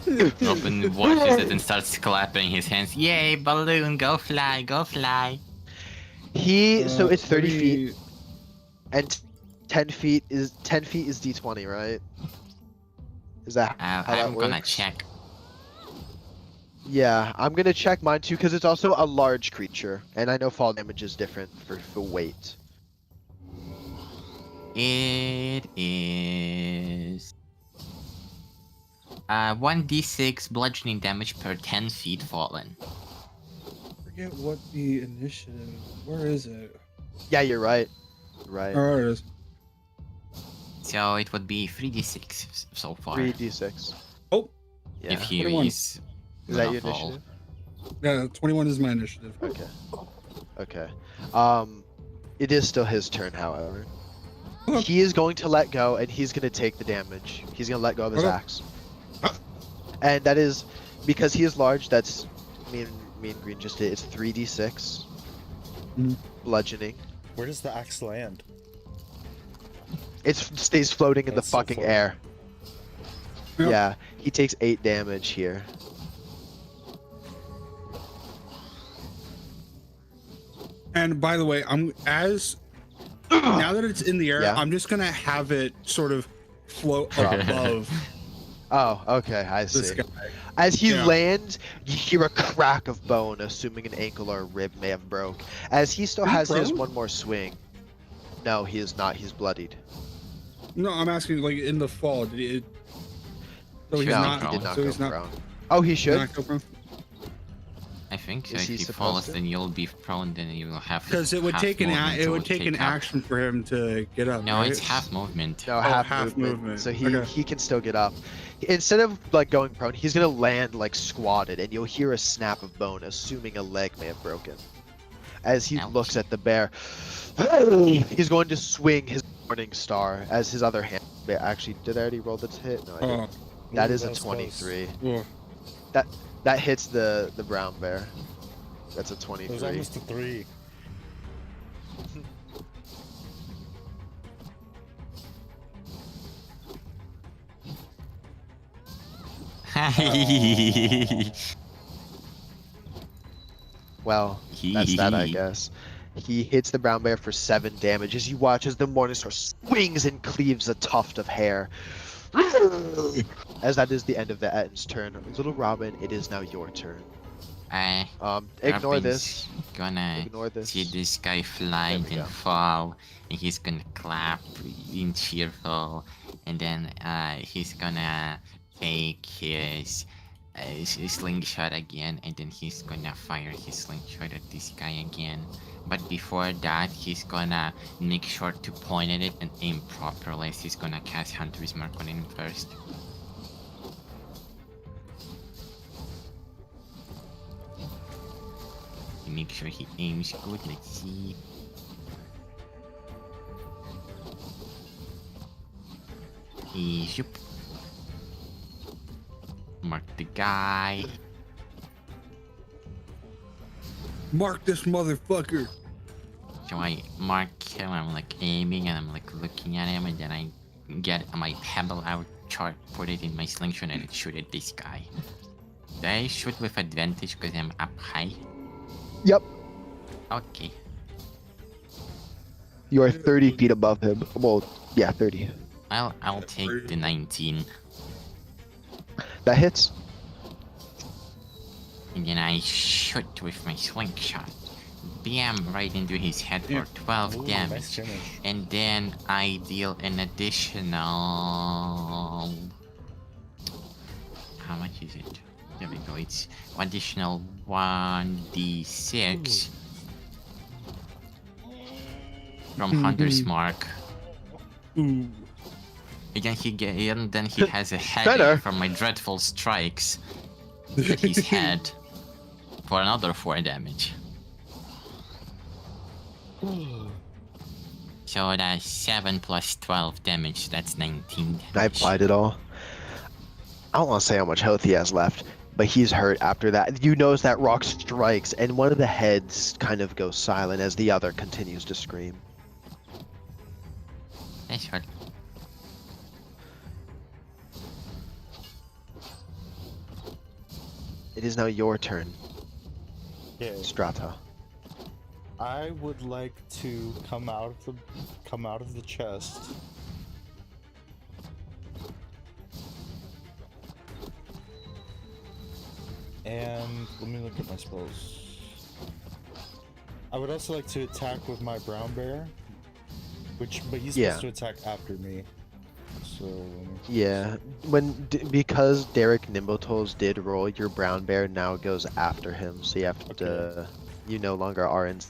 Robin watches it and starts clapping his hands. Yay, balloon, go fly, go fly. So it's 30 let feet. me- And 10 feet is d20, right? Is that how that I'm gonna works? check. Yeah, I'm gonna check mine too because it's also a large creature, and I know fall damage is different for weight. It is 1d6 bludgeoning damage per 10 feet fallen. Forget what the initiative. Where is it? Yeah, you're right. Right. Oh, there it is. So it would be 3d6 so far. 3d6. Oh, Yeah. If you 21. use Is that your Ruffle. initiative? yeah, 21 is my initiative. Okay. Okay. It is still his turn, however. Okay. He is going to let go, and he's going to take the damage. He's going to let go of his Okay. axe. And that is because he is large. That's me and Green just did. It's 3d6 Mhm. bludgeoning. Where does the axe land? It stays floating in the It's still fucking floating. air. Yep. Yeah, he takes 8 damage here. And by the way, now that it's in the air, Yeah. I'm just gonna have it sort of float Drop. above Oh, okay, I this see. guy. As he Yeah. lands, you hear a crack of bone, assuming an ankle or a rib may have broke. As he still Is he has his prone? one more swing. No, he is not. He's bloodied. No, I'm asking like in the fall. Did it? So he's No, not. he did not so go he's not. prone. Oh, he should. Not go prone? I think so. Is If he he supposed falls, to? then you'll be prone. Then you will have Because it would half take movement, it so would take an up. action for him to get up. No, right? it's half movement. No, Oh, half, half movement. movement. So he Okay. he can still get up. Instead of like going prone, he's gonna land like squatted, and you'll hear a snap of bone, assuming a leg may have broken. As he Ouch. looks at the bear, he's going to swing his morning star as his other hand. Actually, did I already roll the hit? No, I didn't. That Ooh, is a was close. 23. Oh. That hits the brown bear. That's a It was 23. almost a 3. Well, that's that, I guess. He hits the brown bear for 7 damage as you watch as the Morningstar swings and cleaves a tuft of hair. As that is the end of the Ettin's turn. Little Robin, it is now your turn. Ignore Robin's this. Gonna Ignore this. see this guy fly There we and go. fall, and he's gonna clap in cheerful, and then he's gonna take his slingshot again, and then he's gonna fire his slingshot at this guy again. But before that, he's gonna make sure to point at it and aim properly. So he's gonna cast Hunter's Mark on him first. Make sure he aims good. Let's see. Shoop. Mark the guy. Mark this motherfucker. So I mark him. I'm like aiming and I'm like looking at him, and then I get my pebble out chart, put it in my slingshot, and shoot at this guy. Do I shoot with advantage because I'm up high? Yep. Okay. You are 30 feet above him. Well, yeah, 30. I'll take the 19. That hits. And then I shoot with my slingshot. Bam! Right into his head for 12 Ooh, damage. nice damage. And then I deal an additional... How much is it? There we go. It's additional 1d6 from Hunter's Mark. Ooh. And then he has a Better. headache from my dreadful strikes that he's had for another 4 damage. So that's 7 plus 12 damage. That's 19 damage. I applied it all. I don't want to say how much health he has left, but he's hurt after that. You notice that rock strikes, and one of the heads kind of goes silent as the other continues to scream. That's what. It is now your turn, Okay. Strata. I would like to come out of the chest. And let me look at my spells. I would also like to attack with my brown bear, but he's Yeah. supposed to attack after me. So Yeah, because Derek Nimbletoes did roll, your brown bear now goes after him, so you have to. You no longer are in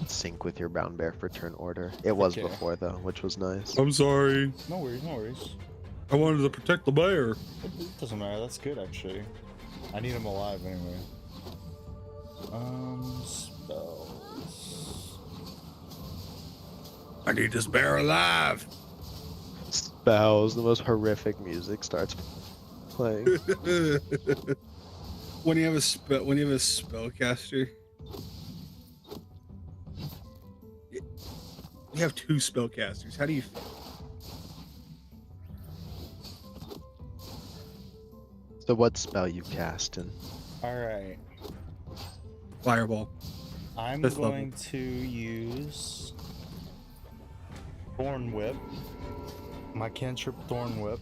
sync with your brown bear for turn order. It was Okay. before though, which was nice. I'm sorry. no worries, no worries. I wanted to protect the bear. It doesn't matter. That's good actually. I need him alive anyway. Spells. I need this bear alive. Spells, the most horrific music starts playing. When you have a spellcaster, you have 2 spellcasters. How do you? So what spell you casting? All right. Fireball. I'm Fifth level. going to use Thorn Whip, my cantrip Thorn Whip,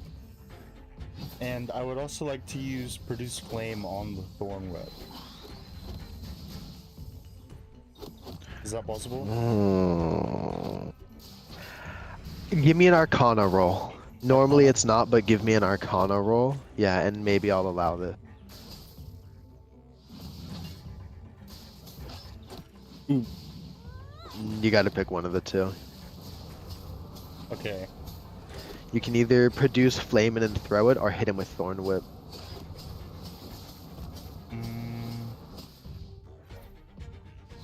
and I would also like to use Produce Flame on the Thorn Whip. Is that possible? Give me an Arcana roll. Normally it's not, but give me an Arcana roll. Yeah, and maybe I'll allow this. Ooh. You got to pick one of the two. Okay. You can either produce flame and then throw it, or hit him with Thorn Whip.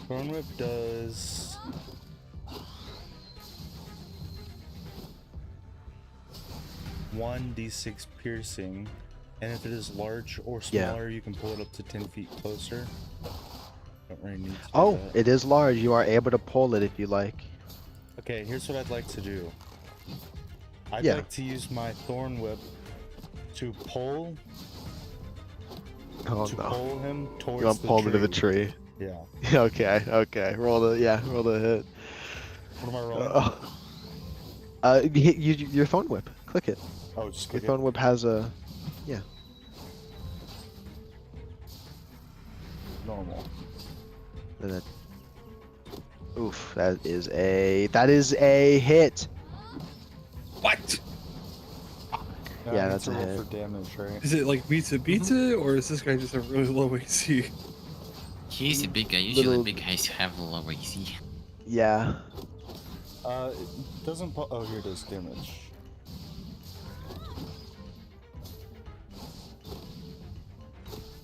Thorn Whip does 1d6 piercing, and if it is large or Yeah. smaller, you can pull it up to 10 feet closer. Don't really need to do Oh, that. it is large. You are able to pull it if you like. Okay, here's what I'd like to do. I'd Yeah. like to use my Thorn Whip to pull Oh no. pull him towards You want to the pull him into the tree. tree? Yeah. Okay, okay. Roll the hit. What am I rolling? You hit your Thorn Whip. Click it. Oh, just Your click it. Thorn Whip has a. Yeah. Normal. And then, oof, that is a hit. What? Now Yeah, I need that's to a roll hit. for damage, right? Is it like pizza, or is this guy just a really low AC? He's a big guy. Usually Little- big guys have low AC. Yeah. It doesn't. Oh, here it is. Damage.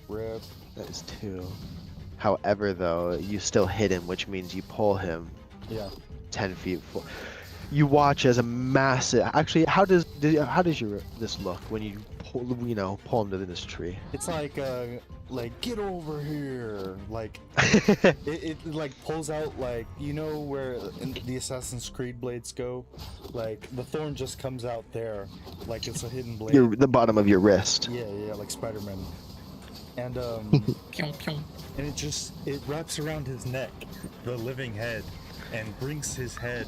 Rip. That is 2. However, though, you still hit him, which means you pull him Yeah. 10 feet. You watch as a massive. Actually, how does this look when you pull him to this tree? It's like get over here. Like it like pulls out, like, you know where the Assassin's Creed blades go? Like the thorn just comes out there, like it's a hidden blade. The bottom of your wrist. Yeah, like Spider-Man. And Pyong, pyong. and it wraps around his neck, the living head, and brings his head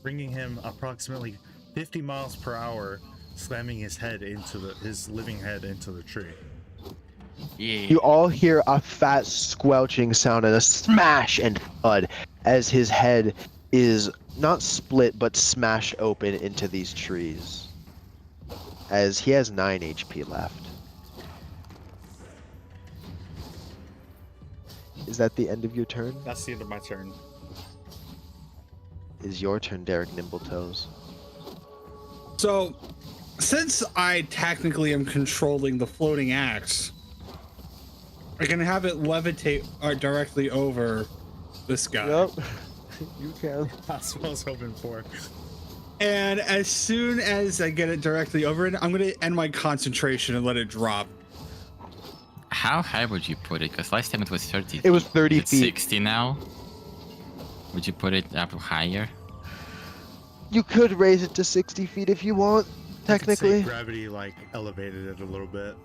bringing him approximately 50 miles per hour, slamming his living head into the tree. Yeah. You all hear a fat squelching sound and a smash and thud as his head is not split but smashed open into these trees. As he has 9 HP left. Is that the end of your turn? That's the end of my turn. Is your turn, Derek Nimbletoes. So, since I technically am controlling the floating axe, I can have it levitate directly over this guy. Yep. You can. That's what I was hoping for. And as soon as I get it directly over it, I'm going to end my concentration and let it drop. How high would you put it? Because last time it was 30. It was 30 It's feet. 60 now. Would you put it up higher? You could raise it to 60 feet if you want, You could say technically. gravity like elevated it a little bit.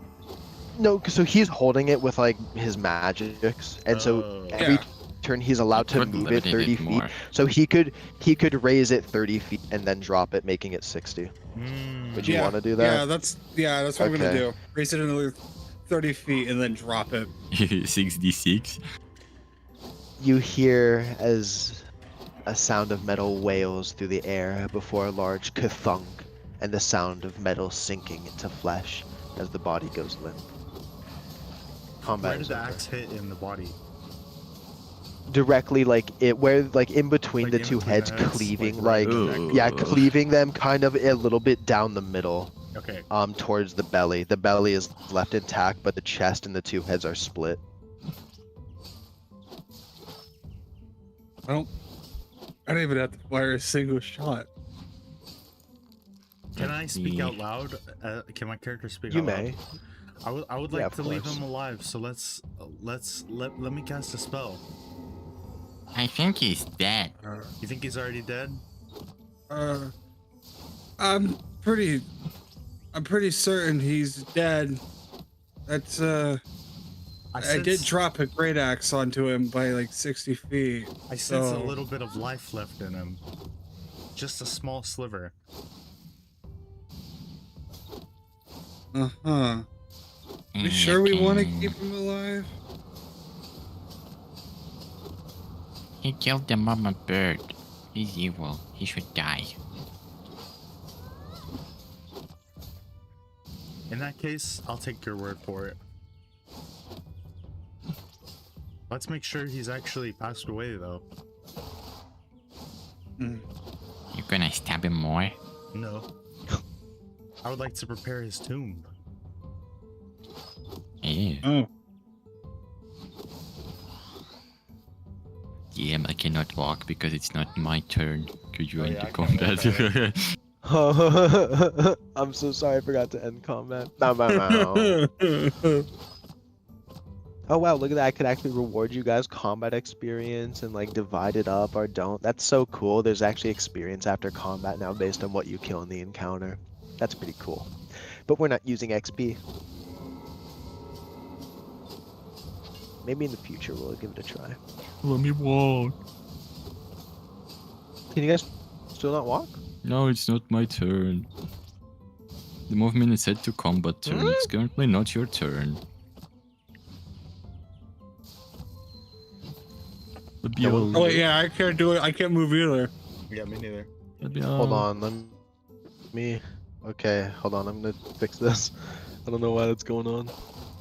No, so he's holding it with like his magics, and so Oh. every Yeah. turn he's allowed to Could move it levitate 30 feet. more. So he could raise it 30 feet and then drop it, making it 60. Would you Yeah, want to do that? Yeah, that's what I'm going Okay. to do. Raise it another 30 feet and then drop it. 6d6. You hear as a sound of metal wails through the air before a large kathunk, and the sound of metal sinking into flesh as the body goes limp. Combat Where did is the over. axe hit in the body? Directly, like in between Like the in two between heads, the heads, cleaving, like like, right in the neck? yeah, Ugh. cleaving them kind of a little bit down the middle, Okay. towards the belly. The belly is left intact, but the chest and the two heads are split. I don't even have to fire a single shot. Can I speak Yeah. out loud? Can my character speak You out loud? may. I would Yeah, like of to leave course. him alive. So let me cast a spell. I think he's dead. You think he's already dead? I'm pretty certain he's dead. That's I did drop a great axe onto him by like 60 feet. I sense a so- little bit of life left in him. Just a small sliver. Uh-huh. You Mm, sure we want to can- keep him alive? He killed the mama bird. He's evil. He should die. In that case, I'll take your word for it. Let's make sure he's actually passed away, though. Mm. You're gonna stab him more? No. I would like to prepare his tomb. Ew. Oh, Yeah, I cannot walk because it's not my turn to join yeah, the I can't walk combat. I'm so sorry I forgot to end combat. Bow, bow, bow. Oh wow, look at that. I could actually reward you guys combat experience and like divide it up or don't. That's so cool. There's actually experience after combat now based on what you kill in the encounter. That's pretty cool. But we're not using XP. Maybe in the future we'll give it a try. Let me walk. Can you guys still not walk? No, it's not my turn. The movement is set to combat turn. It's currently not your turn. Let me No, out. oh wait, yeah, I can't do it. I can't move either. Yeah, me neither. Let me Hold out. on, let me. Okay, hold on. I'm gonna fix this. I don't know why that's going on.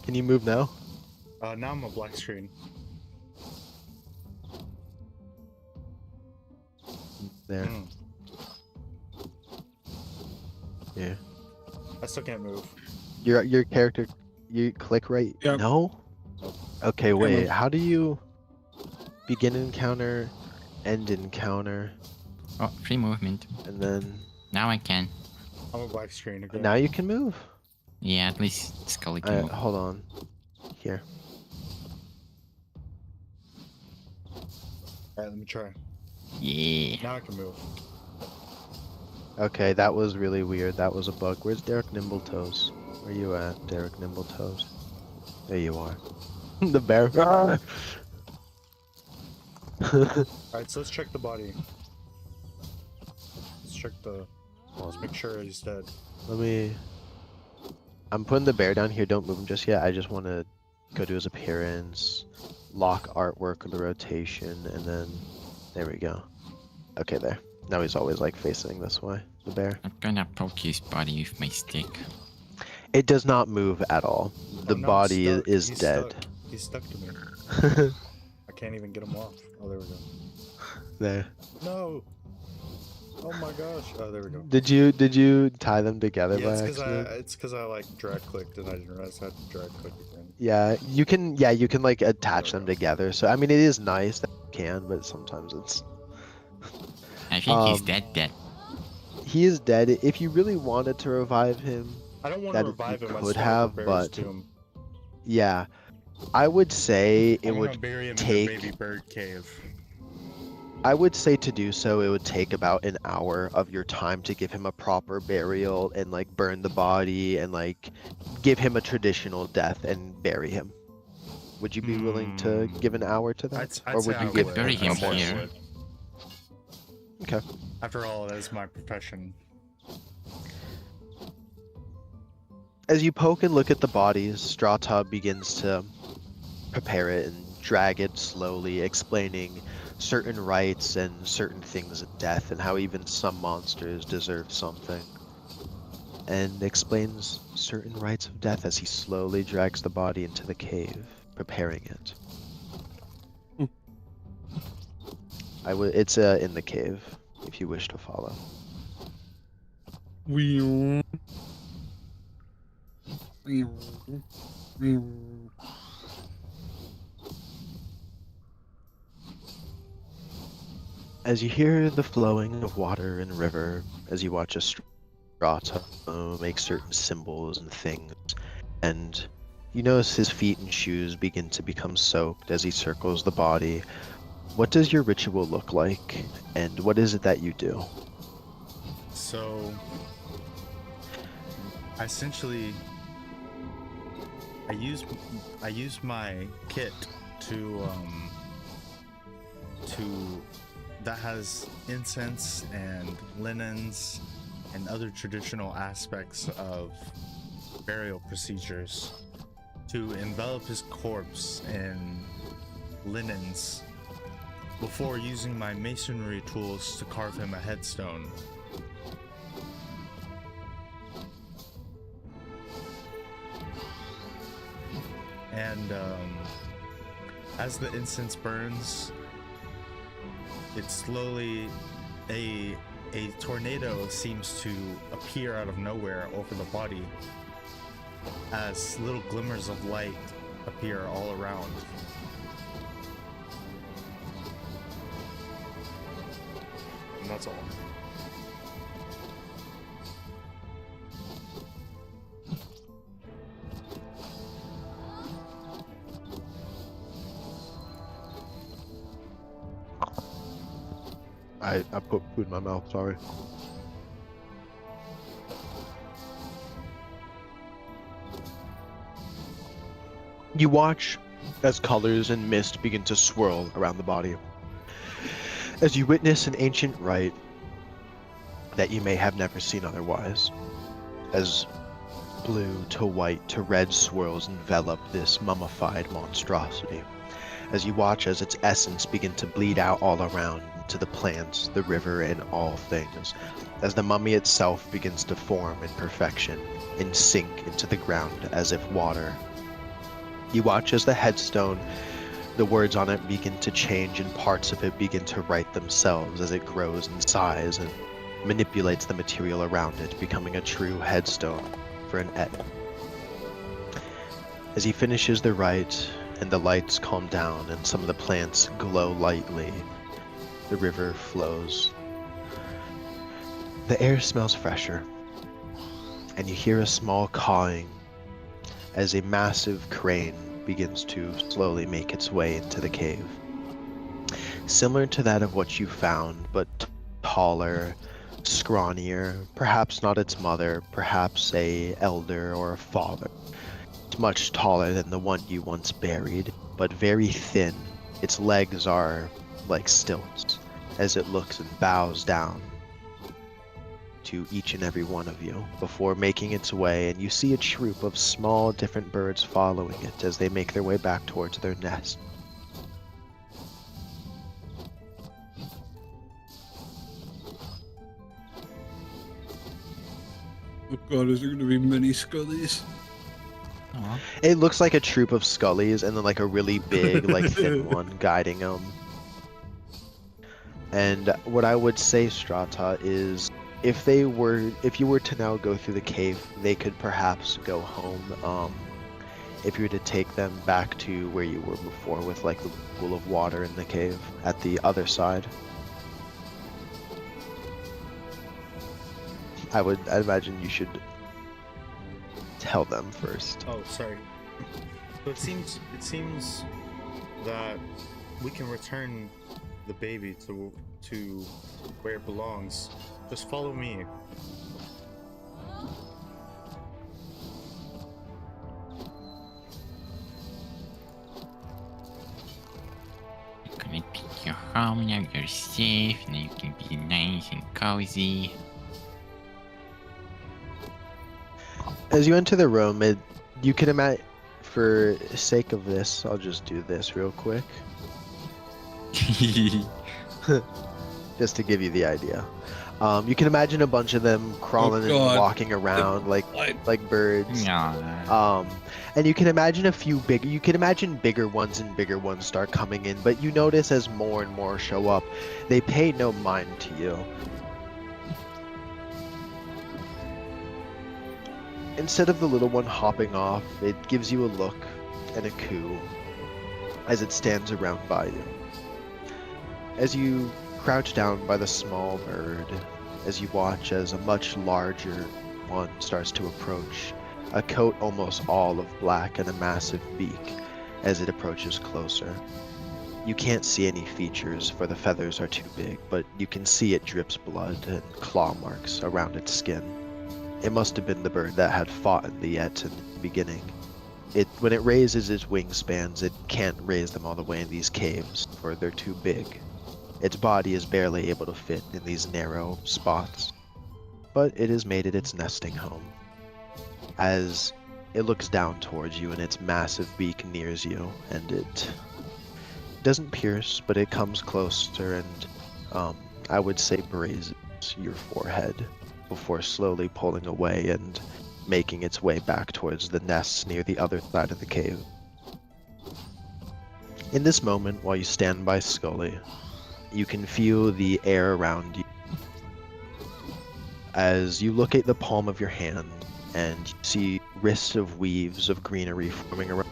Can you move now? Now I'm a black screen. There. Mm. Yeah. I still can't move. Your character. You click right. Yep. No. Okay, wait. move. How do you begin encounter, end encounter, Oh, free movement. and then Now I can. I'm a black screen again. now you can move? Yeah, at least Scully can move. Hold on. Here. Alright, let me try. Yeah. Now I can move. Okay, that was really weird. That was a bug. Where's Derek Nimbletoes? Where you at, Derek Nimbletoes? There you are. The bear. Ah! Alright, so let's check the body. Let's check the... Let's make sure he's dead. Let me. I'm putting the bear down here. Don't move him just yet. I just want to go to his appearance, lock artwork of the rotation, and then there we go. Okay, there. Now he's always like facing this way. The bear. I'm gonna poke his body with my stick. It does not move at all. The Oh, no, body stuck. is He's dead. Stuck. He's stuck to me. I can't even get him off. Oh, there we go. There. No! Oh my gosh. Oh, there we go. Did you tie them together Yeah, by it's accident? because I like drag clicked and I didn't realize I had to drag click again. Yeah, you can. Yeah, you can like attach them together. So I mean, it is nice that you can, but sometimes it's. I think he's Um, dead. He is dead. If you really wanted to revive him, I don't want That to you revive him. I could just wanna have, prepare his but- tomb. yeah, I would say it I'm gonna would. bury him take- in the baby bird cave. I would say to do so, it would take about an hour of your time to give him a proper burial and like burn the body and like give him a traditional death and bury him. Would you be willing to give an hour to that, I'd or say would I you would. give Could bury him a more? here. Okay. After all, that is my profession. As you poke and look at the bodies, Strata begins to prepare it and drag it slowly, explaining certain rites and certain things of death and how even some monsters deserve something. And explains certain rites of death as he slowly drags the body into the cave, preparing it. It's in the cave, if you wish to follow. As you hear the flowing of water and river, as you watch a strata make certain symbols and things, and you notice his feet and shoes begin to become soaked as he circles the body. What does your ritual look like, and what is it that you do? So, essentially, I use my kit to that has incense and linens and other traditional aspects of burial procedures to envelop his corpse in linens before using my masonry tools to carve him a headstone. And As the incense burns, it slowly a tornado seems to appear out of nowhere over the body as little glimmers of light appear all around. And that's all. I put food in my mouth, sorry. You watch as colors and mist begin to swirl around the body. As you witness an ancient rite that you may have never seen otherwise. As blue to white to red swirls envelop this mummified monstrosity. As you watch as its essence begin to bleed out all around into the plants, the river, and all things. As the mummy itself begins to form in perfection and sink into the ground as if water. You watch as the headstone, the words on it begin to change and parts of it begin to write themselves as it grows in size and manipulates the material around it, becoming a true headstone for an Ed. As he finishes the rite and the lights calm down and some of the plants glow lightly, the river flows. The air smells fresher, and you hear a small cawing as a massive crane begins to slowly make its way into the cave. Similar to that of what you found, but taller, scrawnier, perhaps not its mother, perhaps a elder or a father. It's much taller than the one you once buried, but very thin. Its legs are like stilts, as it looks and bows down to each and every one of you before making its way, and you see a troop of small different birds following it as they make their way back towards their nest. Oh god, is there going to be many Scullies? Aw. It looks like a troop of scullies and then like a really big like thin one guiding them. And what I would say, Strata, is if you were to now go through the cave, they could perhaps go home. If you were to take them back to where you were before with like the pool of water in the cave at the other side. I'd imagine you should tell them first. Oh, sorry. So it seems that we can return the baby to where it belongs. Just follow me. I'm gonna take you home now. You're safe. Now you can be nice and cozy. As you enter the room, you can imagine, for sake of this, I'll just do this real quick, just to give you the idea. You can imagine a bunch of them crawling and God. walking around like birds. Aw. And you can imagine you can imagine bigger ones and bigger ones start coming in, but you notice as more and more show up, they pay no mind to you. Instead of the little one hopping off, it gives you a look and a coo as it stands around by you. As you crouch down by the small bird, as you watch as a much larger one starts to approach, a coat almost all of black and a massive beak as it approaches closer. You can't see any features for the feathers are too big, but you can see it drips blood and claw marks around its skin. It must have been the bird that had fought in the Yet in the beginning. When it raises its wingspans, it can't raise them all the way in these caves, for they're too big. Its body is barely able to fit in these narrow spots, but it has made it its nesting home. As it looks down towards you and its massive beak nears you, and it doesn't pierce, but it comes closer and I would say grazes your forehead before slowly pulling away and making its way back towards the nests near the other side of the cave. In this moment, while you stand by Scully, you can feel the air around you as you look at the palm of your hand and you see wrists of weaves of greenery forming around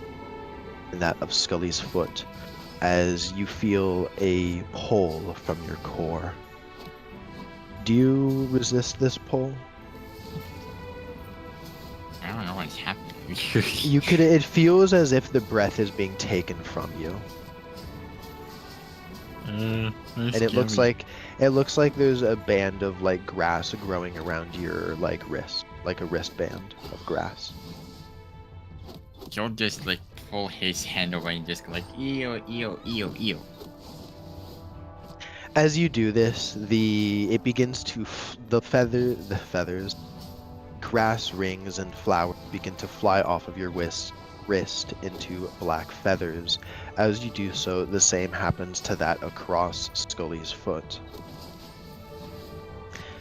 that of Scully's foot as you feel a pull from your core. Do you resist this pull? I don't know what's happening. It feels as if the breath is being taken from you. And it looks like there's a band of like grass growing around your like wrist, like a wristband of grass. He'll just like pull his hand away and just go like ew, ew, ew, ew. As you do this, it begins to the feathers, grass rings and flowers begin to fly off of your wrist into black feathers. As you do so, the same happens to that across Scully's foot.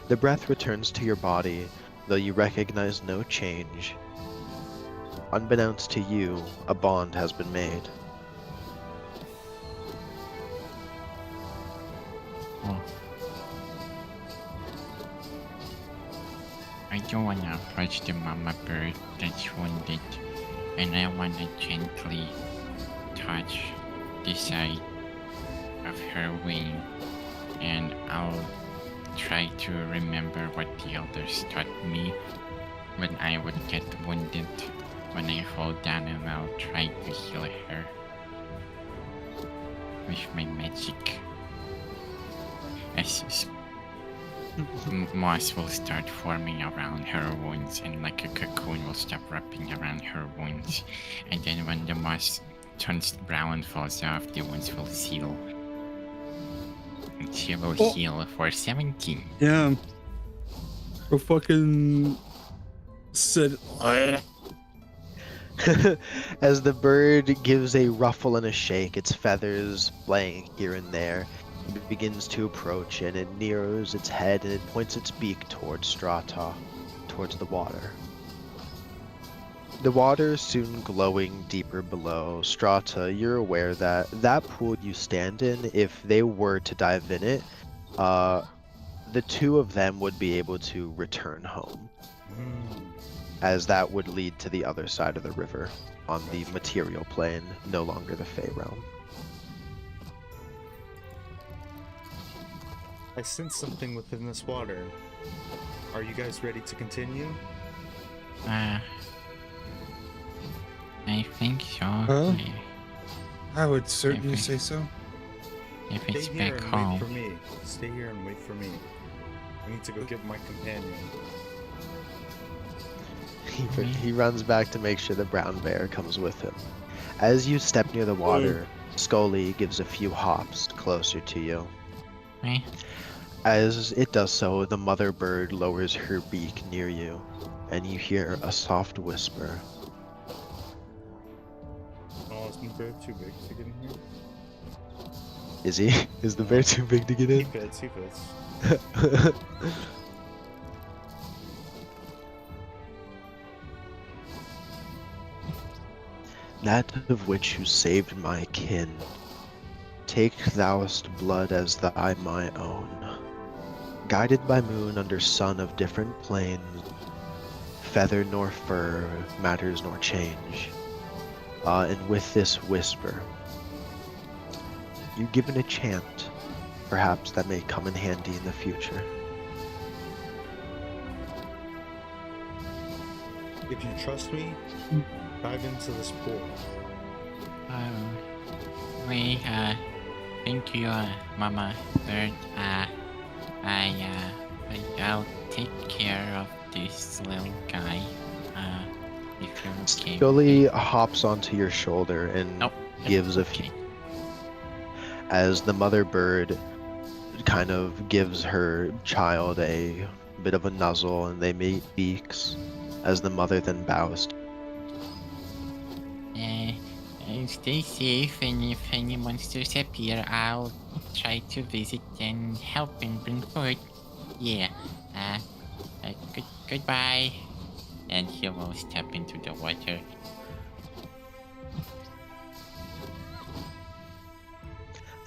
The breath returns to your body, though you recognize no change. Unbeknownst to you, a bond has been made. Oh. I don't want to approach the mama bird that's wounded, and I want to gently touch the side of her wing, and I'll try to remember what the elders taught me when I would get wounded. When I fall down, and I'll try to heal her with my magic. As moss will start forming around her wounds, and like a cocoon will start wrapping around her wounds, and then when the moss turns brown and falls off, the wounds will seal. And she will heal for 17. Yeah. Bro fucking said, As the bird gives a ruffle and a shake, its feathers flaying here and there, it begins to approach, and it nears its head and it points its beak towards Strata, towards the water. The water soon glowing deeper below. Strata, you're aware that that pool you stand in, if they were to dive in it, the two of them would be able to return home, as that would lead to the other side of the river, on the material plane, no longer the Fey realm. I sense something within this water. Are you guys ready to continue? I think so. Huh? I would certainly say so. If it's Stay here back and home. wait for me. Stay here and wait for me. I need to go get my companion. He runs back to make sure the brown bear comes with him. As you step near the water, Scully gives a few hops closer to you. Me? As it does so, the mother bird lowers her beak near you, and you hear a soft whisper. Oh, isn't the bear too big to get in here? Is he? Is the bear too big to get He in? fits, he fits. That of which you saved my kin. Take thou'st blood as thy my own. Guided by moon under sun of different plains, feather nor fur matters nor change. And with this whisper, you given a chant, perhaps that may come in handy in the future. If you trust me, dive into this pool. Thank you, Mama Bird. I'll take care of this little guy. If you're okay. Scully hops onto your shoulder and Nope. gives a Okay. as the mother bird kind of gives her child a bit of a nuzzle, and they meet beaks as the mother then bows. Stay safe, and if any monsters appear, I'll try to visit and help and bring food. Yeah. Goodbye. And he will step into the water.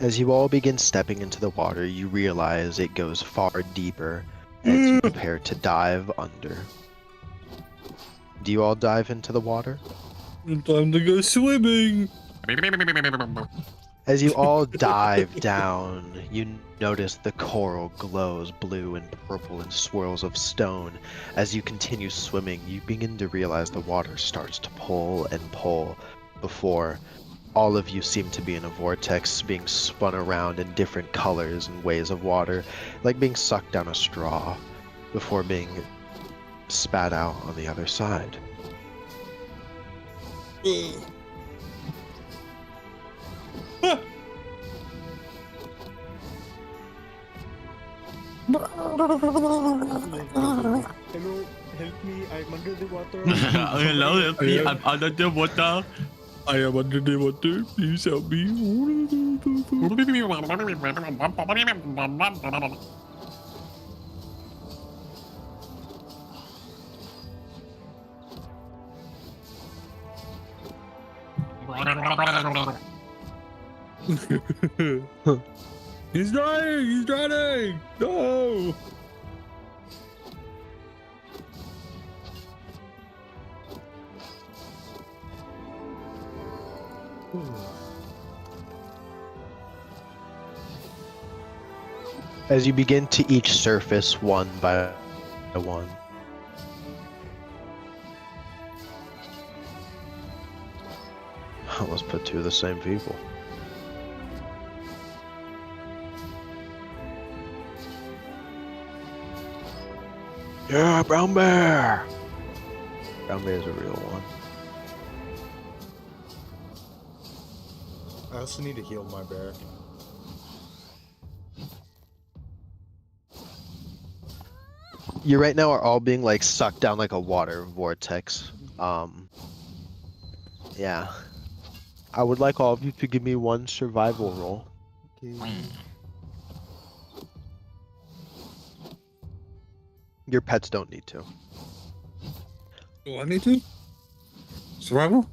As you all begin stepping into the water, you realize it goes far deeper as you prepare to dive under. Do you all dive into the water? Time to go swimming. As you all dive down, you notice the coral glows blue and purple in swirls of stone. As you continue swimming, you begin to realize the water starts to pull and pull before all of you seem to be in a vortex being spun around in different colors and ways of water, like being sucked down a straw before being spat out on the other side. Hello, help me! I'm under the water. Hello, help me, I'm under the water. I am under the water. Please help me. He's dying! He's drowning! No! As you begin to each surface one by one. Let's put two of the same people. Yeah, brown bear! Brown bear is a real one. I also need to heal my bear. You right now are all being like sucked down like a water vortex. Yeah. I would like all of you to give me one survival roll. Your pets don't need to. Do I need to? Survival?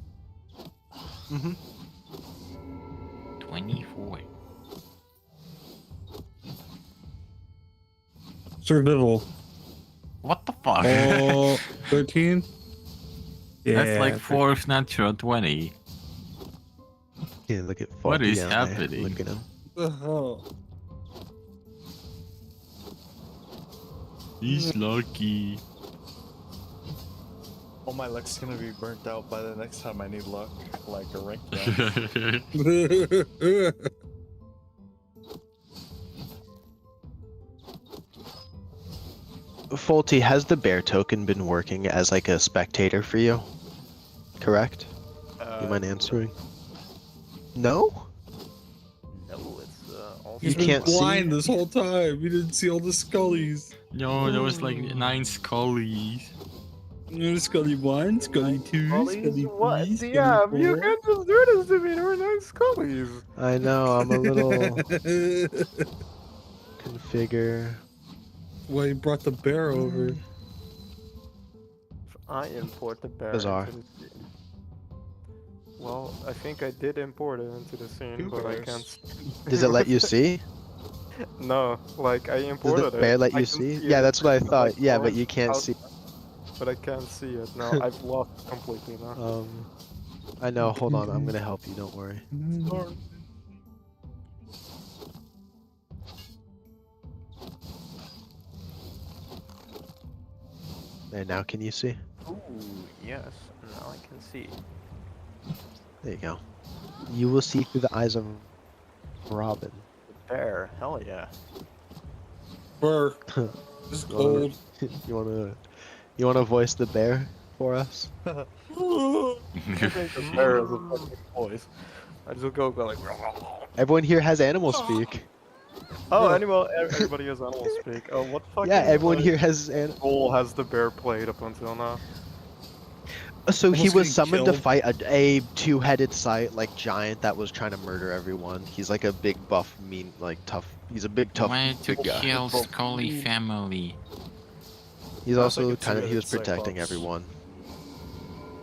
Mm-hmm. 24. Survival. What the fuck? 13? Yeah. That's like 4th natural 20. Yeah, look at What Foggy is down there. happening? Look at him. What the hell? He's lucky. All my luck's gonna be burnt out by the next time I need luck, like a rank down. Faulty, has the bear token been working as like a spectator for you? Correct? You mind answering? No? No, it's also. He's You been can't see? blind this whole time. We didn't see all the scullies. No, there was like 9 scullies. Scully 1, Scully 2, Scully 3, What? Scully Yeah, 4. you can't just do this to me. There were 9 scullies. I know, I'm a little configure. Well, he brought the bear over. I import the bear Bizarre. into the scene. Well, I think I did import it into the scene, Two but I bears. can't. Does it let you see? No, like I Does imported the it. bear let I you can see? it, Yeah, that's what I but, thought. like, Yeah, now but you it's can't out- see. But I can't see it now. I've lost it completely now. I know, hold on, I'm gonna help you, don't worry. And now can you see? Ooh, yes. Now I can see. There you go. You will see through the eyes of Robin. The bear. Hell yeah. Bear. It's cold. You wanna voice the bear for us? I think the bear is a fucking voice. I just go like. Everyone here has animal speak. Oh, everybody has animal speak. Oh, what fucking. Yeah, everyone here has role has the bear played up until now? So he Almost was getting summoned to killed. fight a two-headed like giant that was trying to murder everyone. He's like a big buff, mean, like tough. He's a big tough Wanted to big guy. kill Scully family. He's Sounds like also a kind of he was two-headed protecting cyclops. everyone.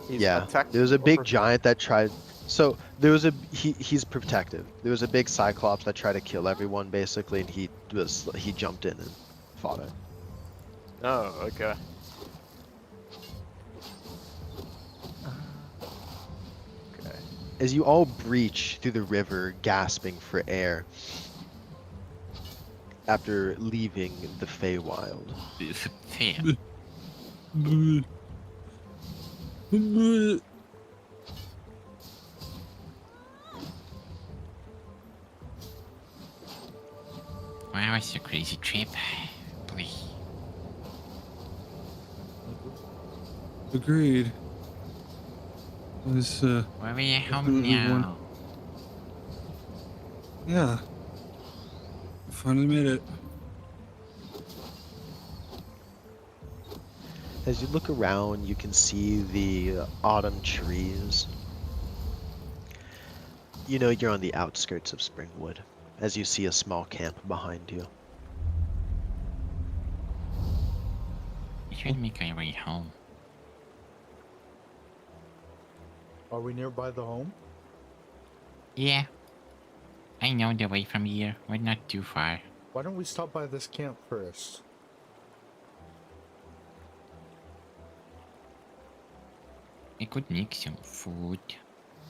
He's Yeah, attacked there was a big over- giant that tried. So there was he's protective. There was a big cyclops that tried to kill everyone basically, and he jumped in and fought it. Oh, okay. Okay. As you all breach through the river, gasping for air, after leaving the Feywild. Fair. Wow, it's a crazy trip. Boy. Agreed. It was Where we at home definitely one. now? Yeah. We finally made it. As you look around, you can see the autumn trees. You know you're on the outskirts of Springwood, as you see a small camp behind you. We should make our way home. Are we nearby the home? Yeah. I know the way from here. We're not too far. Why don't we stop by this camp first? We could make some food.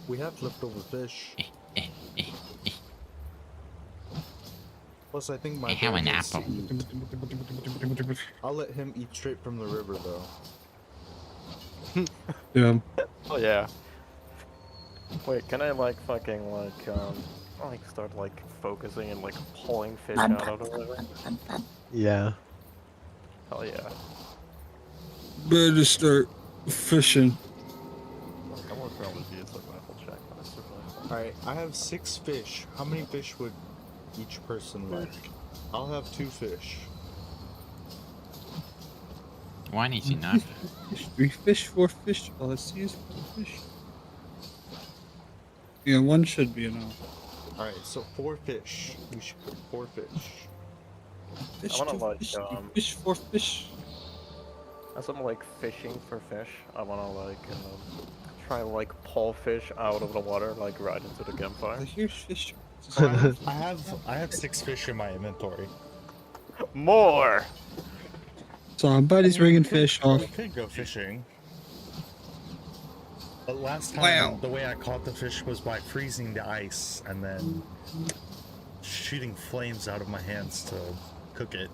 We have leftover fish. Eh, eh, eh. Plus, I think my I have bear an needs to apple. eat. I'll let him eat straight from the river, though. Yeah. Oh yeah. Wait, can I like fucking like start like focusing and like pulling fish out of the river? Yeah. Hell yeah. Better start fishing. Like, I'm gonna probably do a survival check on a survival. Alright, I have 6 fish. How many fish would each person like? I'll have 2 fish. One is enough. 3 fish, 4 fish. All I see is 4 fish. Yeah, 1 should be enough. Alright, so 4 fish. We should cook 4 fish. Fish, wanna 2 like, fish, 3 fish, 4 fish. As I'm like fishing for fish, I wanna like try and like pull fish out of the water, like right into the campfire. Here's fish. I have 6 fish in my inventory. More! Somebody's rigging fish off. We could go fishing. But last time, Wow. the way I caught the fish was by freezing the ice and then shooting flames out of my hands to cook it.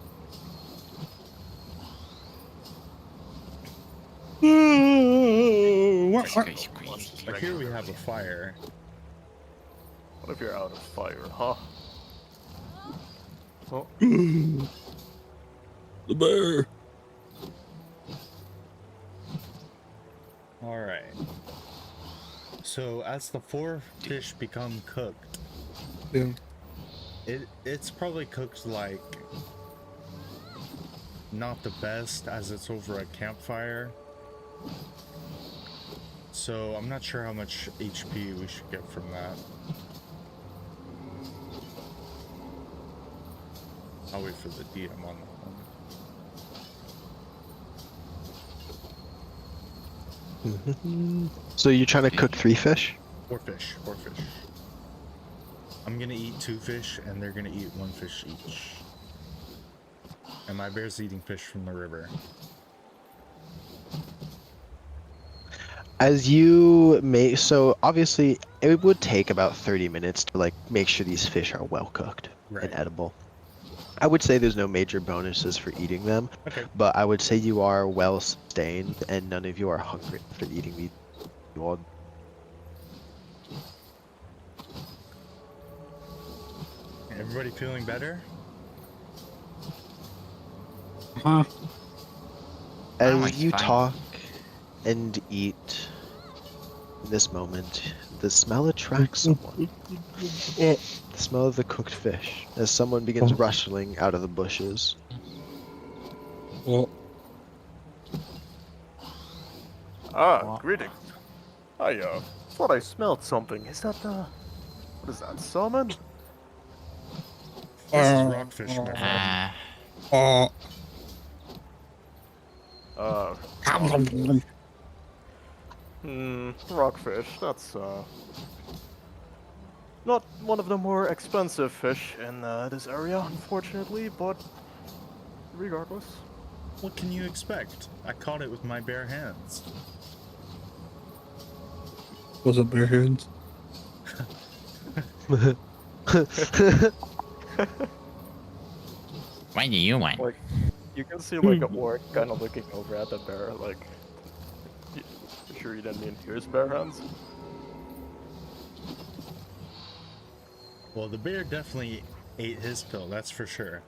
This guy's crazy. But here we have a fire. What if you're out of fire, huh? Oh, The bear. Alright. So as the 4 fish become cooked, Yeah. it's probably cooked like not the best as it's over a campfire. So I'm not sure how much HP we should get from that. I'll wait for the DM on that one. So you're trying to cook 3 fish? 4 fish. I'm gonna eat 2 fish and they're gonna eat 1 fish each. And my bear's eating fish from the river. As you may, so obviously it would take about 30 minutes to like make sure these fish are well cooked Right. and edible. I would say there's no major bonuses for eating them, Okay. but I would say you are well sustained and none of you are hungry after eating these. You all Everybody feeling better? Huh? I'm As you fine. talk and eat in this moment, the smell attracts someone. The smell of the cooked fish as someone begins rustling out of the bushes. Well, greetings. I thought I smelled something. Is that what is that, salmon? This is rockfish, my friend. Rockfish. That's not one of the more expensive fish in this area, unfortunately, but regardless. What can you expect? I caught it with my bare hands. Was it bare hands? What do you want? Like, you can see like a orc kind of looking over at the bear, like, you sure you didn't mean his bare hands? Well, the bear definitely ate his pill, that's for sure.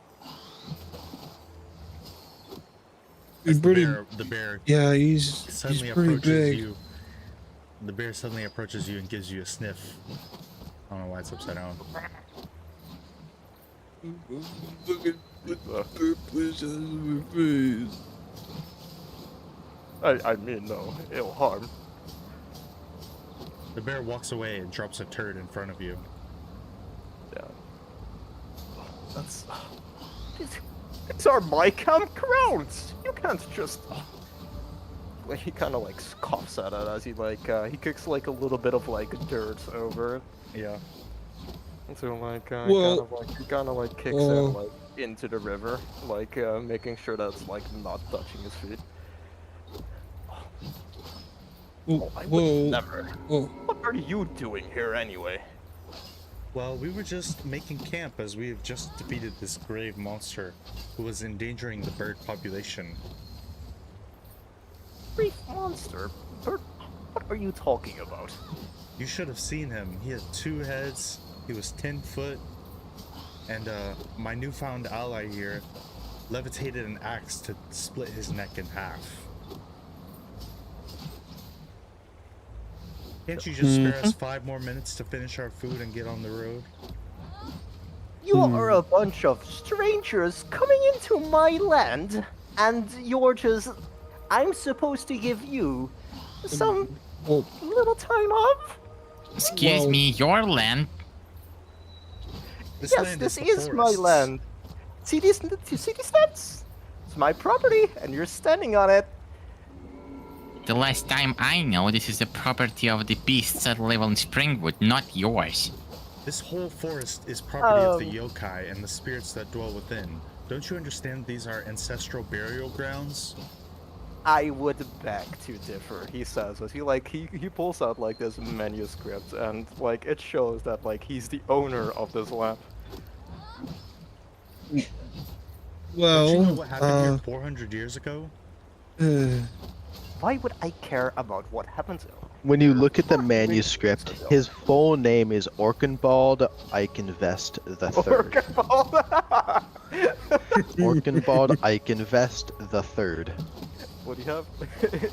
He's As pretty. the bear Yeah, he's suddenly pretty approaches big. you. The bear suddenly approaches you and gives you a sniff. I don't know why it's upside down. Look at the place on my face. I mean, no ill harm. The bear walks away and drops a turd in front of you. Yeah. That's. These are my campgrounds! You can't just. Like, he kind of like coughs at it as he like he kicks like a little bit of like dirt over it. Yeah. And so like Well- he kind of like kicks him like into the river, like making sure that it's like not touching his feet. Whoa, I would whoa, never. whoa. What are you doing here anyway? Well, we were just making camp as we have just defeated this grave monster who was endangering the bird population. Brief monster? What are you talking about? You should have seen him. He had 2 heads, he was 10 foot, and my newfound ally here levitated an axe to split his neck in half. Can't you just spare us 5 more minutes to finish our food and get on the road? You are a bunch of strangers coming into my land, and you're just. I'm supposed to give you some Oh, little time off? Excuse Well- me, your land. This Yes, land this the is my forests. land. See these steps? It's my property, and you're standing on it. The last time I know, this is the property of the beasts that live on Springwood, not yours. This whole forest is property of the Um. yokai and the spirits that dwell within. Don't you understand these are ancestral burial grounds? I would beg to differ, he says, as he pulls out like this manuscript, and like it shows that like he's the owner of this land. well, Don't you know what happened here 400 years ago? Why would I care about what happens? When you look at the manuscript, his full name is Orkenbald Eichenvest the Third. Orkenbald Eichenvest the Third. What do you have?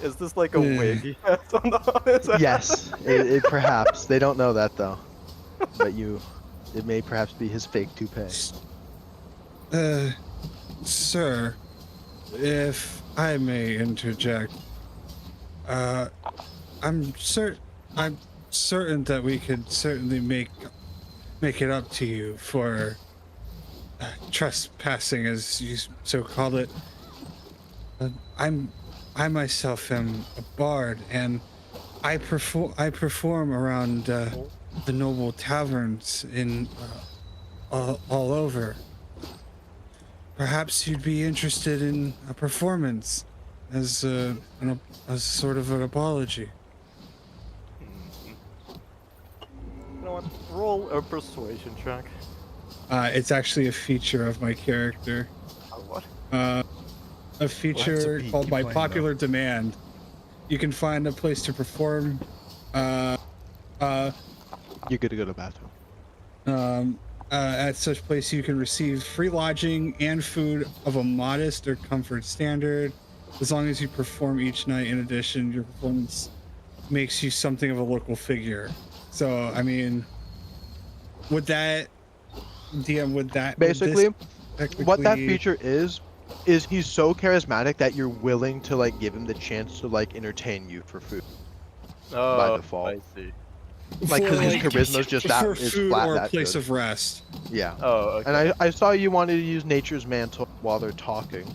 Is this like a Yeah. wig he has on his head? Yes, it perhaps. They don't know that though. But it may perhaps be his fake toupee. Sir, if I may interject, I'm certain that we could certainly make it up to you for trespassing, as you so called it. I myself am a bard, and I perform around the noble taverns in all over. Perhaps you'd be interested in a performance as a sort of an apology. You know what? Roll a persuasion check. It's actually a feature of my character. What? A feature beat. called Keep by playing, popular demand. You can find a place to perform. You're good to go to the bathroom. At such place, you can receive free lodging and food of a modest or comfort standard, as long as you perform each night. In addition, your performance makes you something of a local figure. So, I mean, would that Basically, technically, what that feature is he's so charismatic that you're willing to like give him the chance to like entertain you for food by default. I see. Like because his like, charisma's just that for is food flat or a that place good. of rest? Yeah. Oh, okay. And I saw you wanted to use nature's mantle while they're talking.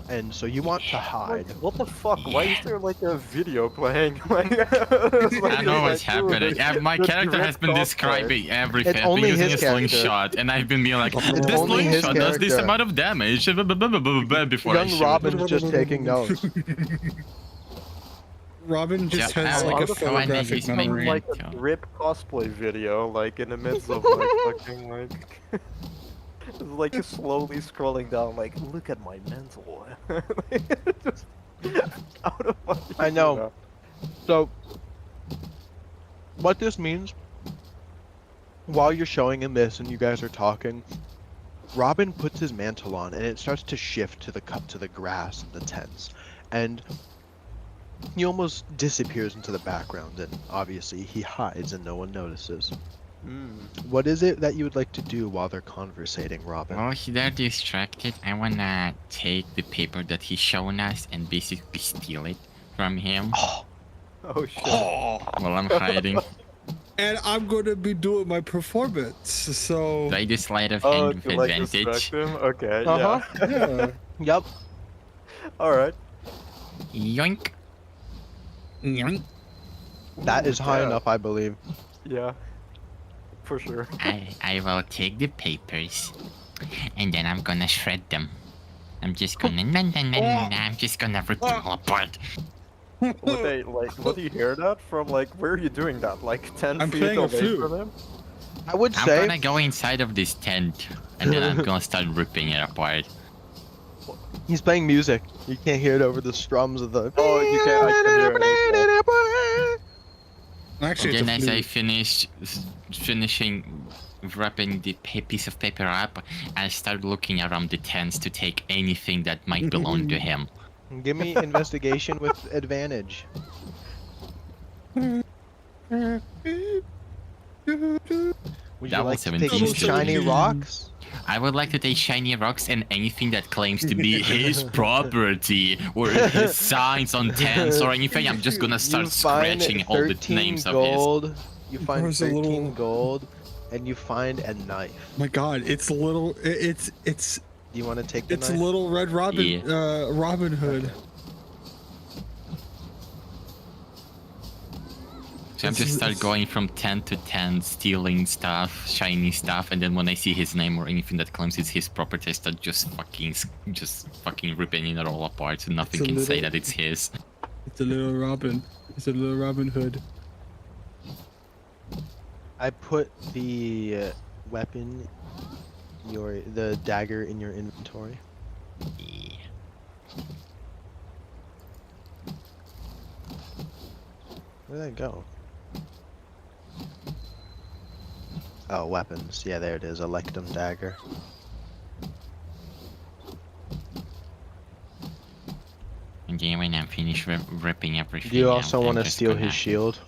and so you want to hide. Like, what the fuck? Why is Yeah. there like a video playing? Like, I know what's happening. Yeah, my character has been describing everything. It's I've been only using his a character. slingshot, and I've been being like, It's this only his slingshot does this character. amount of damage before I Young shoot. Robin's just taking notes. Robin just Yeah, has I- like a I wanna photographic use my memory. like a mental. drip cosplay video, like in the midst of like fucking like. It's like slowly scrolling down, like, look at my mental. Just out of fucking I know. nowhere. So, what this means, while you're showing him this and you guys are talking, Robin puts his mantle on and it starts to shift to the cut to the grass and the tents, and he almost disappears into the background. And obviously, he hides and no one notices. What is it that you would like to do while they're conversating, Robin? Well, they're distracted. I wanna take the paper that he's shown us and basically steal it from him Oh shit. while I'm hiding. And I'm gonna be doing my performance, so Do I do sleight of Oh, hand with to like advantage? distract him? Okay, Uh-huh. yeah. Yep. yeah. Alright. Yoink. That is high Yeah. enough, I believe. Yeah. For sure. I will take the papers, and then I'm gonna shred them. I'm just gonna I'm just gonna rip them all apart. Would they like? Would you hear that from like? Where are you doing that? Like 10 I'm feet playing a away flute. from him? I would I'm say gonna go inside of this tent, and then I'm gonna start ripping it apart. he's playing music. You can't hear it over the strums of the. Oh, you can't. I can hear it. Actually, And it's then a as I flute. finishing wrapping the piece of paper up, I start looking around the tents to take anything that might belong to him. Give me investigation with advantage. Would That you was like to 17 take any still. shiny rocks? I would like to take shiny rocks and anything that claims to be his property or his signs on tents or anything. I'm just gonna start You find scratching all the 13 names of his. gold. You find There's a 13 little- gold, and you find a knife. My God, it's little. It's Do you want to take the it's knife? little Red Robin. Yeah. Robin Hood. So I'm just start going from tent to tent, stealing stuff, shiny stuff, and then when I see his name or anything that claims it's his property, I start just fucking ripping it all apart, so nothing a can say little- that it's his. It's a little Robin. It's a little Robin Hood. I put the weapon, the dagger in your inventory. Yeah. Where'd that go? Oh, weapons. Yeah, there it is. Electum dagger. And then when I'm finished ripping everything Do you out, also I'm want to just steal gonna- his shield?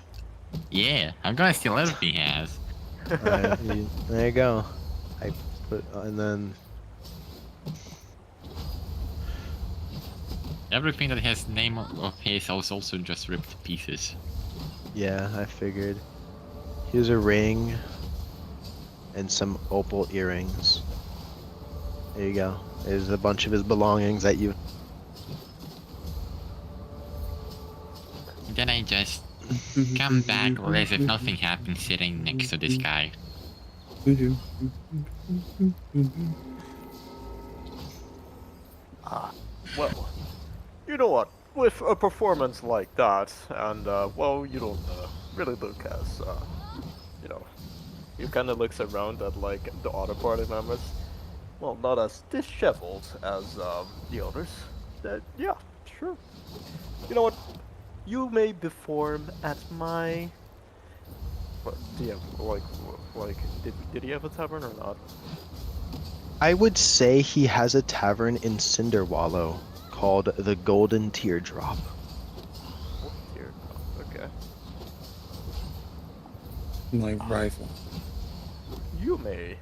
Yeah, I'm gonna steal everything he has. Alright, there you go. I put, and then Everything that has name of his I was also just ripped to pieces. yeah, I figured. Here's a ring and some opal earrings. There you go. There's a bunch of his belongings that you. And then I just come back as if nothing happened, sitting next to this guy. Well, you know what? With a performance like that, and well, you don't really look as you know, he kind of looks around at like the other party members. Well, not as disheveled as the others. Yeah, sure. You know what? You may perform at my. What, do you have like did he have a tavern or not? I would say he has a tavern in Cinderwallow called the Golden Teardrop. Oh, dear. Okay. My rival. You may.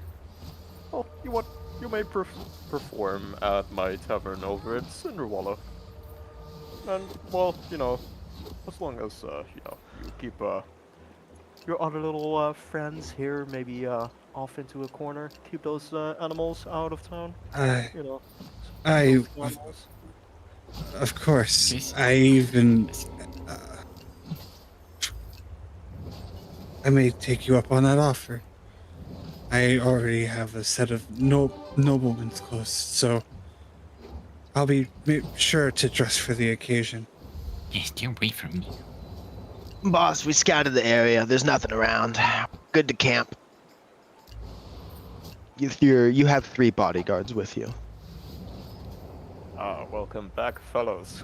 Oh, you may perform at my tavern over at Cinderwallow. And well, you know, as long as you know you keep your other little friends here maybe off into a corner, keep those animals out of town. I You know. I Animals. Of course. Just- I even. Uh, I may take you up on that offer. I already have a set of noblemen's clothes, so I'll be sure to dress for the occasion. Yeah, stay away from me. Boss, we scouted the area. There's nothing around. Good to camp. You have 3 bodyguards with you. Ah, welcome back, fellows.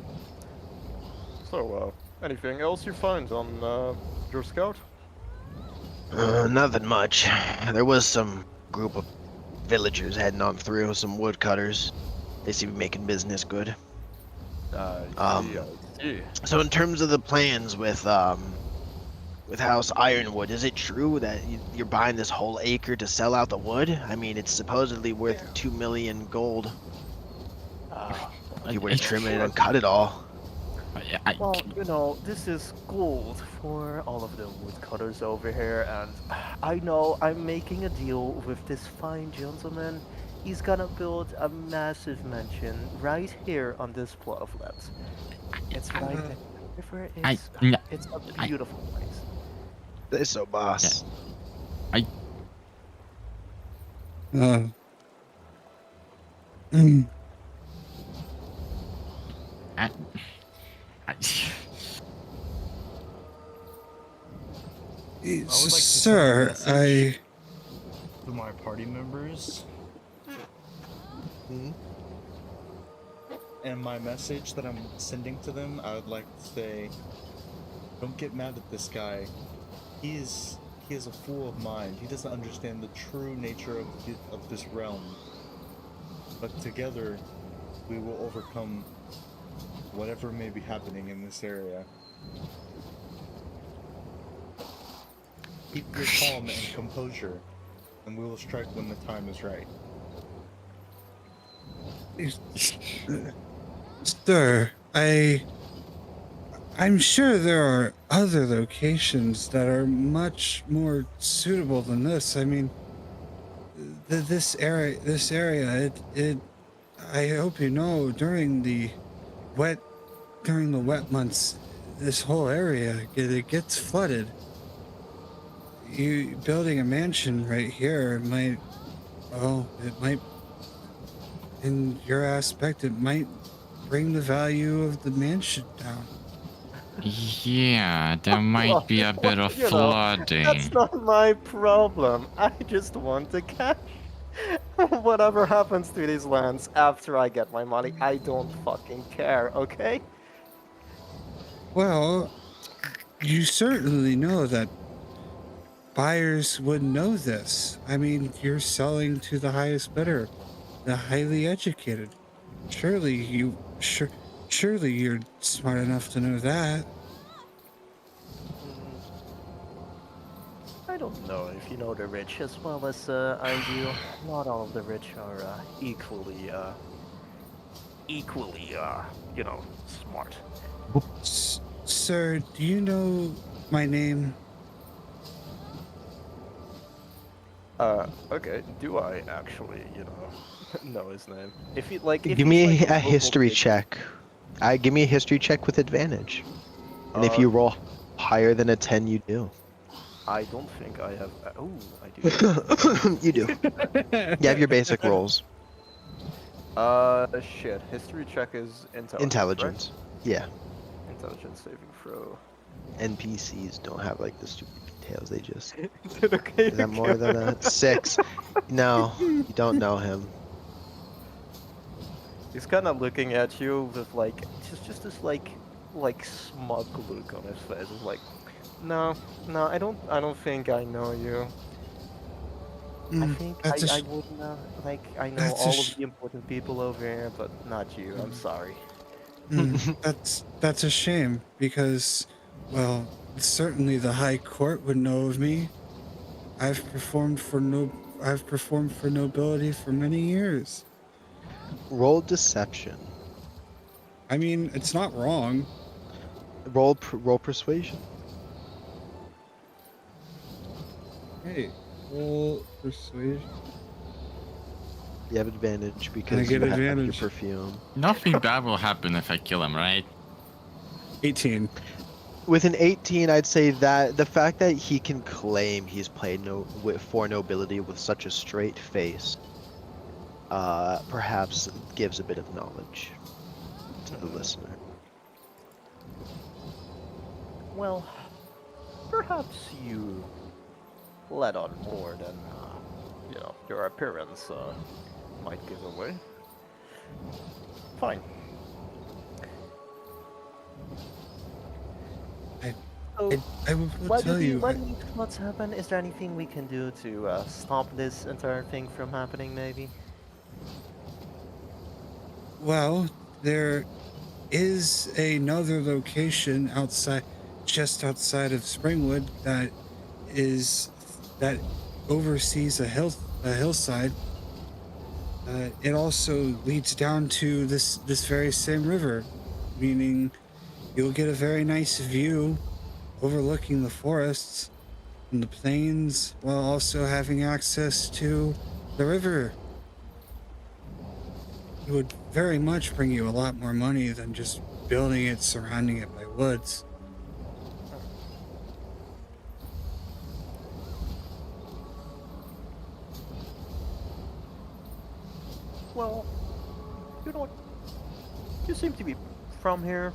So, anything else you find on your scout? Nothing much. There was some group of villagers heading on through, some woodcutters. They seem to be making business good. I see. So in terms of the plans with House Ironwood, is it true that you're buying this whole acre to sell out the wood? I mean, it's supposedly worth 2 million gold. If you were to trim it and cut it all. Well, you know, this is gold for all of the woodcutters over here, and I know I'm making a deal with this fine gentleman. He's gonna build a massive mansion right here on this plot of land. It's right next to the river. It's a beautiful place. Say so, boss. Mm, like to sir, send a message. I. To my party members. Hmm? And my message that I'm sending to them, I would like to say, don't get mad at this guy. He is a fool of mind. He doesn't understand the true nature of this realm. But together, we will overcome whatever may be happening in this area. Keep your calm and composure, and we will strike when the time is right. Sir, I'm sure there are other locations that are much more suitable than this. I mean, this area, I hope you know, during the wet months, this whole area, it gets flooded. You building a mansion right here might, in your aspect, it might bring the value of the mansion down. Yeah, there might be a bit of You know, that's flooding. not my problem. I just want the cash. Whatever happens to these lands after I get my money, I don't fucking care, okay? Well, you certainly know that buyers would know this. I mean, you're selling to the highest bidder, the highly educated. Surely you're smart enough to know that. Mm, I don't know if you know the rich as well as I do. Not all of the rich are equally, you know, smart. Sir, do you know my name? Okay, do I actually, you know, know his name? If you like, if Give he's me like a local history figure- check. Give me a history check with advantage. And if Uh, you roll higher than a 10, you do. I don't think I have. Oh, I do. You do. You have your basic rolls. Shit. History check is intelligence. Intelligence. Yeah. Right? Intelligence saving throw. NPCs don't have like the stupid details. They just. Is it okay? Is that more than a 6? No, you don't know him. He's kind of looking at you with like just this like smug look on his face. It's like, no, I don't think I know you. I think That's a I sh- would know. Like I know that's a all sh- of the important people over here, but not you. I'm sorry. that's a shame because, well, certainly the High Court would know of me. I've performed for nobility for many years. Roll deception. I mean, it's not wrong. Roll persuasion. Hey, roll persuasion. You have advantage because get you have your advantage. perfume. Nothing bad will happen if I kill him, right? 18. With an 18, I'd say that the fact that he can claim he's played for nobility with such a straight face, perhaps gives a bit of knowledge to the listener. Well, perhaps you let on more than, your appearance might give away. Fine. So, I will why tell do you. these floods happen? Is there anything we can do to stop this entire thing from happening, maybe? Well, there is another location just outside of Springwood that oversees a hillside. It also leads down to this very same river, meaning you'll get a very nice view overlooking the forests and the plains, while also having access to the river. It would very much bring you a lot more money than just building it, surrounding it by woods. Well, you know what? You seem to be from here.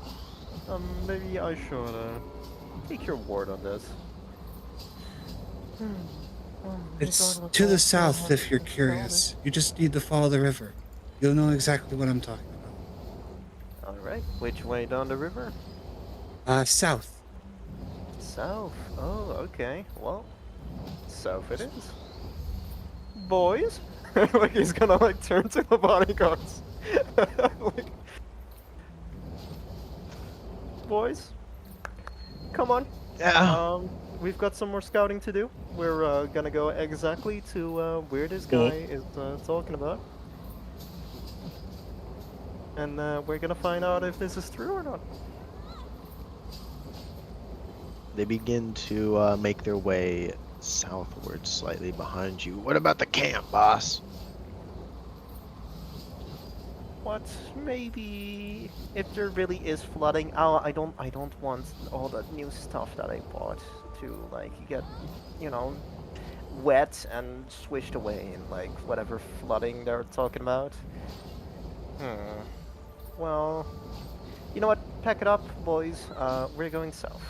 Maybe I should take your word on this. It's to the south if you're curious. You just need to follow the river. You'll know exactly what I'm talking about. Alright, which way down the river? South. South. Oh, okay. Well, south it is. Boys? Like he's gonna like turn to the bodyguards. Like, boys? Come on. Yeah. We've got some more scouting to do. We're gonna go exactly to where this guy is talking about. And we're gonna find out if this is true or not. They begin to make their way southward slightly behind you. What about the camp, boss? What? Maybe if there really is flooding. Oh, I don't want all that new stuff that I bought to like get, wet and swished away in like whatever flooding they're talking about. Well, you know what? Pack it up, boys. We're going south.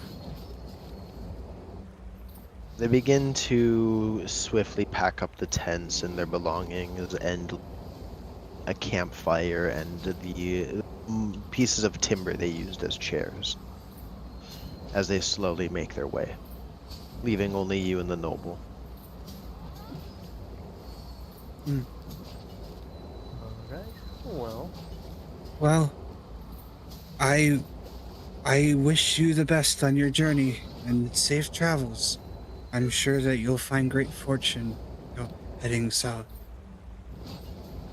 They begin to swiftly pack up the tents and their belongings and a campfire and the pieces of timber they used as chairs as they slowly make their way, leaving only you and the noble. Alright, Well, I wish you the best on your journey and safe travels. I'm sure that you'll find great fortune heading south.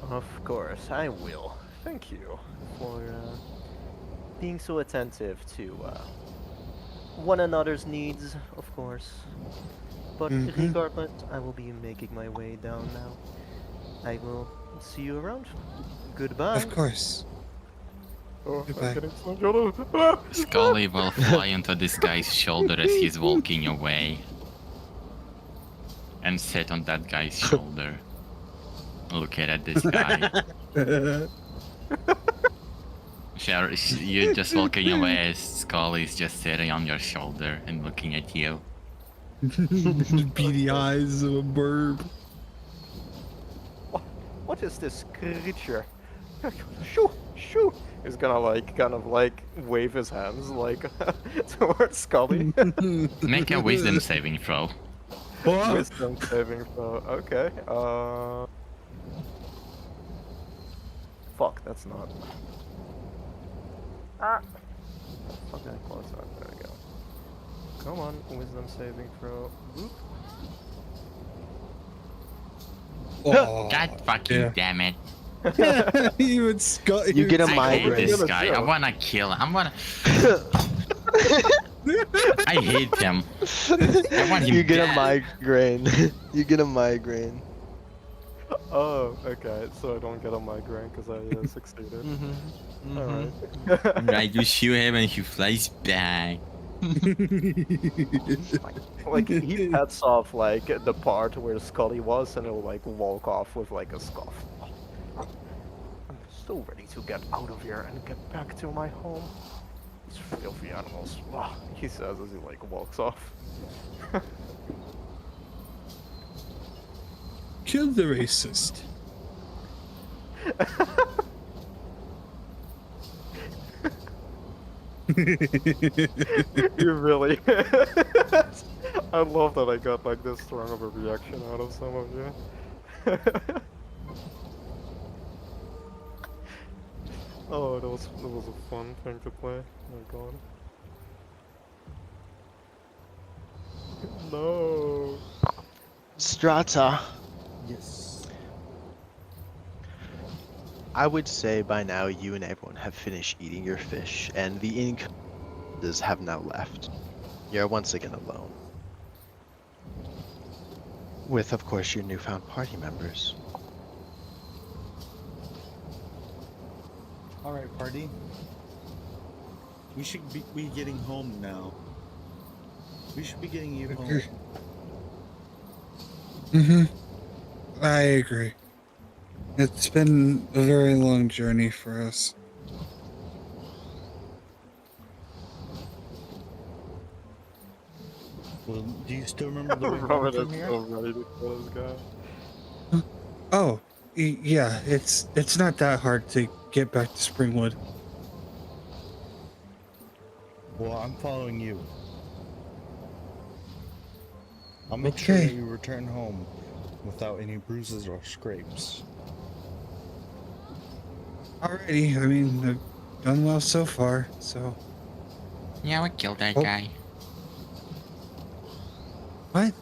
of course, I will. Thank you for being so attentive to one another's needs, of course. But regardless, I will be making my way down now. I will see you around. Goodbye. Of course. Oh, Goodbye. I'm getting so jealous. Scully will fly onto this guy's shoulder as he's walking away. And sit on that guy's shoulder. Look at this guy. You're just walking away as Scully's just sitting on your shoulder and looking at you. Beady eyes of a bird. What is this creature? Shoo! Shoo! He's gonna kind of wave his hands towards Scully. Make a wisdom saving throw. Wisdom saving throw. Okay. Fuck, that's not. Okay, close enough. There we go. Come on, wisdom saving throw. Boop. Oh, God fucking damn it. you would Scott. You get a I hate migraine. this guy. I wanna kill him. I hate him. I want him You get dead. a migraine. You get a migraine. Oh, okay. So I don't get a migraine because I succeeded. Mm-hmm. All Mm-hmm. right. Right, you shoot him and he flies back. Like he pets off like the part where Scully was, and he'll like walk off with like a scoff. I'm so ready to get out of here and get back to my home. These filthy animals. He says as he like walks off. Kill the racist. You really. I love that I got like this strong of a reaction out of some of you. Oh, that was a fun thing to play. Oh my god. No. Strata. Yes. I would say by now you and everyone have finished eating your fish, and the innkeepers have now left. You're once again alone. With, of course, your newfound party members. All right, party. We should be getting home now. We should be getting you home. I agree. It's been a very long journey for us. Well, do you still remember the way home Robert from is here? so ready to kill this guy. Oh, yeah, it's not that hard to get back to Springwood. Well, I'm following you. I'll make sure that Okay. you return home without any bruises or scrapes. Alrighty, I mean, I've done well so far, so... Yeah, we killed that Oh. guy. What?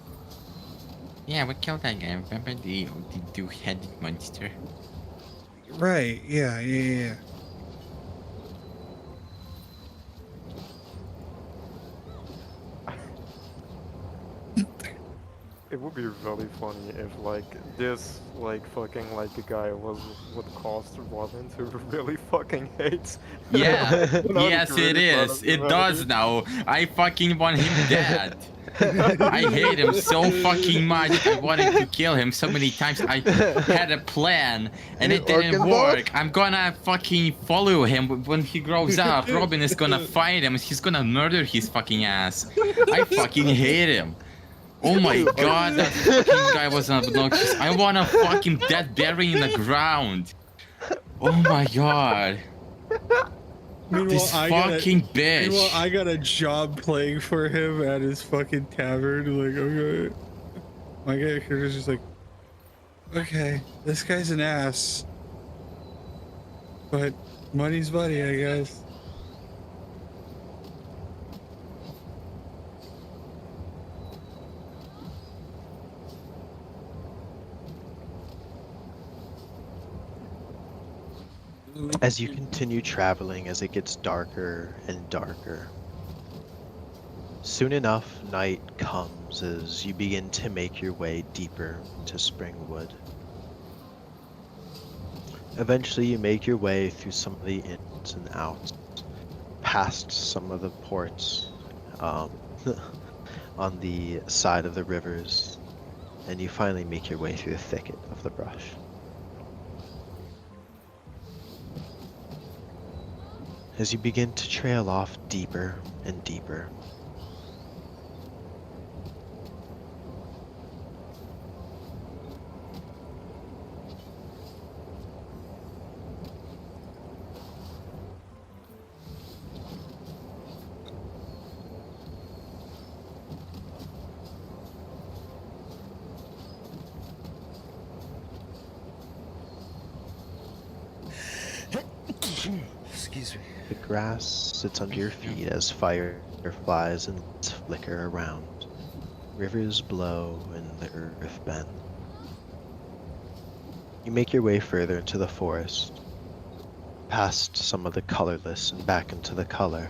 Yeah, we killed that guy. Remember the two-headed monster? Right, yeah. It would be really funny if like this like fucking like guy would cause Robin to really fucking hate. Yeah, Not yes it really fun is. of It does humanity. now. I fucking want him dead. I hate him so fucking much. I wanted to kill him so many times. I had a plan and it didn't Organ work. I'm gonna fucking follow him when he grows up. Robin is gonna fight him. He's gonna murder his fucking ass. I fucking hate him. Oh my god, that fucking guy was obnoxious. I want a fucking dead berry in the ground. Oh my god. This fucking bitch. Meanwhile, I got a job playing for him at his fucking tavern. Like, okay. My character's just like, okay, this guy's an ass. But money's money, I guess. As you continue traveling, as it gets darker and darker, soon enough night comes as you begin to make your way deeper into Springwood. Eventually you make your way through some of the ins and outs, past some of the ports on the side of the rivers, and you finally make your way through the thicket of the brush. As you begin to trail off deeper and deeper, Excuse me. the grass sits under your feet as fireflies and lights flicker around. Rivers blow and the earth bends. You make your way further into the forest, past some of the colorless and back into the color,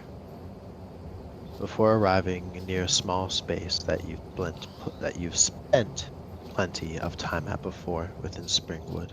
before arriving near a small space that you've spent plenty of time at before within Springwood.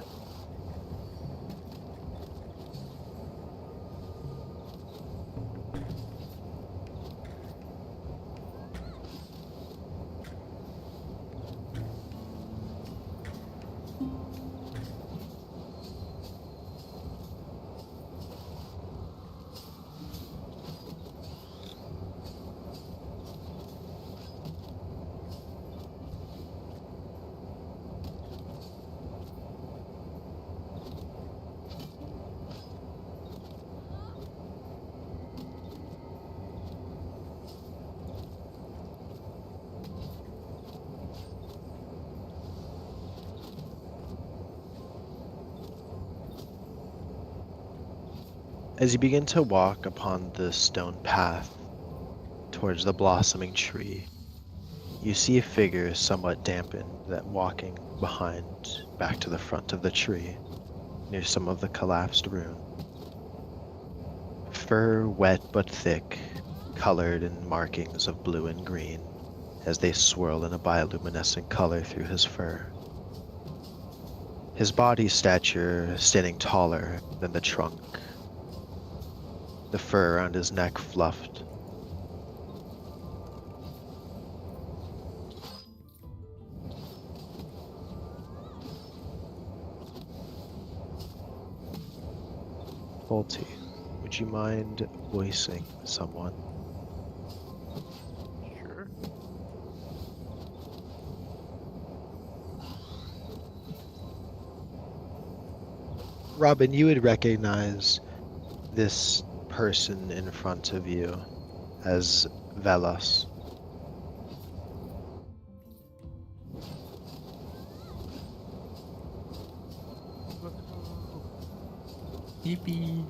As you begin to walk upon the stone path towards the blossoming tree, you see a figure somewhat dampened that walking behind back to the front of the tree near some of the collapsed rune. Fur wet but thick, colored in markings of blue and green as they swirl in a bioluminescent color through his fur. His body stature standing taller than the trunk, the fur around his neck fluffed. Volty, would you mind voicing someone? Sure. Robin, you would recognize this person in front of you as Velos. Yippee.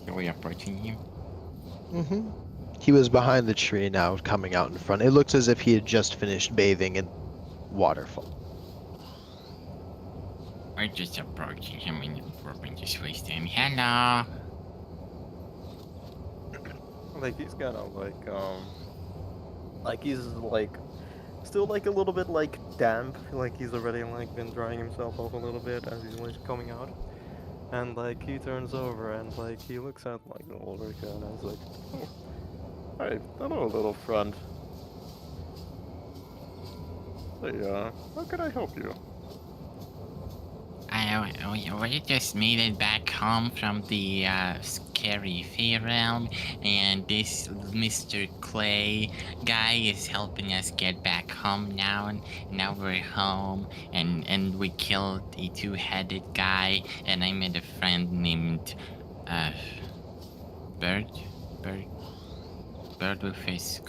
Are we approaching him? Mm-hmm. He was behind the tree now, coming out in front. It looks as if he had just finished bathing in waterfall. We're just approaching him in the purple just wasting. Hello. Like he's kind of like he's like still like a little bit like damp, like he's already like been drying himself off a little bit as he's like coming out, and like he turns over and like he looks at like the older guy and he's like, oh, hey, hello little friend. Hey, how can I help you? We just made it back home from the scary fey realm, and this Mr. Clay guy is helping us get back home now. And now we're home, and we killed a two-headed guy, and I made a friend named Bird with his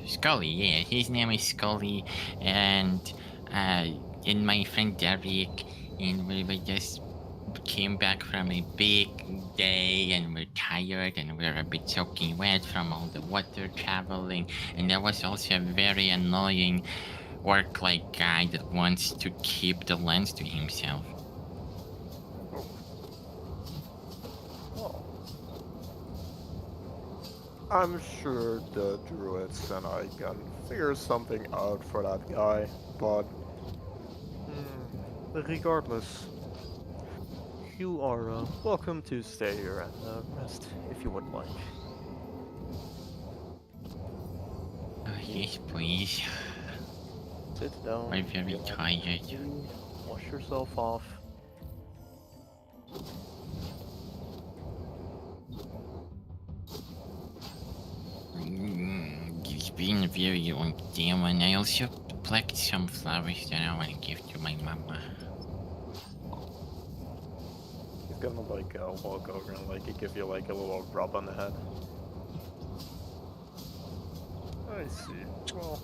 Scully. Yeah, his name is Scully, and my friend Derek. And we just came back from a big day and we're tired and we're a bit soaking wet from all the water traveling. And there was also a very annoying orc-like guy that wants to keep the lens to himself. Oh. I'm sure the druids and I can figure something out for that guy, but regardless, you are welcome to stay here and rest if you would like. Oh, yes, please. Sit down. I'm very relax, tired. Wash yourself off. It's been a very long day, and I also plucked some flowers that I want to give to my mama. He's gonna like walk over and like give you like a little rub on the head. I see. Well,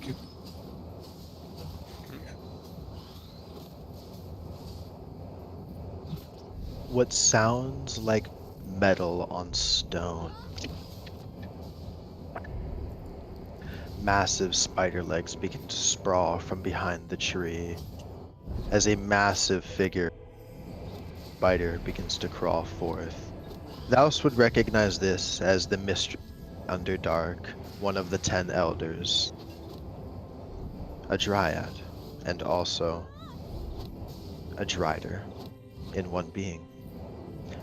What sounds like metal on stone. Massive spider legs begin to sprawl from behind the tree as a massive figure spider begins to crawl forth. Thou would recognize this as the Mistress Underdark, one of the 10 elders, a dryad, and also a drider in one being.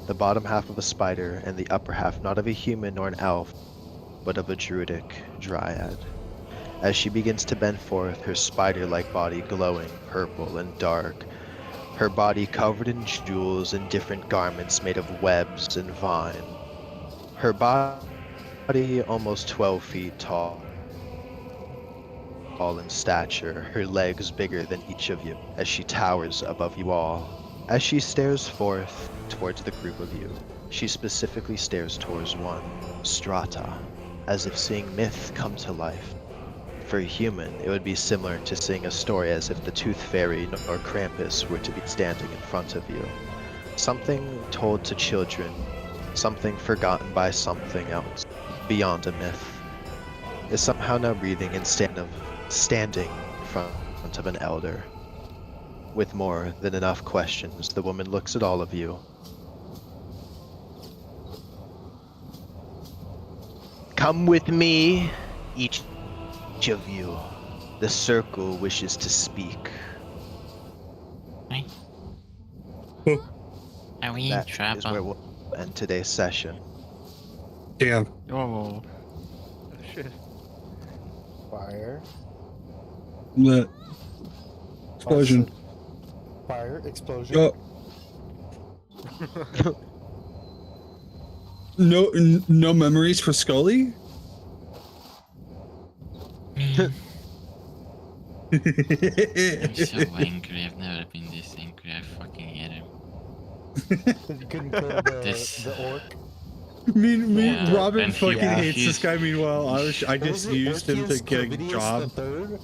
The bottom half of a spider and the upper half not of a human nor an elf, but of a druidic dryad. As she begins to bend forth, her spider-like body glowing purple and dark, her body covered in jewels and different garments made of webs and vine. Her body almost 12 feet tall in stature, her legs bigger than each of you, as she towers above you all. As she stares forth towards the group of you, she specifically stares towards one, Strata, as if seeing myth come to life. For a human, it would be similar to seeing a story as if the Tooth Fairy or Krampus were to be standing in front of you. Something told to children, something forgotten by something else, beyond a myth, is somehow now breathing instead of standing in front of an elder. With more than enough questions, the woman looks at all of you. Come with me, each of you. The circle wishes to speak. Right? Are we in That is where trouble? we'll end today's session. Damn. Oh. Shit. Fire. Lit. Explosion. Fire. Explosion. Oh. No memories for Scully? Me. I'm so angry. I've never been this angry. I fucking hate him. You couldn't kill This- the orc. Yeah, Robin and he- fucking yeah, hates this he's- guy. Meanwhile, I just used him to get a The job. third?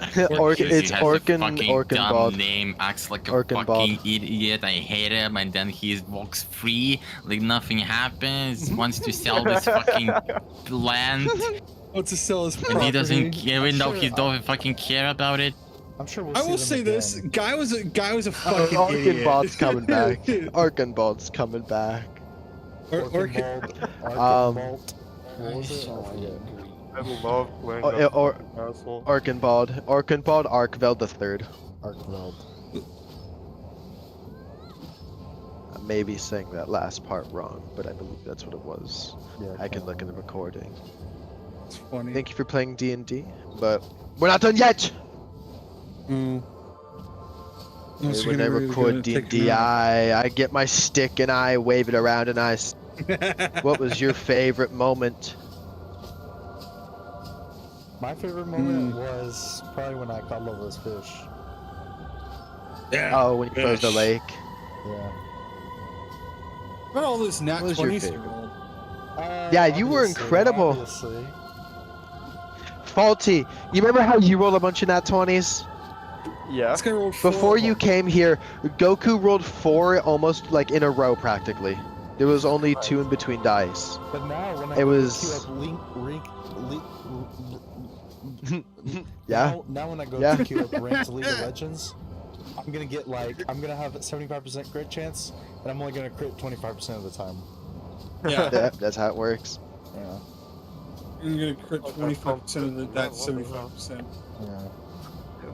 It's He has a fucking dumb Orkenbald. name, acts like a Orkenbald. fucking idiot. I hate him, and then he walks free like nothing happens. Wants to sell this fucking land, Wants to sell his and property. he doesn't, even though Sure, he don't fucking care about it. I'm sure we'll I see will them say this: again. guy was a fucking idiot. Orkenbald's coming back. Orkenbald's coming back. Orkenbald. Um, Orkenbald. What was it? I forget. I love playing Oh, that yeah, or- fucking asshole. Orkenbald Arkveld III. Arkveld. I may be saying that last part wrong, but I believe that's what it was. Yeah, I can look in the recording. It's funny. Thank you for playing D&D, but we're not done yet! Mm. Unless When you're I gonna really record take D&D, him out. I get my stick and I wave it around and what was your favorite moment? My favorite moment was probably when I caught Lola's fish. Yeah. Oh, when you froze the Fish. lake. Yeah. What all this nat What was your 20s favorite? rolled? Yeah, you were Obviously, incredible. Obviously. Faulty, you remember how you rolled a bunch of nat 20s? Yeah. This guy rolled 4 Before of you them. came here, Goku rolled 4 almost like in a row practically. There was only 2 in between dice. But now when I It go was- to queue up Yeah? Now when I go Yeah. to queue up ranked League of Legends, I'm gonna get I'm gonna have a 75% crit chance, and I'm only gonna crit 25% of the time. Yeah. That's how it works. Yeah. You're gonna crit 25% of that 75%. Yeah.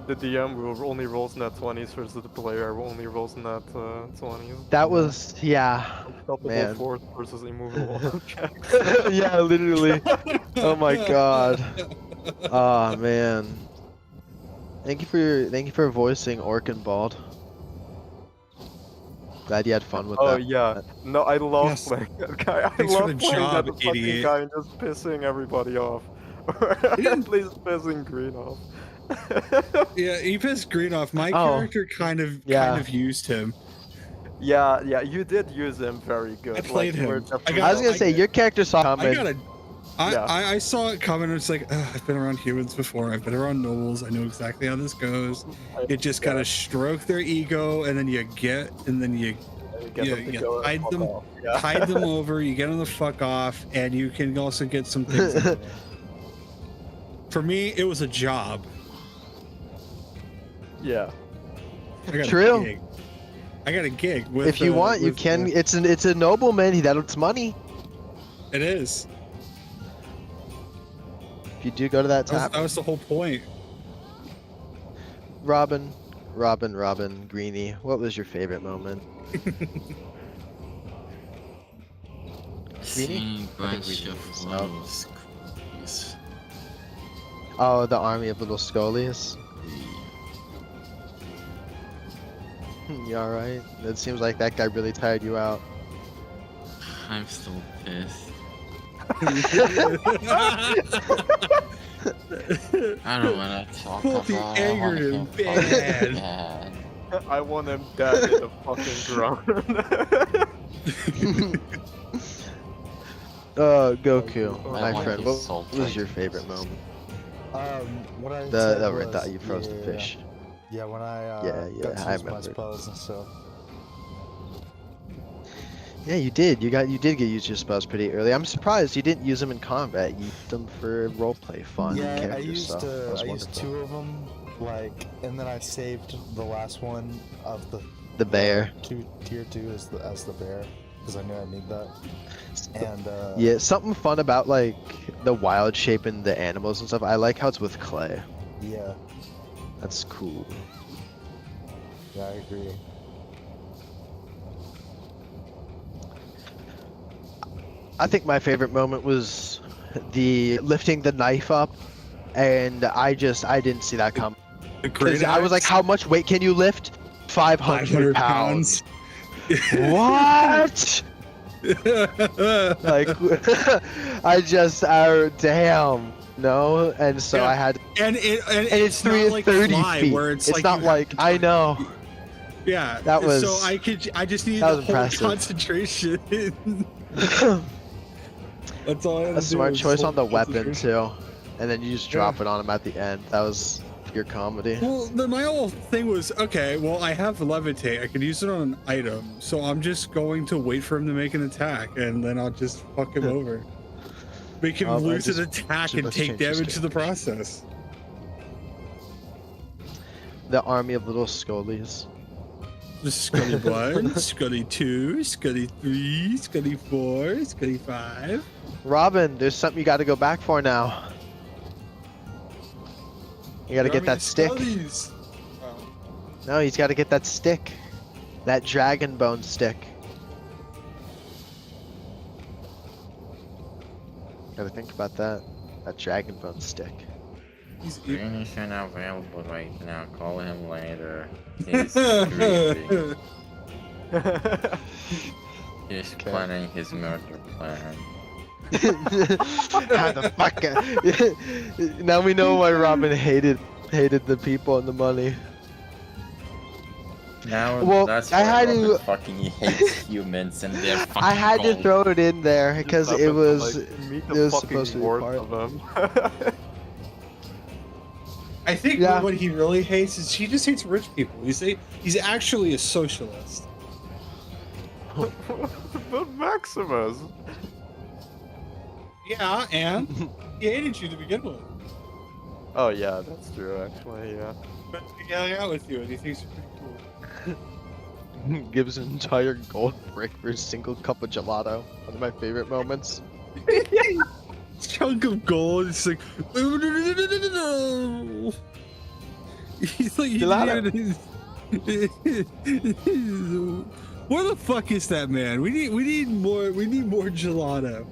The DM will only rolls nat 20s versus the player who only rolls nat 20s. That was, yeah. Unstoppable man. force versus immovable objects. Yeah, literally. Oh my god. Oh man. Thank you for voicing Orkenbald. Glad you had fun with Oh that. yeah. No, I love Yes. playing that guy. I Thanks for love the playing job, that fucking idiot. guy and just pissing everybody off. Or at least pissing Green off. Yeah, he pissed Green off. My Oh. character kind of Yeah. used him. Yeah, you did use him very good. I played you were him. definitely- I was gonna say, your character saw I coming. got Yeah. I saw it coming. It's like, I've been around humans before. I've been around nobles. I know exactly how this goes. It just gotta stroke their ego, and then you get them You get yeah, them to yeah, go and hide fuck them- off. Yeah. hide them over. You get them the fuck off, and you can also get some things. out of it. For me, it was a job. Yeah. I got True. A gig. I got a gig. With, If you want, you with, can. It's a nobleman. That's money. It is. If you do go to that tap, That was the whole point. Robin, Greenie, what was your favorite moment? Seeing a I think bunch we of did this little squeeze. Oh, the army of little scolies. You alright? It seems like that guy really tired you out. I'm still pissed. I don't want to talk Pull the about it. I anger want in him bad. bad. I want him dead in a fucking ground. Goku, I my want friend, his what soul was your taken. favorite moment? What I The said over was, that you froze the fish. Yeah, when I Yeah, got to I use my remember. spells and stuff. Yeah, you did. You did get used your spells pretty early. I'm surprised you didn't use them in combat. You used them for roleplay fun, Yeah, I character used stuff. That was I used wonderful. 2 of them, like, and then I saved the last one of The bear. tier 2 as the bear, because I knew I need that. And Yeah, something fun about like the wild shape and the animals and stuff. I like how it's with clay. yeah, That's cool. I agree. I think my favorite moment was the lifting the knife up, and I didn't see that come. Because I was like, how much weight can you lift? 500 pounds. What? Like, damn, no. And so Yeah. I had, and it's not 330 Fly, feet. where It's like not you have like to I talk- know. Yeah, That was- So I just needed that to was hold impressive. concentration. That's all I had to A smart do, choice hold on the weapon concentration. too, and then you just drop it on him at the end. That was pure comedy. Well, my whole thing was, okay, well, I have levitate. I could use it on an item, so I'm just going to wait for him to make an attack, and then I'll just fuck him over. Make him I lose an just- attack should and let's take change this damage in the character. process. The army of little scolies. The Scully 1, Scully 2, Scully 3, Scully 4, Scully 5. Robin, there's something you got to go back for now. You got to get that stick. No, he's got to get that stick. That dragon bone stick. Gotta think about that. That dragon bone stick. Greenish not available right now. Call him later. He's creepy. He's Okay. planning his murder plan. How the fuck? Now we know why Robin hated the people and the money. Now Well, that's I why had Robin to- fucking hates humans and their fucking I had to gold. throw it in there because Just it happened to, was like, meet it the was fucking supposed to be worth part. of him. I think Yeah. what he really hates is he just hates rich people. He's actually a socialist. But Maximus. Yeah, and he hated you to begin with. Oh yeah, that's true actually, yeah. But he hung out with you and he thinks you're pretty cool. Gives an entire gold brick for a single cup of gelato. One of my favorite moments. Chunk of gold. It's like, he's like, he didn't even- where the fuck is that man? We need more gelato.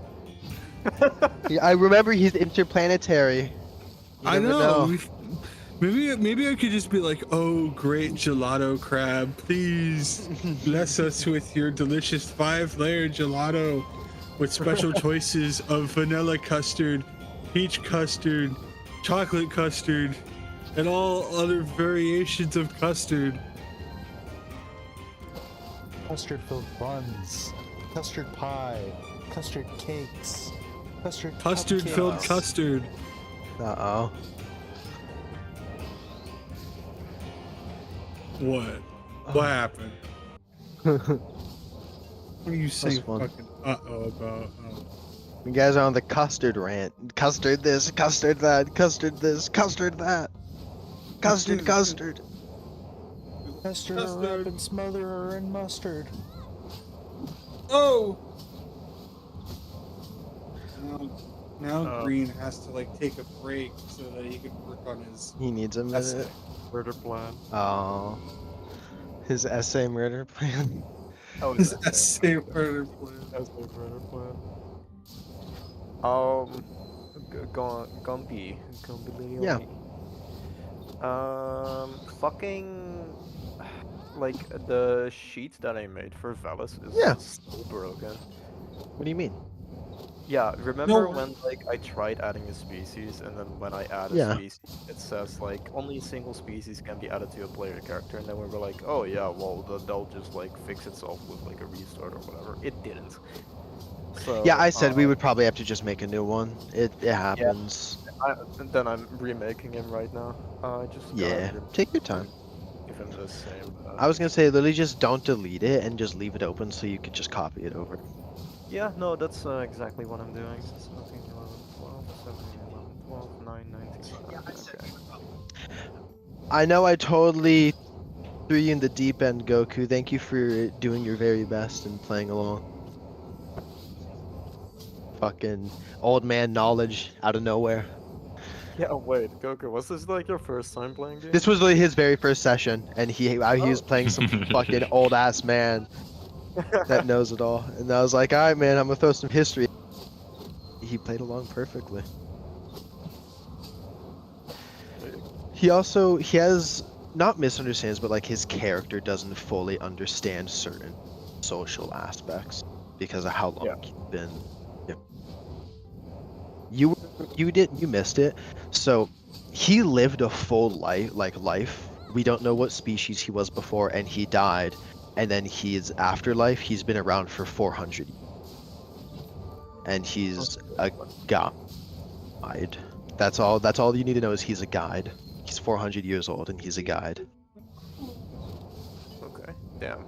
Yeah, I remember he's interplanetary. You I never know. Maybe I could just be like, oh, great gelato crab, please bless us with your delicious 5-layer gelato with special choices of vanilla custard, peach custard, chocolate custard, and all other variations of custard. Custard filled buns, custard pie, custard cakes, Custard filled cupcakes. custard. Uh-oh. What? What happened? What are you saying fun. fucking uh-oh about? You guys are on the custard rant. Custard this, custard that, custard this, custard that. Custard. Pester her up and smother her in mustard. Oh! Now Oh. Green has to like take a break so that he can work on his He needs a minute. essay. Murder plan. Oh, his essay murder plan. Oh, His essay murder plan. Essay murder plan. Gumby. Gumby Yeah. fucking like the sheet that I made for Velas is Yeah. still broken. What do you mean? Yeah, remember No. when like I tried adding a species and then when I add a Yeah. species it says like only a single species can be added to a player character, and then we were like, oh yeah, well that'll just like fix itself with like a restart or whatever. It didn't. So Yeah, I said we would probably have to just make a new one. It happens. and then I'm remaking him right now. I just Yeah. gotta Take your time. give him the same. I was gonna say literally just don't delete it and just leave it open so you could just copy it over. Yeah, no, that's exactly what I'm doing. 17, 11, 12, 17, 11, 12, 9, 19. Okay. I know I totally threw you in the deep end, Goku. Thank you for doing your very best and playing along. Fucking old man knowledge out of nowhere. Yeah, wait, Goku, was this like your first time playing D&D? This was literally his very first session, and he was playing some fucking old ass man that knows it all. And I was like, all right, man, I'm gonna throw some history. He played along perfectly. He has not misunderstands, but like his character doesn't fully understand certain social aspects because of how long he's been. Yeah. You missed it. So he lived a full life. We don't know what species he was before, and he died. And then his afterlife, he's been around for 400 years. And he's a guide. That's all you need to know is he's a guide. He's 400 years old and he's a guide. Okay, damn.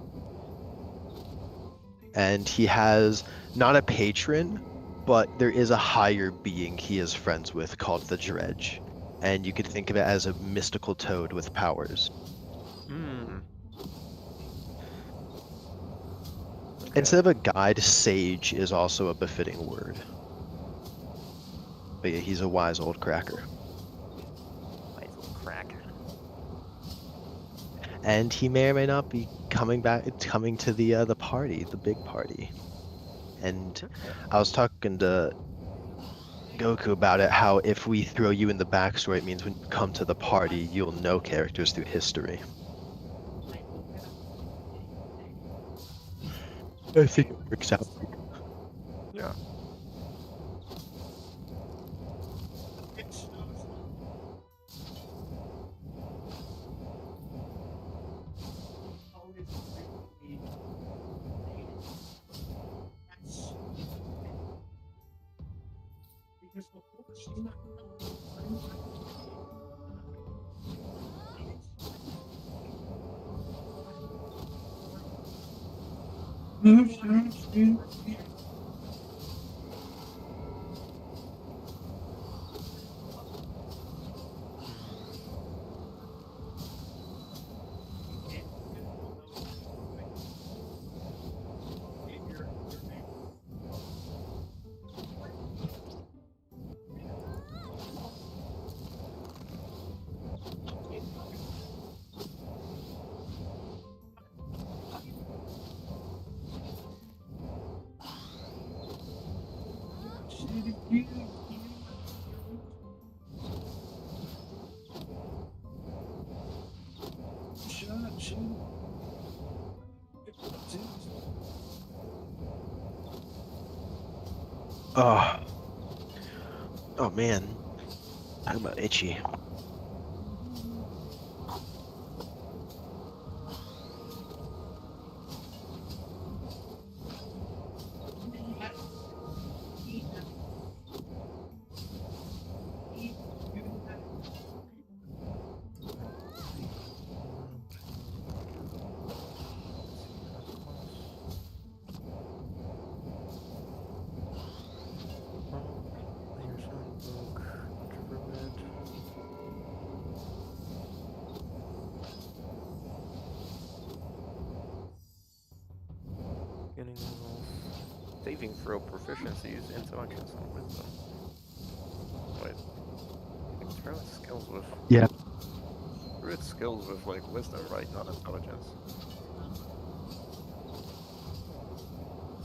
And he has not a patron, but there is a higher being he is friends with called the Dredge. And you could think of it as a mystical toad with powers. Hmm. Instead of a guide, sage is also a befitting word. But yeah, he's a wise old cracker. Nice little crack. And he may or may not be coming to the party, the big party. And I was talking to Goku about it, how if we throw you in the backstory, it means when you come to the party, you'll know characters through history. I think it works out. Yeah. Oh. Oh man. Talking about itchy. beginning levels. Saving throw proficiencies, intelligence, and wisdom. Wait. Druid skills with. Yeah. Druid skills with like wisdom, right? Not intelligence.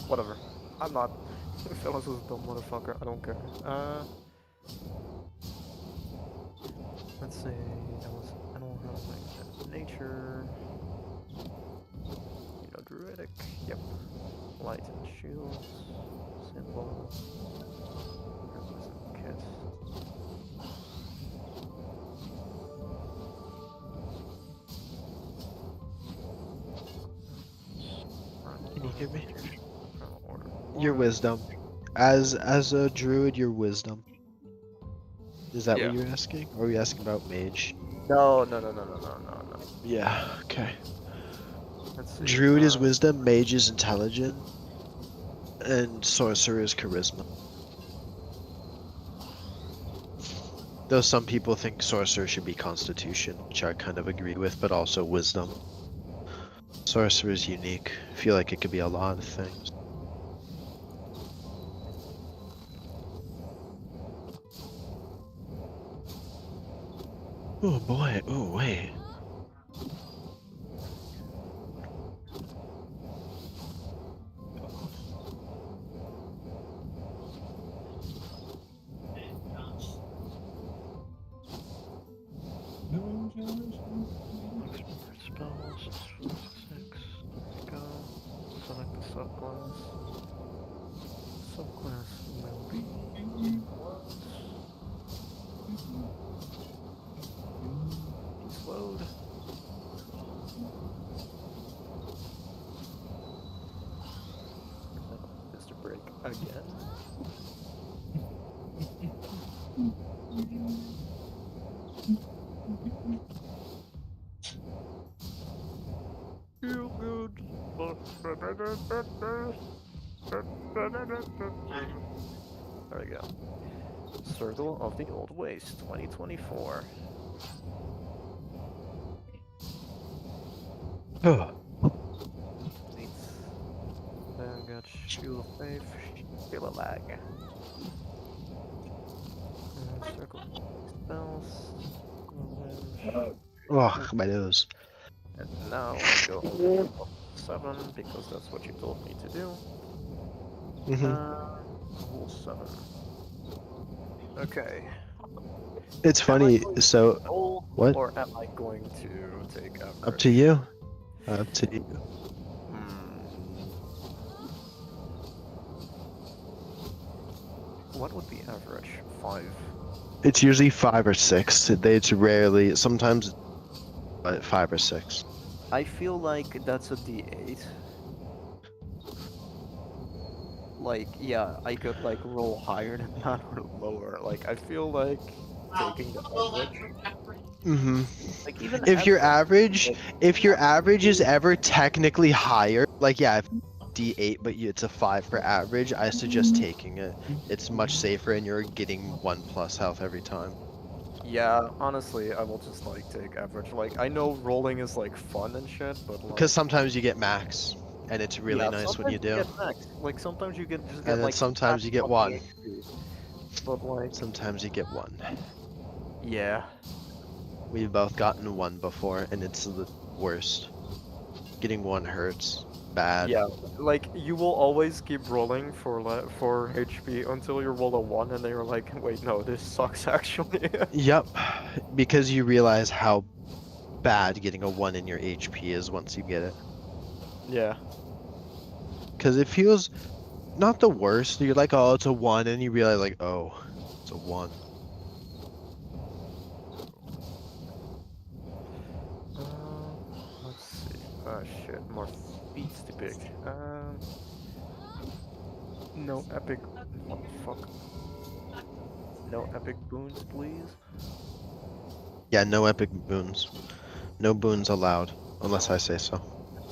Whatever. I'm not. Phyllis is a dumb motherfucker. I don't care. Let's see. That was. I don't have like nature. You know, druidic. Yep. Light and shields. Symbol. Represent kiss. Can you hear me? Order. Your wisdom. As a druid, your wisdom. Is that Yeah. what you're asking? Or are you asking about mage? No. Yeah, okay. Let's see. Druid is wisdom, mage is intelligent, and sorcerer is charisma. Though some people think sorcerer should be constitution, which I kind of agree with, but also wisdom. Sorcerer is unique. I feel like it could be a lot of things. Oh boy, oh wait. Spells. 6. Go. Select the subclass. Subclass will be. Load. Mr. Break again. Feel good. There we go. Circle of the Old Waste 2024. Oh. Then got Shield of Faith, Shield of Lag. Circle spells. Oh, my nose. And now I go to 7 because that's what you told me to do. Level 7. Okay. It's funny, so Roll, what? or am I going to take average? Up to you. Up to you. What would be average? 5. It's usually 5 or 6. It's rarely, sometimes, but 5 or 6. I feel like that's a D8. Like, yeah, I could like roll higher than that or lower. Like, I feel like taking the average. Like even If your average is ever technically higher, like yeah, if D8 but it's a 5 for average, I suggest taking it. It's much safer and you're getting 1+ health every time. Yeah, honestly, I will just like take average. Like, I know rolling is like fun and shit, but like. Because sometimes you get max, and it's really nice when you do. Get max. Like sometimes you get just get And then like. sometimes you get 1. HP. But like. Sometimes you get 1. Yeah. We've both gotten 1 before, and it's the worst. Getting 1 hurts bad. Yeah, like you will always keep rolling for HP until you roll a 1, and then you're like, wait, no, this sucks actually. Yep, because you realize how bad getting a 1 in your HP is once you get it. Yeah. Because it feels not the worst. You're like, oh, it's a 1, and you realize like, oh, it's a 1. Let's see. Oh shit, more beats to pick. No epic. What the fuck? No epic boons, please. Yeah, no epic boons. No boons allowed, unless I say so.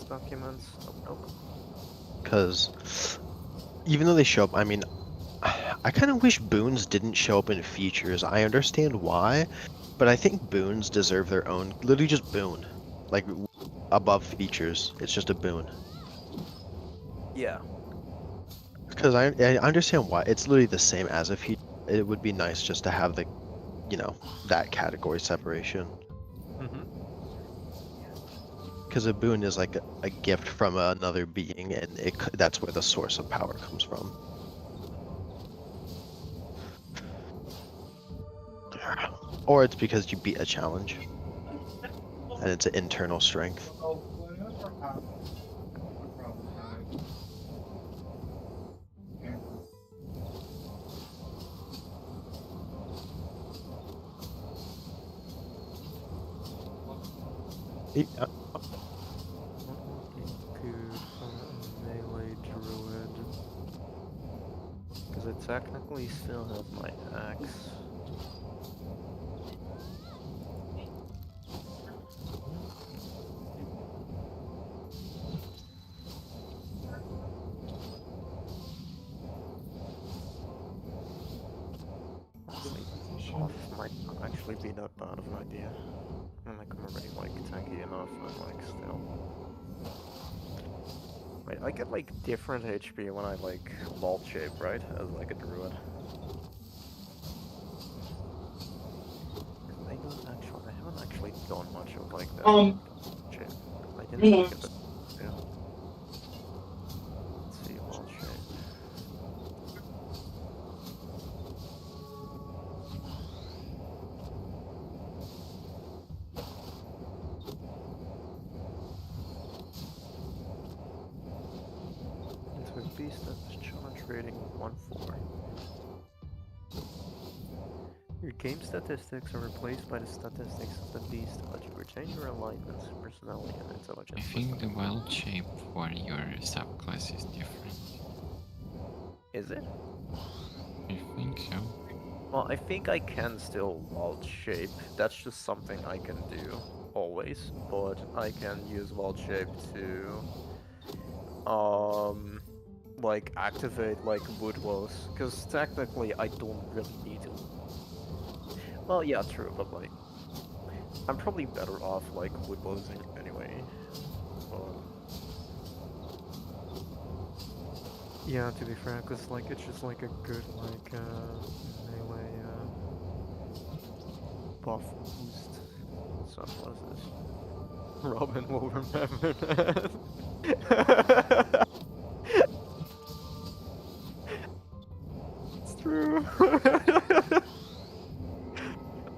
Documents. Nope. Because even though they show up, I mean, I kind of wish boons didn't show up in features. I understand why, but I think boons deserve their own, literally just boon. Like, above features. It's just a boon. Yeah. Because I understand why. It's literally the same as a feat. It would be nice just to have the, that category separation. Mm-hmm. Because a boon is like a gift from another being, and that's where the source of power comes from. Or it's because you beat a challenge, and it's an internal strength. Yeah. What would be good for a melee druid? Because I technically still have my axe. Honestly, off might not actually be that bad of an idea. I'm already like tanky enough and like still. Wait, I get like different HP when I like vault shape, right? As like a druid. 'Cause I haven't actually done much of like the shape. I didn't look at the yeah. Let's see vault shape. Into a beast that is challenge rating 1-4. Your game statistics are replaced by the statistics of the beast, but you retain your alignments, personality, and I intelligence. think the wild shape for your subclass is different. Is it? I think so. Well, I think I can still vault shape. That's just something I can do always, but I can use vault shape to like activate like woodlows, because technically I don't really need to. Well, yeah, true, but like I'm probably better off like woodlowsing anyway. But yeah, to be fair, because like it's just like a good like melee buff boost. So what is this? Robin will remember that. It's true.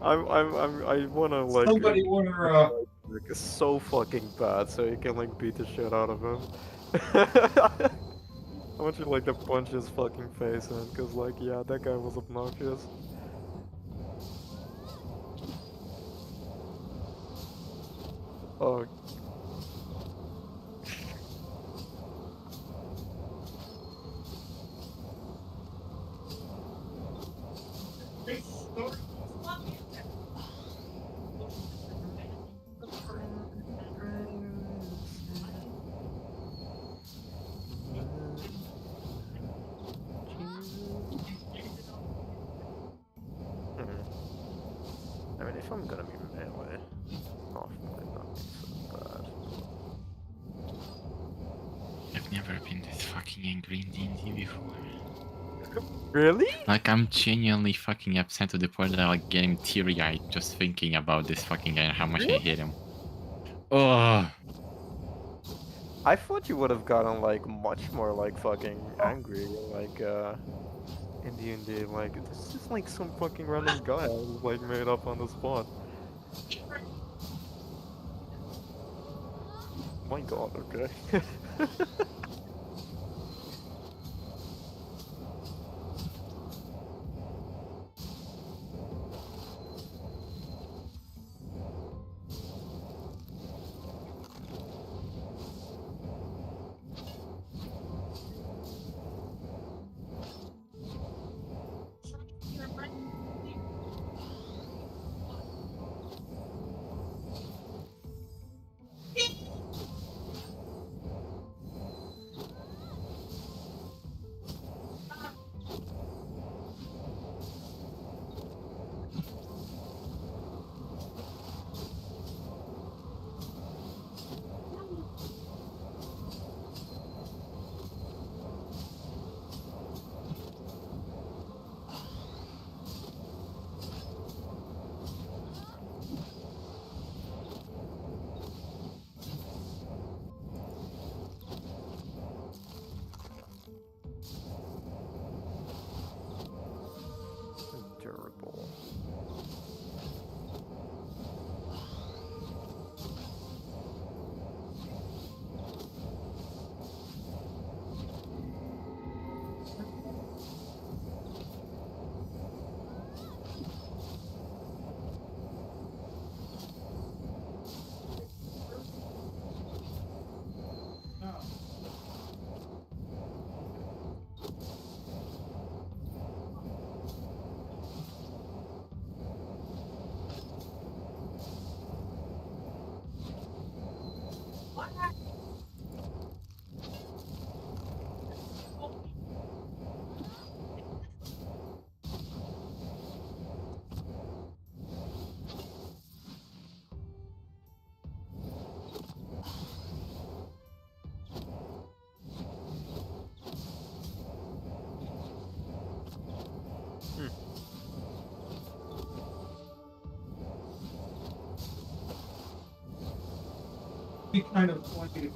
I wanna like Somebody order like so fucking bad so you can like beat the shit out of him. I want you like to punch his fucking face in, cause like yeah, that guy was obnoxious. Oh, hmm. I mean, if I'm gonna be melee, off might not be so bad. I've never been this fucking angry in D&D before. Really? Like, I'm genuinely fucking upset to the point that I'm like getting teary-eyed just thinking about this fucking guy and how much I Really? hate him. Oh, I thought you would have gotten like much more like fucking angry, like in D&D. Like this is just like some fucking random guy I was like made up on the spot. My God, okay. Be kind of funny.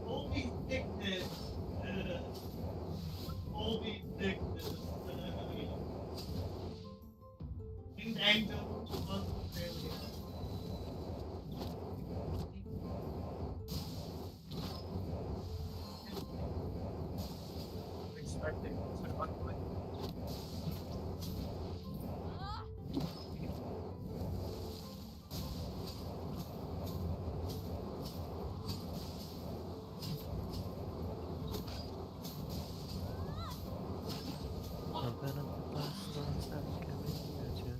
Holy thickness. Holy thickness. Expecting Open up the glass doors that can be imagine.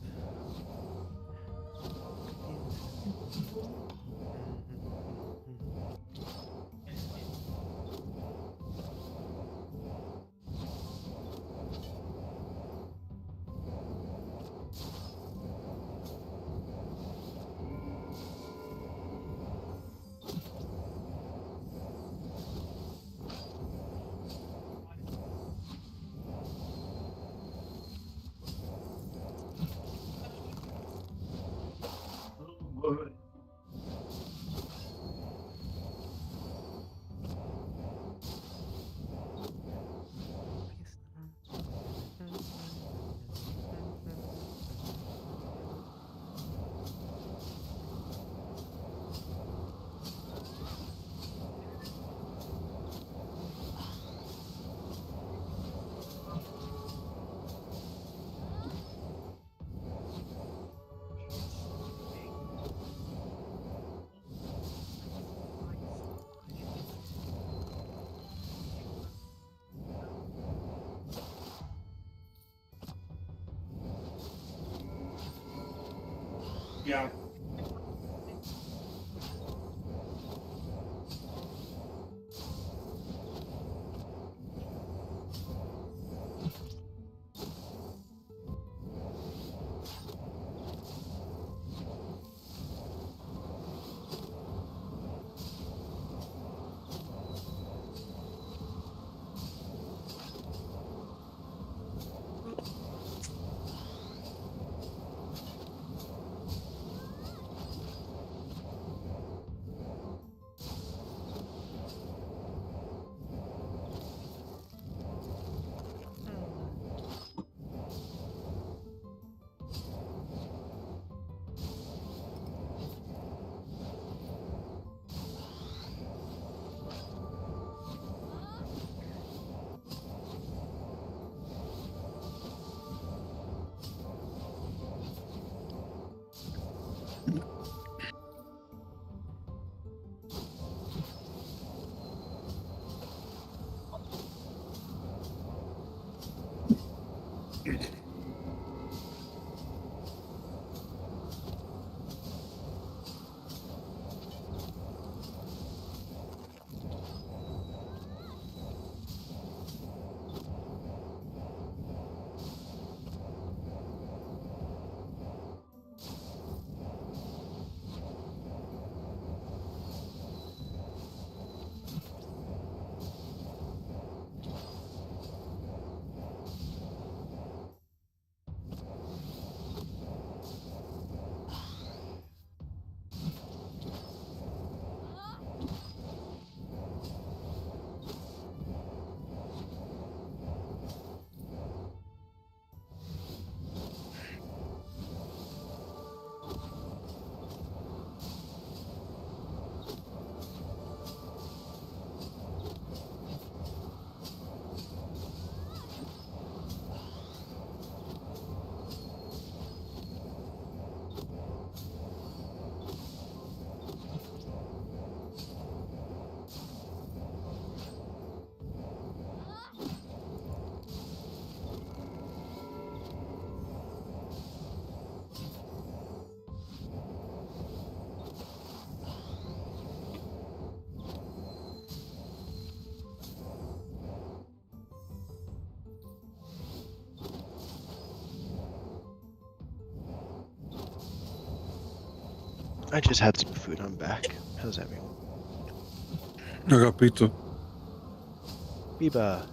Yeah. I just had some food. I'm back. How's everyone? I got pizza. Biba.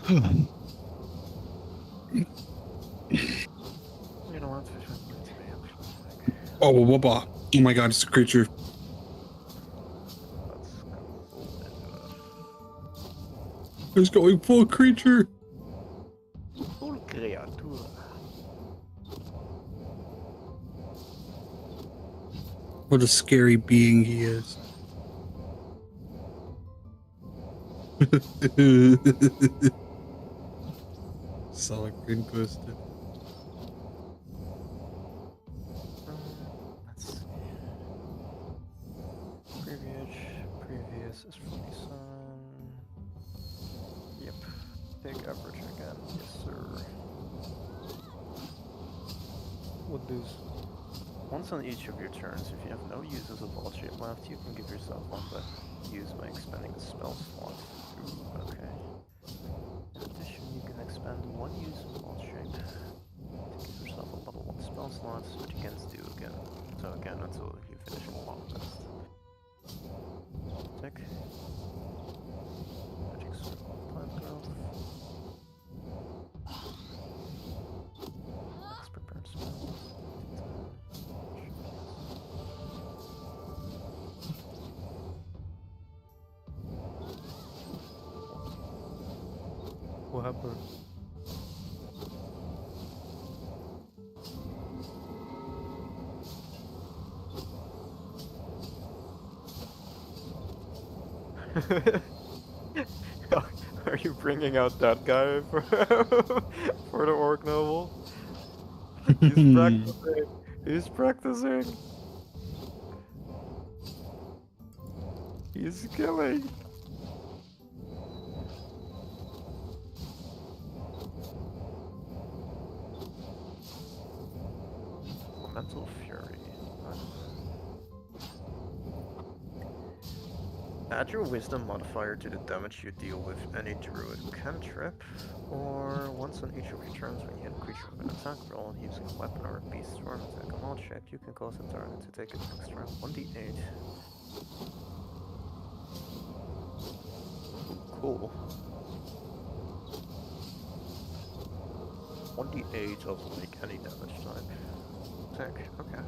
You know what? Fish with me today, actually. Oh, whoa. Oh my god, it's a creature. Let's go into it. It's going full creature. Full creatura. What a scary being he is. Solid green twisted. Let's see. Previous is 47. Yep. Big average again. Yes, sir. What does? Once on each of your turns, if you have no uses of ball shape left, you can give yourself one by use by expanding the spell slot. Ooh, okay. In addition, you can expand one use of ball shape to give yourself a level 1 spell slot, which you can do again. So again, until you finish a long rest. Tick. Magic circle, plant growth. Next prepared spells. What happened? Are you bringing out that guy for, for the orc noble? He's practicing. He's practicing. He's killing. Elemental Fury. Nice. Add your wisdom modifier to the damage you deal with any druid cantrip, or once on each of your turns when you hit a creature with an attack roll using a weapon or a beast storm attack or mod check, you can cause a target to take an extra 1d8. Cool. 1d8 of like any damage type. Sick, okay.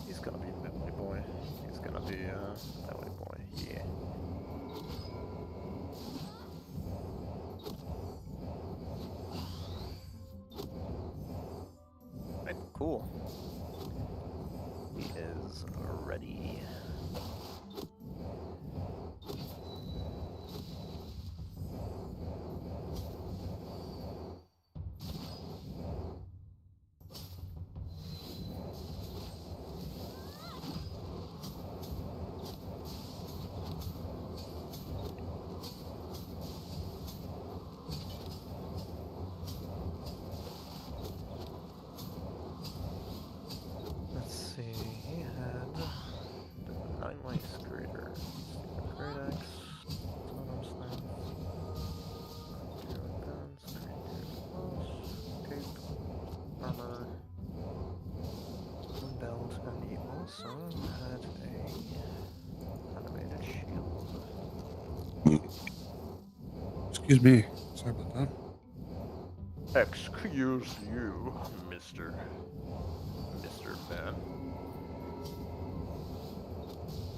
He's gonna be melee boy. He's gonna be melee boy, yeah. Right, cool. He is ready. Let's see, he had the 9 life greater, great axe, totem staff, zero guns, cape, armor, one belt, and he also had a animated shield. Excuse me. Sorry about that. Excuse you, Mr. Man.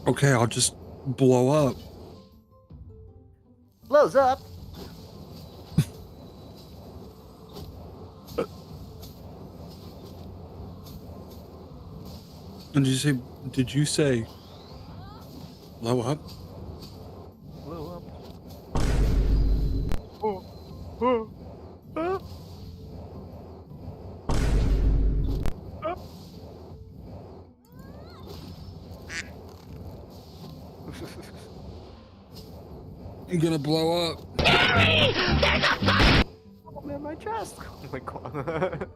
Okay, I'll just blow up. Blows up. And did you say blow up? Blew up. You're gonna blow up. Oh man, my chest! Oh my god.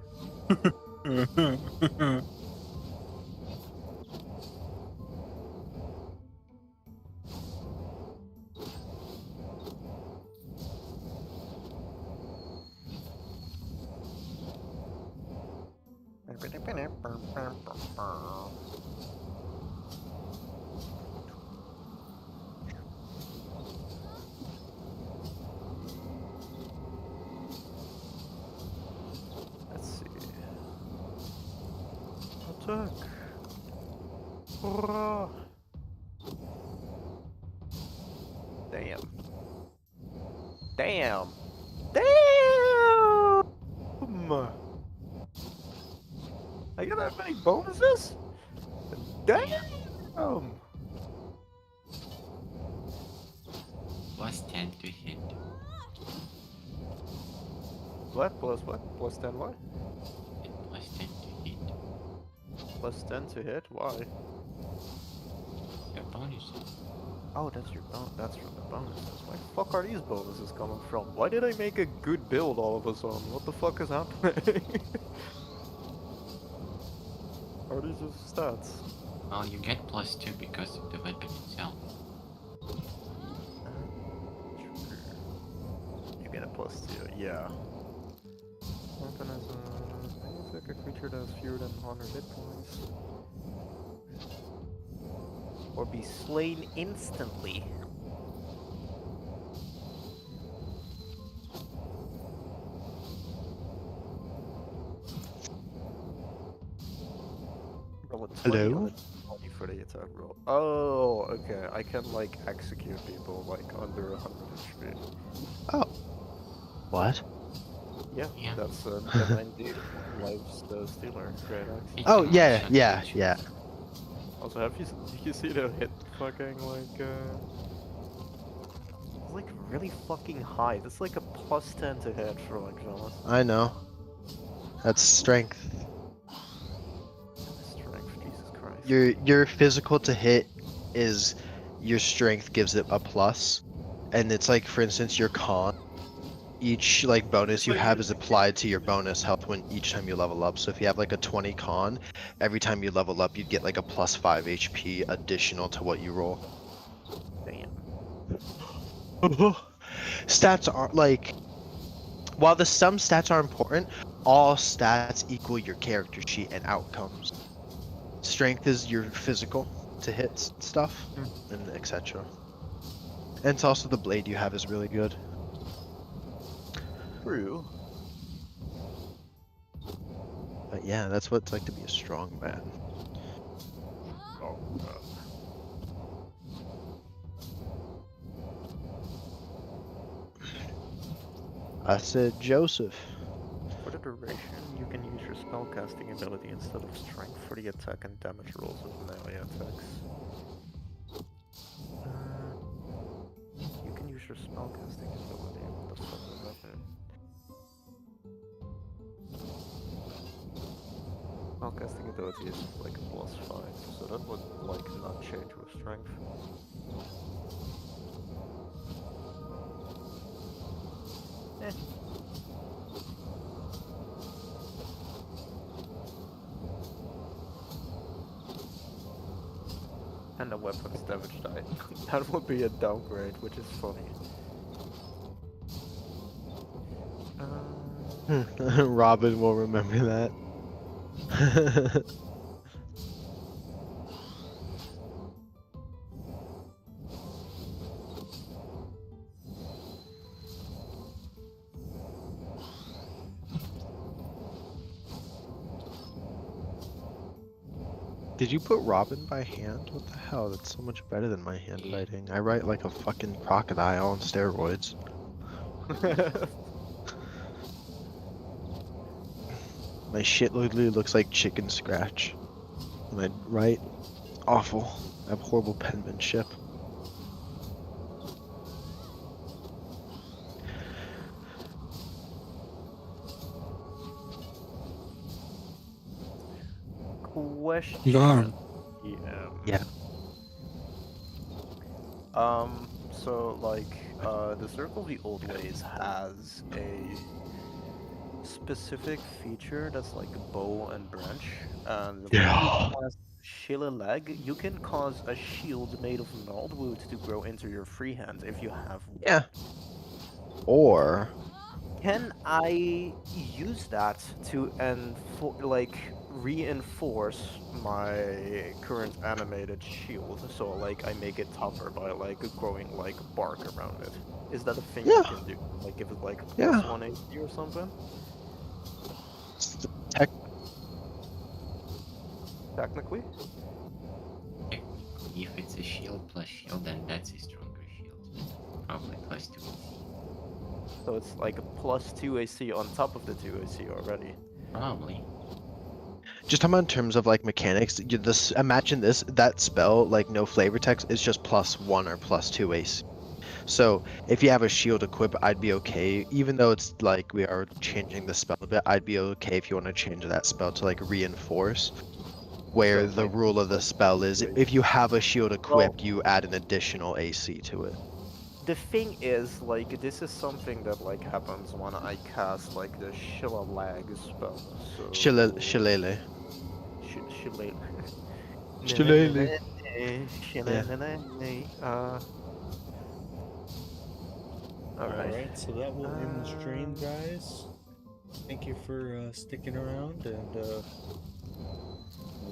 Let's see. Attack. Hurrah. Damn. Damn. Damn. I got that many bonuses? Damn. Plus 10 to hit. What? Plus what? Plus 10 what? And plus 10 to hit. Plus 10 to hit? Why? Your bonuses. Oh, that's your that's from the bonuses. Where the fuck are these bonuses coming from? Why did I make a good build all of a sudden? What the fuck is happening? Are these just stats? Well, you get plus 2 because of the weapon itself. You get a plus 2, yeah. Weapon is attack a creature that has fewer than 100 hit points. Or be slain instantly. Roll a 20 Hello? on the 20 for the attack roll. Oh, okay. I can like execute people like under 100 HP. Oh. What? Yeah, Yeah. that's 90 lives the stealer. Great axe. It Oh, can yeah, also yeah, teach yeah. Also, have you see the hit fucking like it's like really fucking high. That's like a plus 10 to hit for like Jonas. I know. That's strength. Strength, Jesus Christ. Your physical to hit is your strength gives it a plus. And it's like, for instance, your con. Each like bonus you have is applied to your bonus health when each time you level up. So if you have like a 20 con, every time you level up you'd get like a plus 5 HP additional to what you roll. Damn. Stats are like, while some stats are important, all stats equal your character sheet and outcomes. Strength is your physical to hit stuff, and etc. And it's also the blade you have is really good. True. But yeah, that's what it's like to be a strong man. Oh god. I said Joseph. For the duration, you can use your spellcasting ability instead of strength for the attack and damage rolls of melee attacks. You can use your spellcasting ability. What the fuck does that mean? Spellcasting ability is like a plus 5, so that would like not change with strength. Eh. And the weapon's damage die. That would be a downgrade, which is funny. Robin will remember that. Did you put Robin by hand? What the hell? That's so much better than my handwriting. I write like a fucking crocodile on steroids. My shit literally looks like chicken scratch. When I write, awful. I have horrible penmanship. Question. Yeah. So like, the Circle of the Old Ways has a specific feature that's like a bow and branch, and when Yeah. you cast Shillelag, you can cause a shield made of gnarled wood to grow into your free hand if you have one. Yeah. Or Can I use that to like reinforce my current animated shield, so like I make it tougher by like growing like bark around it. Is that a thing I Yeah. can do? Like give it like Yeah. plus 1 AC or something? Tech- Technically? If it's a shield plus shield, then that's a stronger shield. Probably plus 2 AC. So it's like a plus 2 AC on top of the 2 AC already. Probably. Just talking about in terms of like mechanics, imagine this, that spell, like no flavor text, is just +1 or +2 AC. So if you have a shield equip, I'd be okay. Even though it's like we are changing the spell a bit, I'd be okay if you want to change that spell to like reinforce. Where So the maybe rule of the like spell is 2 AC. if you have a shield Well, equipped, you add an additional AC to it. the thing is, like, this is something that like happens when I cast like the Shilla-lag spell. So Shillelagh. Shillelagh. Shillelagh. Yeah. Alright. Alright, so that will end the stream, guys. Thank you for sticking around, and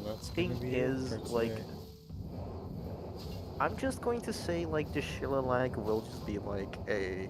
that's gonna Thing be is, it for like, today. I'm just going to say like the Shilla-lag will just be like a